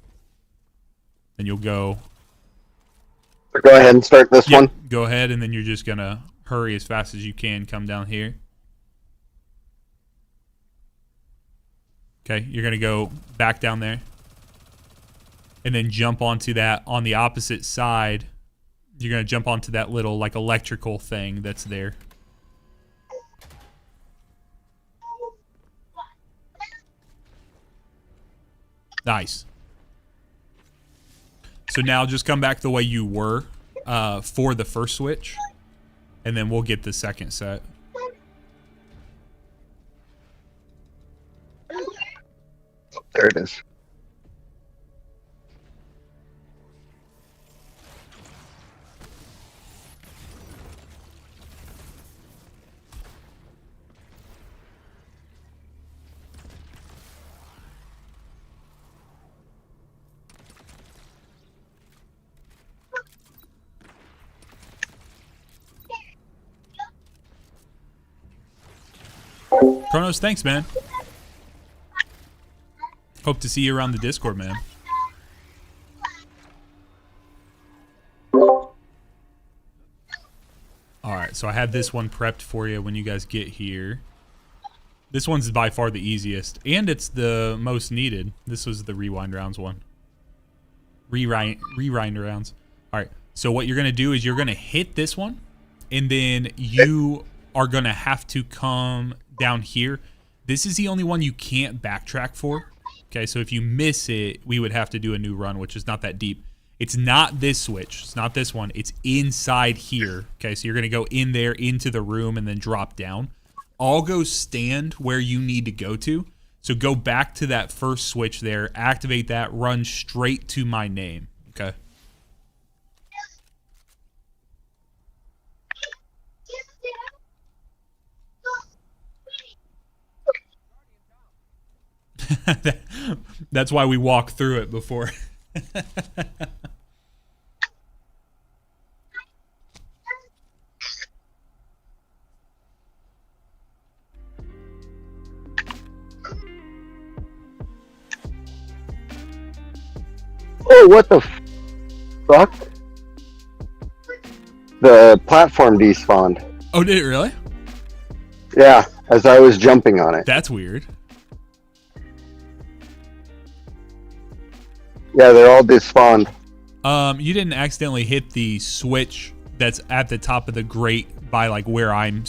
Then you'll go. So go ahead and start this one. Go ahead, and then you're just going to hurry as fast as you can. Come down here. Okay, you're going to go back down there. And then jump onto that on the opposite side. You're going to jump onto that little like electrical thing that's there. Nice. So now just come back the way you were for the first switch. And then we'll get the second set. There it is. Kronos, thanks, man. Hope to see you around the Discord, man. Alright, so I have this one prepped for you when you guys get here. This one's by far the easiest, and it's the most needed. This was the rewind rounds one. Rewind rounds. Alright, so what you're going to do is you're going to hit this one, and then you are going to have to come down here. This is the only one you can't backtrack for. Okay, so if you miss it, we would have to do a new run, which is not that deep. It's not this switch. It's not this one. It's inside here. Okay, so you're going to go in there, into the room, and then drop down. I'll go stand where you need to go to. So go back to that first switch there, activate that, run straight to my name. Okay. That's why we walk through it before. Oh, what the fuck? The platform despawned. Oh, did it really? Yeah, as I was jumping on it. That's weird. Yeah, they're all despawned. You didn't accidentally hit the switch that's at the top of the grate by like where I'm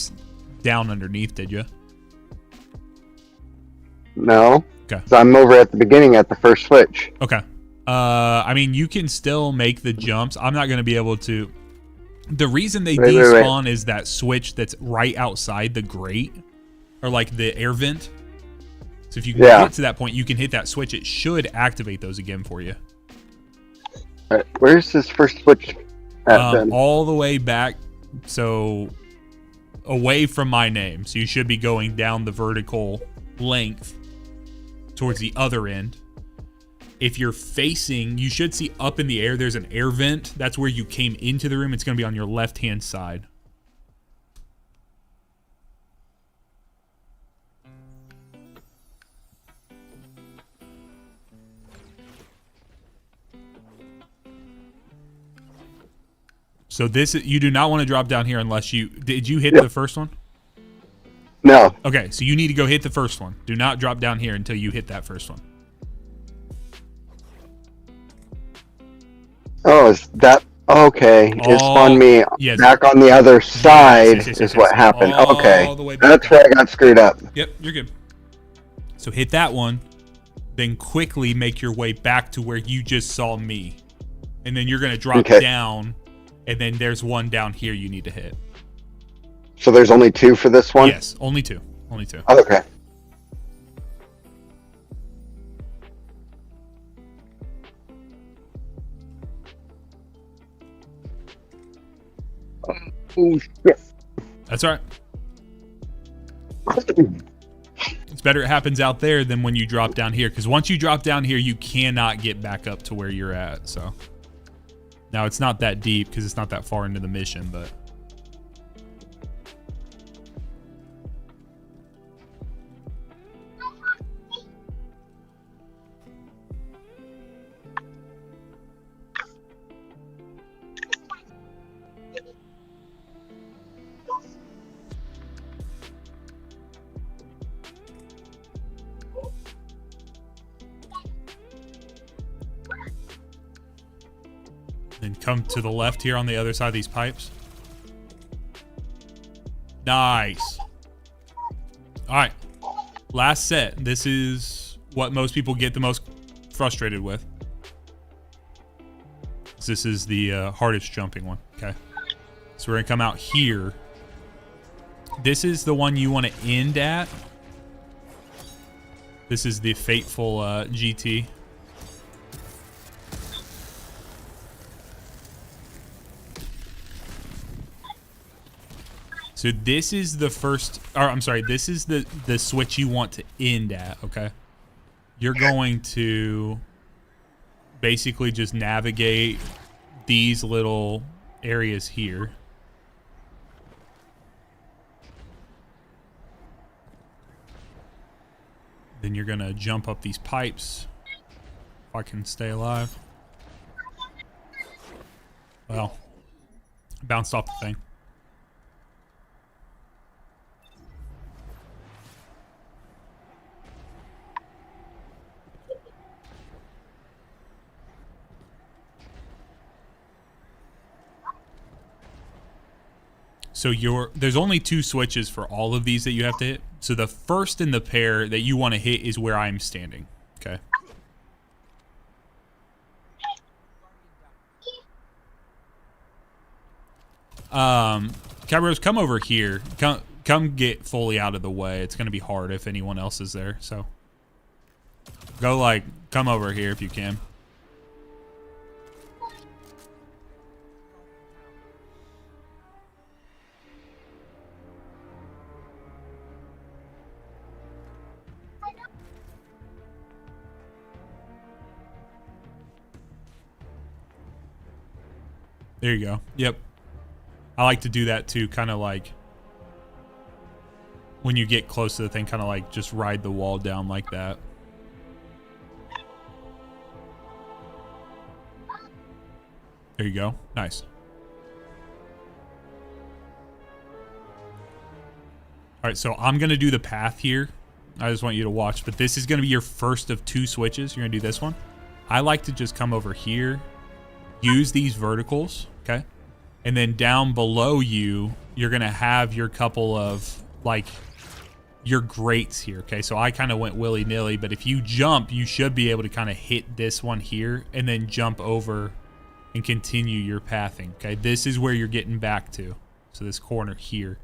down underneath, did you? No. Okay. So I'm over at the beginning at the first switch. Okay. I mean, you can still make the jumps. I'm not going to be able to. The reason they despawn is that switch that's right outside the grate, or like the air vent. So if you can get to that point, you can hit that switch. It should activate those again for you. Where's this first switch at then? All the way back, so away from my name. So you should be going down the vertical length towards the other end. If you're facing, you should see up in the air, there's an air vent. That's where you came into the room. It's going to be on your left-hand side. So you do not want to drop down here unless did you hit Yep. the first one? No. Okay, so you need to go hit the first one. Do not drop down here until you hit that first one. Oh, is that okay? It spawned me yes. back on the other side. Yes. Is what happened. All Okay, the way back that's down. where I got screwed up. Yep, you're good. So hit that one, then quickly make your way back to where you just saw me, and then you're gonna drop down, and then there's one down here you need to hit. So there's only 2 for this one? Yes, only 2. Only 2. Okay. Oh, shit. That's all right. It's better it happens out there than when you drop down here, because once you drop down here, you cannot get back up to where you're at. So now it's not that deep because it's not that far into the mission, but then come to the left here on the other side of these pipes. Nice. All right. Last set. This is what most people get the most frustrated with. This is the hardest jumping one. Okay. So we're going to come out here. This is the one you want to end at. This is the fateful GT. So this is the first, or I'm sorry, this is the switch you want to end at, okay? You're going to basically just navigate these little areas here. Then you're gonna jump up these pipes. If I can stay alive. Well, bounced off the thing. So there's only 2 switches for all of these that you have to hit. So the first in the pair that you want to hit is where I'm standing. Okay. Cabros, come over here. Come get fully out of the way. It's gonna be hard if anyone else is there. So come over here if you can. There you go. Yep. I like to do that too, kind of like when you get close to the thing, kind of like just ride the wall down like that. There you go. Nice. All right, so I'm going to do the path here. I just want you to watch, but this is going to be your first of 2 switches. You're going to do this one. I like to just come over here, use these verticals, okay? And then down below you, you're going to have your couple of, like, your grates here, okay? So I kind of went willy-nilly, but if you jump, you should be able to kind of hit this one here and then jump over and continue your pathing, okay? This is where you're getting back to. So this corner here.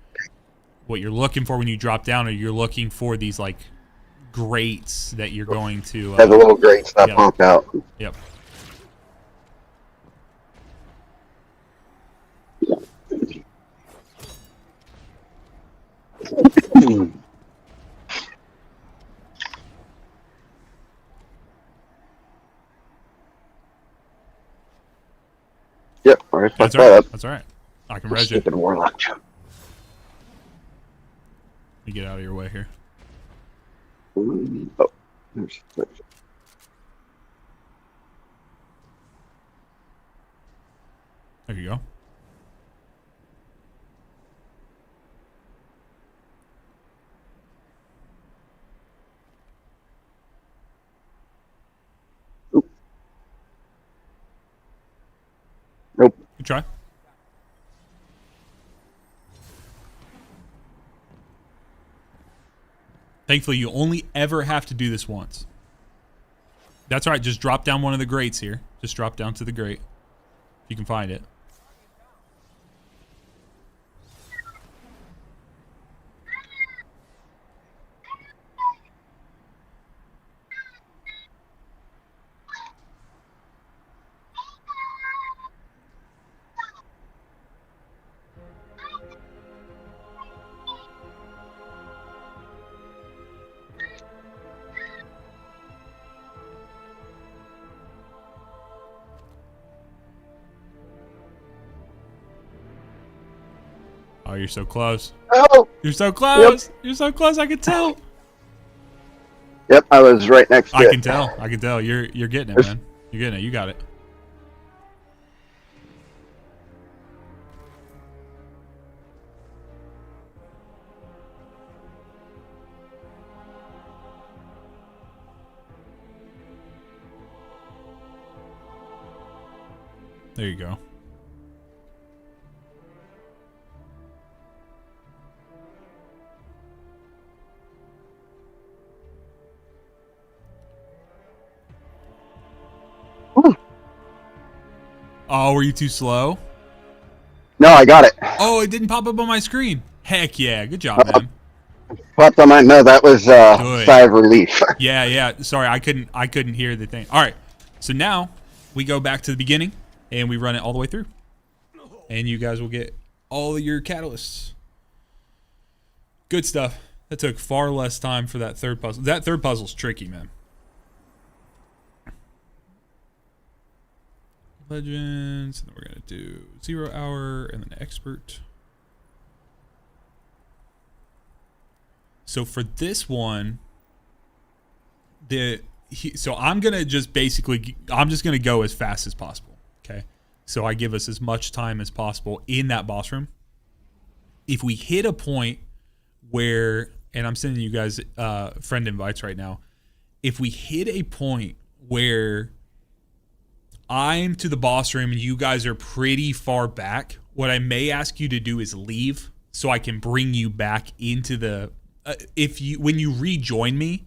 What you're looking for when you drop down, or you're looking for these, like, grates that you're going to... the little grates that pop out. Yep. Yep, alright, fuck That's that all right. up. That's all right. I can res you. Stupid Warlock. Let me get out of your way here. Oh, there's the switch. There you go. try. Thankfully, you only ever have to do this once. That's all right. Just drop down one of the grates here. Just drop down to the grate. If you can find it. Oh, you're so close. Oh! You're so close. Yep. You're so close. I can tell. Yep, I was right next to it. I can tell. I can tell. You're getting it, man. You're getting it. You got it. There you go. Ooh. Oh, were you too slow? No, I got it. Oh, it didn't pop up on my screen. Heck yeah. Good job, man. Popped on my no, that was sigh of relief. Yeah. Sorry, I couldn't hear the thing. All right. So now we go back to the beginning and we run it all the way through. And you guys will get all of your catalysts. Good stuff. That took far less time for that third puzzle. That third puzzle's tricky, man. Legends, and then we're gonna do 0 hour and then expert. So for this one, so I'm gonna just gonna go as fast as possible. Okay, so I give us as much time as possible in that boss room. If we hit a point where, and I'm sending you guys friend invites right now. If we hit a point where I'm to the boss room and you guys are pretty far back, what I may ask you to do is leave so I can bring you back into the when you rejoin me,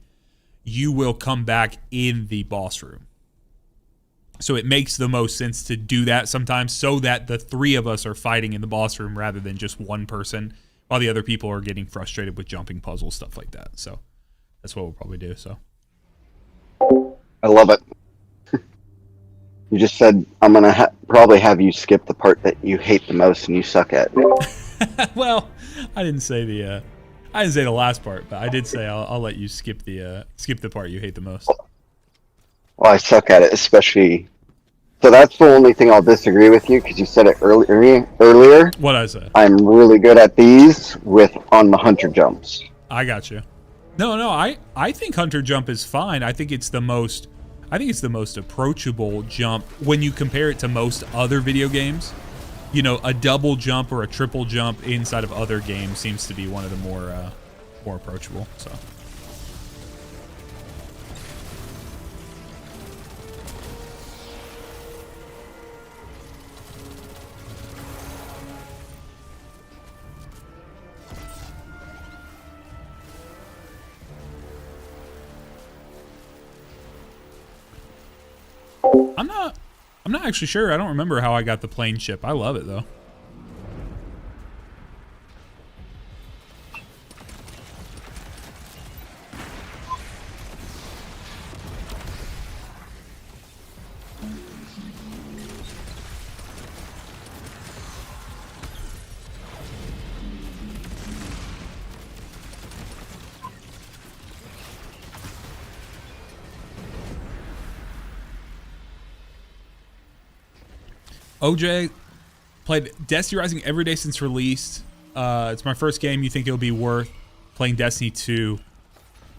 you will come back in the boss room. So it makes the most sense to do that sometimes so that the three of us are fighting in the boss room rather than just one person while the other people are getting frustrated with jumping puzzles, stuff like that. So that's what we'll probably do. So I love it. You just said I'm gonna probably have you skip the part that you hate the most and you suck at. Well, I didn't say the last part, but I did say I'll let you skip the part you hate the most. Well, I suck at it, especially. So that's the only thing I'll disagree with you because you said it earlier. What I said. I'm really good at these on the hunter jumps. I got you. No, I think hunter jump is fine. I think it's the most approachable jump when you compare it to most other video games. You know, a double jump or a triple jump inside of other games seems to be one of the more approachable. So. I'm not actually sure. I don't remember how I got the plane ship. I love it though. OJ played Destiny Rising every day since release. It's my first game. You think it'll be worth playing Destiny 2?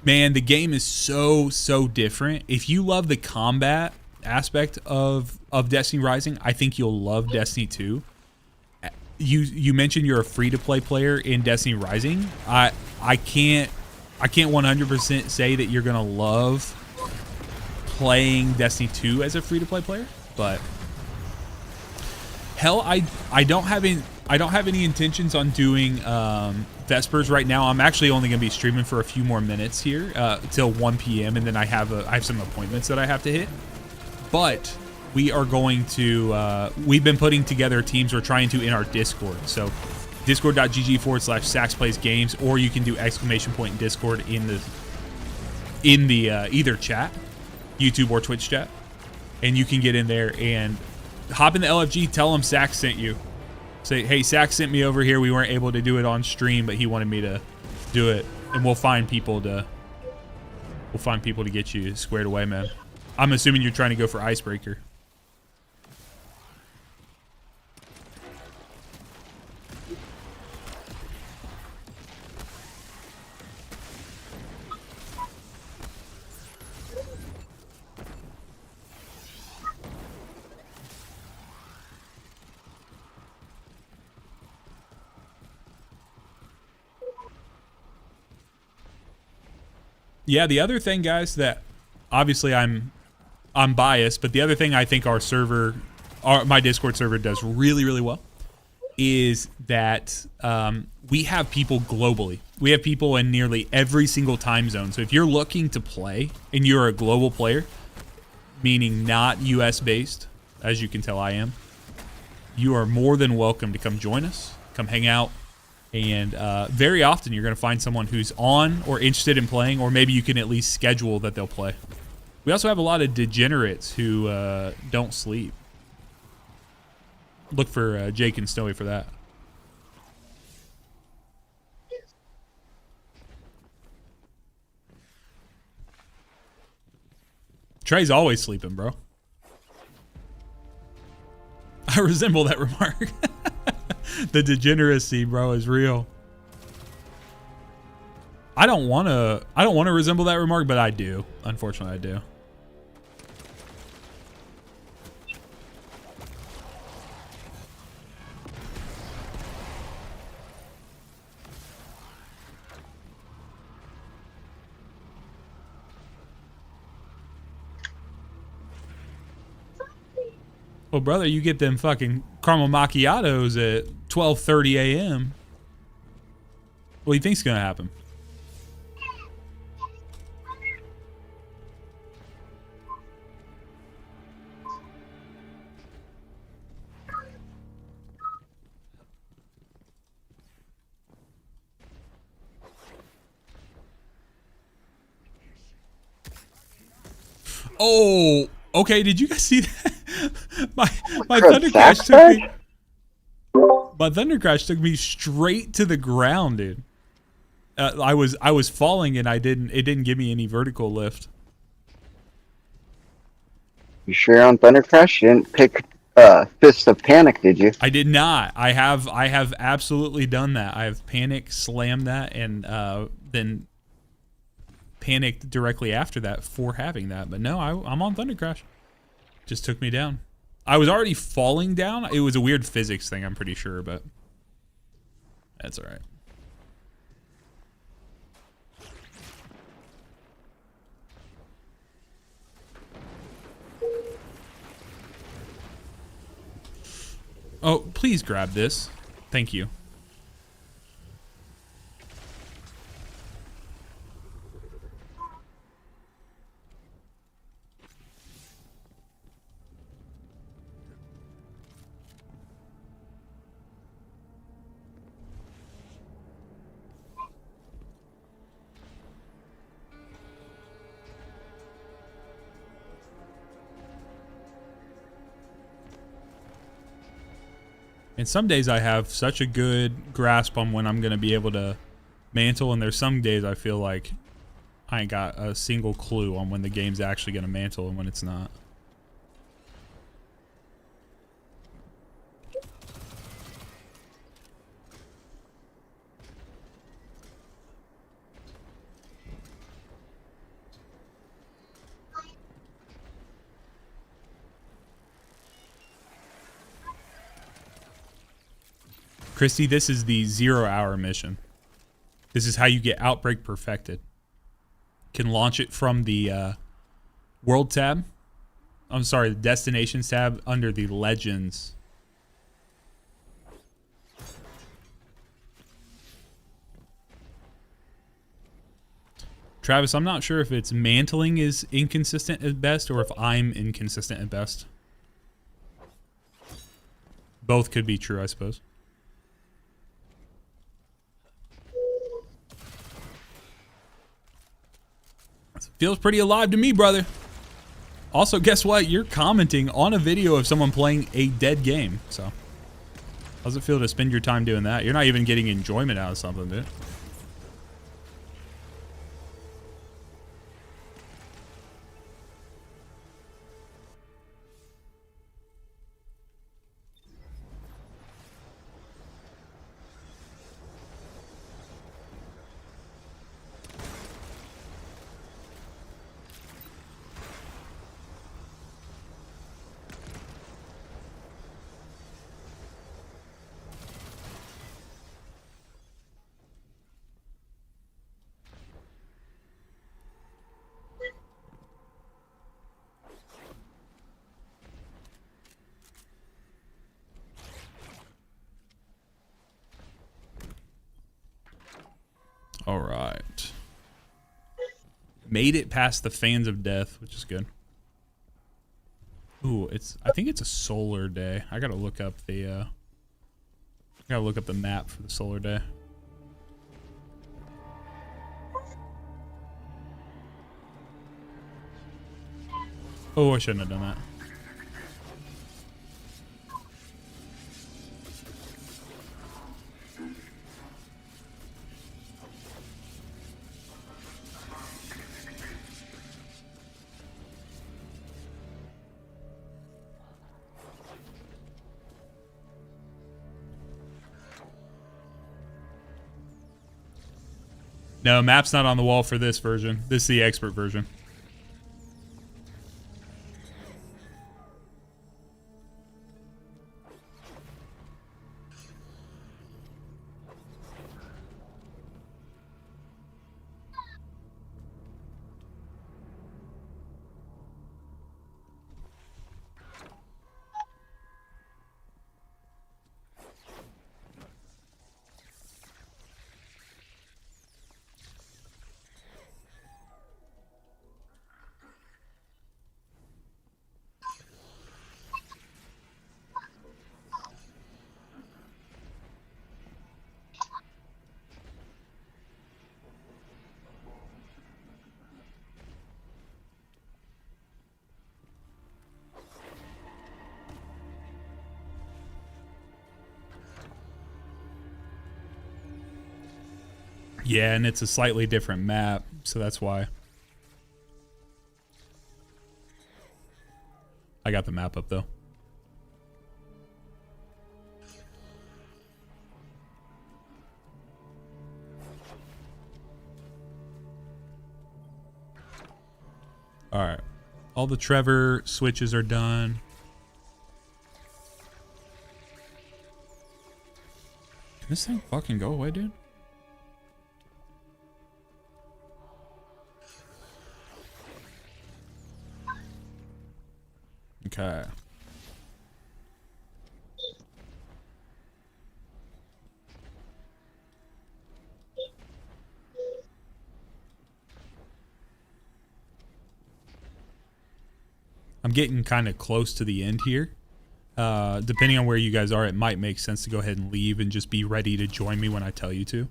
Man, the game is so different. If you love the combat aspect of Destiny Rising, I think you'll love Destiny 2. You mentioned you're a free-to-play player in Destiny Rising. I can't 100% say that you're gonna love playing Destiny 2 as a free-to-play player, but Hell, I don't have any intentions on doing Vespers right now. I'm actually only going to be streaming for a few more minutes here till 1 p.m. and then I have some appointments that I have to hit. But we are going to we've been putting together teams. We're trying to in our Discord. So discord.gg/saxplaysgames, or you can do ! Discord in the either chat, YouTube or Twitch chat, and you can get in there and hop in the LFG, tell them Sax sent you. Say, hey, Sax sent me over here. We weren't able to do it on stream, but he wanted me to do it. And we'll find people to get you squared away, man. I'm assuming you're trying to go for Icebreaker. Yeah, the other thing, guys, that obviously I'm biased, but the other thing I think my Discord server does really, really well is that we have people globally. We have people in nearly every single time zone. So if you're looking to play and you're a global player, meaning not US based, as you can tell I am, you are more than welcome to come join us, come hang out. And very often you're going to find someone who's on or interested in playing, or maybe you can at least schedule that they'll play. We also have a lot of degenerates who don't sleep. Look for Jake and Snowy for that. Trey's always sleeping, bro. I resemble that remark. The degeneracy, bro, is real. I don't want to resemble that remark, but I do. Unfortunately, I do. Well, brother, you get them fucking caramel macchiatos at 12:30 a.m. What do you think's gonna happen? Oh, okay. Did you guys see that? My thunder crash took me. My thunder crash took me straight to the ground, dude. I was falling and it didn't give me any vertical lift. You sure you're on Thunder Crash? You didn't pick Fist of Panic, did you? I did not. I have absolutely done that. I have panic slammed that and then panicked directly after that for having that. But no, I'm on Thunder Crash. Just took me down. I was already falling down. It was a weird physics thing, I'm pretty sure, but that's all right. Oh, please grab this. Thank you. And some days I have such a good grasp on when I'm going to be able to mantle, and there's some days I feel like I ain't got a single clue on when the game's actually going to mantle and when it's not. Christy, this is the 0-hour mission. This is how you get Outbreak perfected. Can launch it from the World tab. I'm sorry, the Destinations tab under the Legends Travis, I'm not sure if it's mantling is inconsistent at best or if I'm inconsistent at best. Both could be true, I suppose. Feels pretty alive to me, brother. Also, guess what? You're commenting on a video of someone playing a dead game. So, how's it feel to spend your time doing that? You're not even getting enjoyment out of something, dude. All right. Made it past the fans of death, which is good. Ooh, I think it's a solar day. I gotta look up the map for the solar day. Oh, I shouldn't have done that. No, map's not on the wall for this version. This is the expert version. Yeah, and it's a slightly different map, so that's why. I got the map up, though. All right. All the Trevor switches are done. Can this thing fucking go away, dude? Okay. I'm getting kind of close to the end here. Depending on where you guys are, it might make sense to go ahead and leave and just be ready to join me when I tell you to.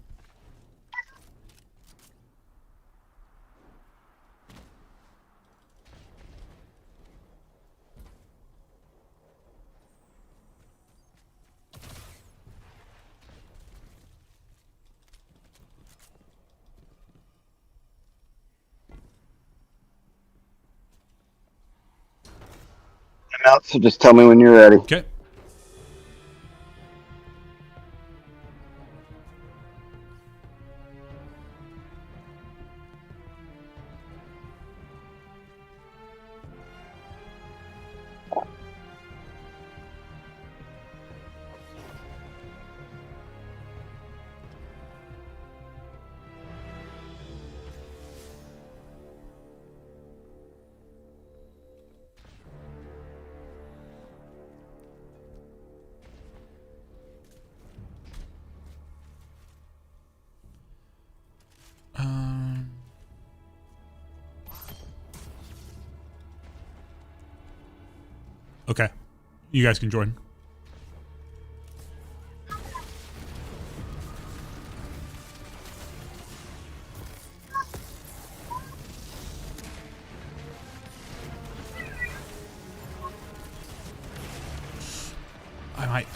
I'm out, so just tell me when you're ready. Okay. Okay. You guys can join.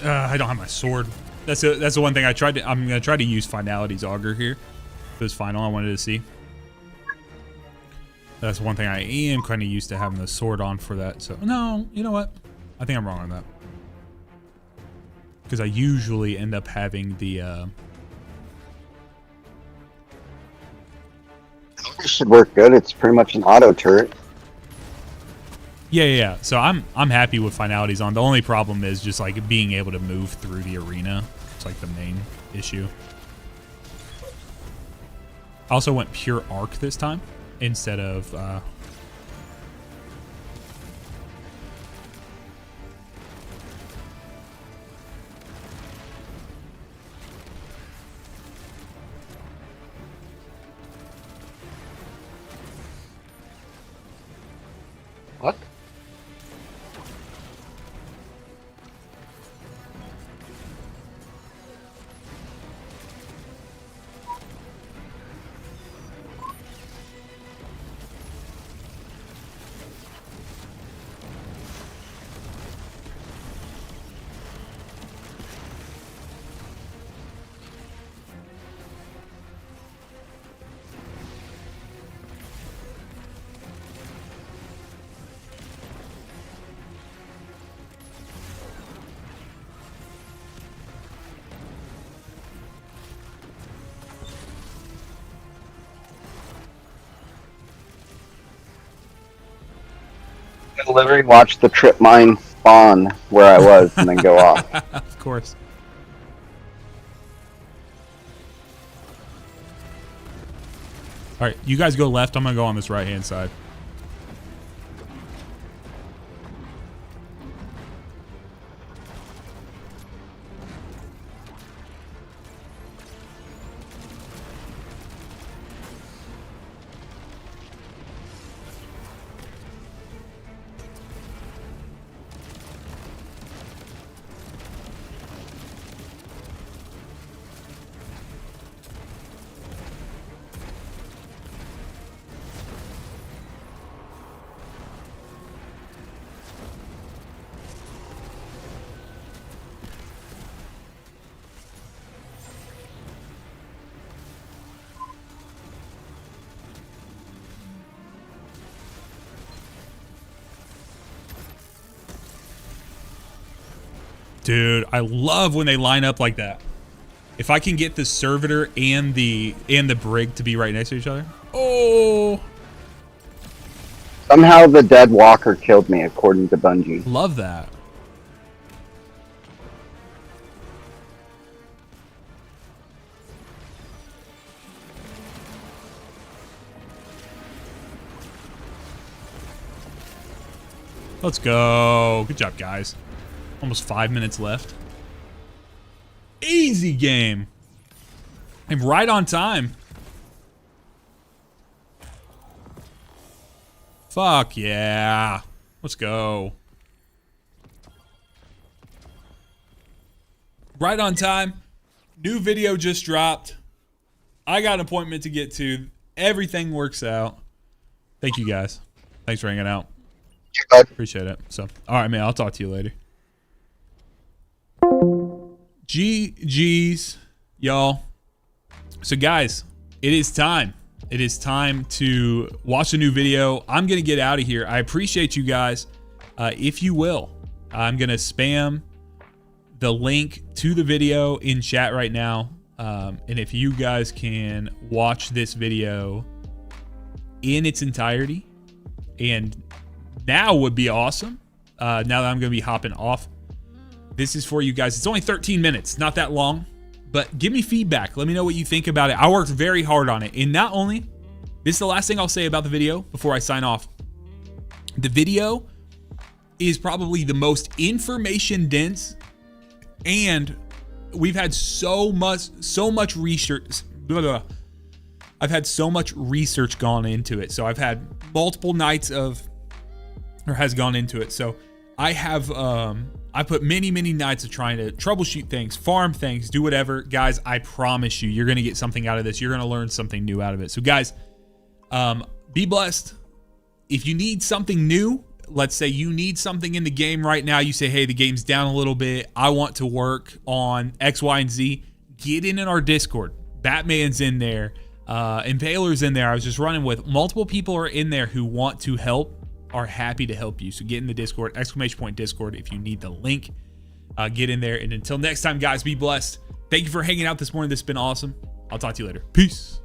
I don't have my sword. That's the one thing I tried to. I'm gonna try to use Finality's auger here. This final I wanted to see. That's one thing I am kind of used to having the sword on for that. So no, you know what? I think I'm wrong on that. Because I usually end up having the. This should work good. It's pretty much an auto turret. Yeah. So I'm happy with Finality's on. The only problem is just like being able to move through the arena. It's like the main issue. I also went pure arc this time instead of What? I literally watched the trip mine spawn where I was and then go off. Of course. All right, you guys go left. I'm gonna go on this right hand side. Dude, I love when they line up like that. If I can get the servitor and the brig to be right next to each other. Oh, Somehow the dead walker killed me, according to Bungie. love that. Let's go. Good job, guys. Almost 5 minutes left. Easy game. I'm right on time. Fuck yeah. Let's go. Right on time. New video just dropped. I got an appointment to get to. Everything works out. Thank you guys. Thanks for hanging out. Appreciate it. So, all right, man. I'll talk to you later. GG's, y'all. So, guys, it is time. It is time to watch a new video. I'm going to get out of here. I appreciate you guys. If you will, I'm going to spam the link to the video in chat right now. And if you guys can watch this video in its entirety, and now would be awesome. Now that I'm going to be hopping off. This is for you guys. It's only 13 minutes, not that long, but give me feedback. Let me know what you think about it. I worked very hard on it. And not only, this is the last thing I'll say about the video before I sign off. The video is probably the most information dense, and we've had so much research. I've had so much research gone into it. So I've had multiple nights of, or has gone into it. So I put many nights of trying to troubleshoot things, farm things, do whatever. Guys, I promise you, you're going to get something out of this. You're going to learn something new out of it. So guys, be blessed. If you need something new, let's say you need something in the game right now. You say, hey, the game's down a little bit. I want to work on X, Y, and Z. Get in our Discord. Batman's in there. Impaler's in there. I was just running with multiple people are in there who want to help, are happy to help you. So get in the Discord, !Discord if you need the link. Get in there. And until next time, guys, be blessed. Thank you for hanging out this morning. This has been awesome. I'll talk to you later. Peace.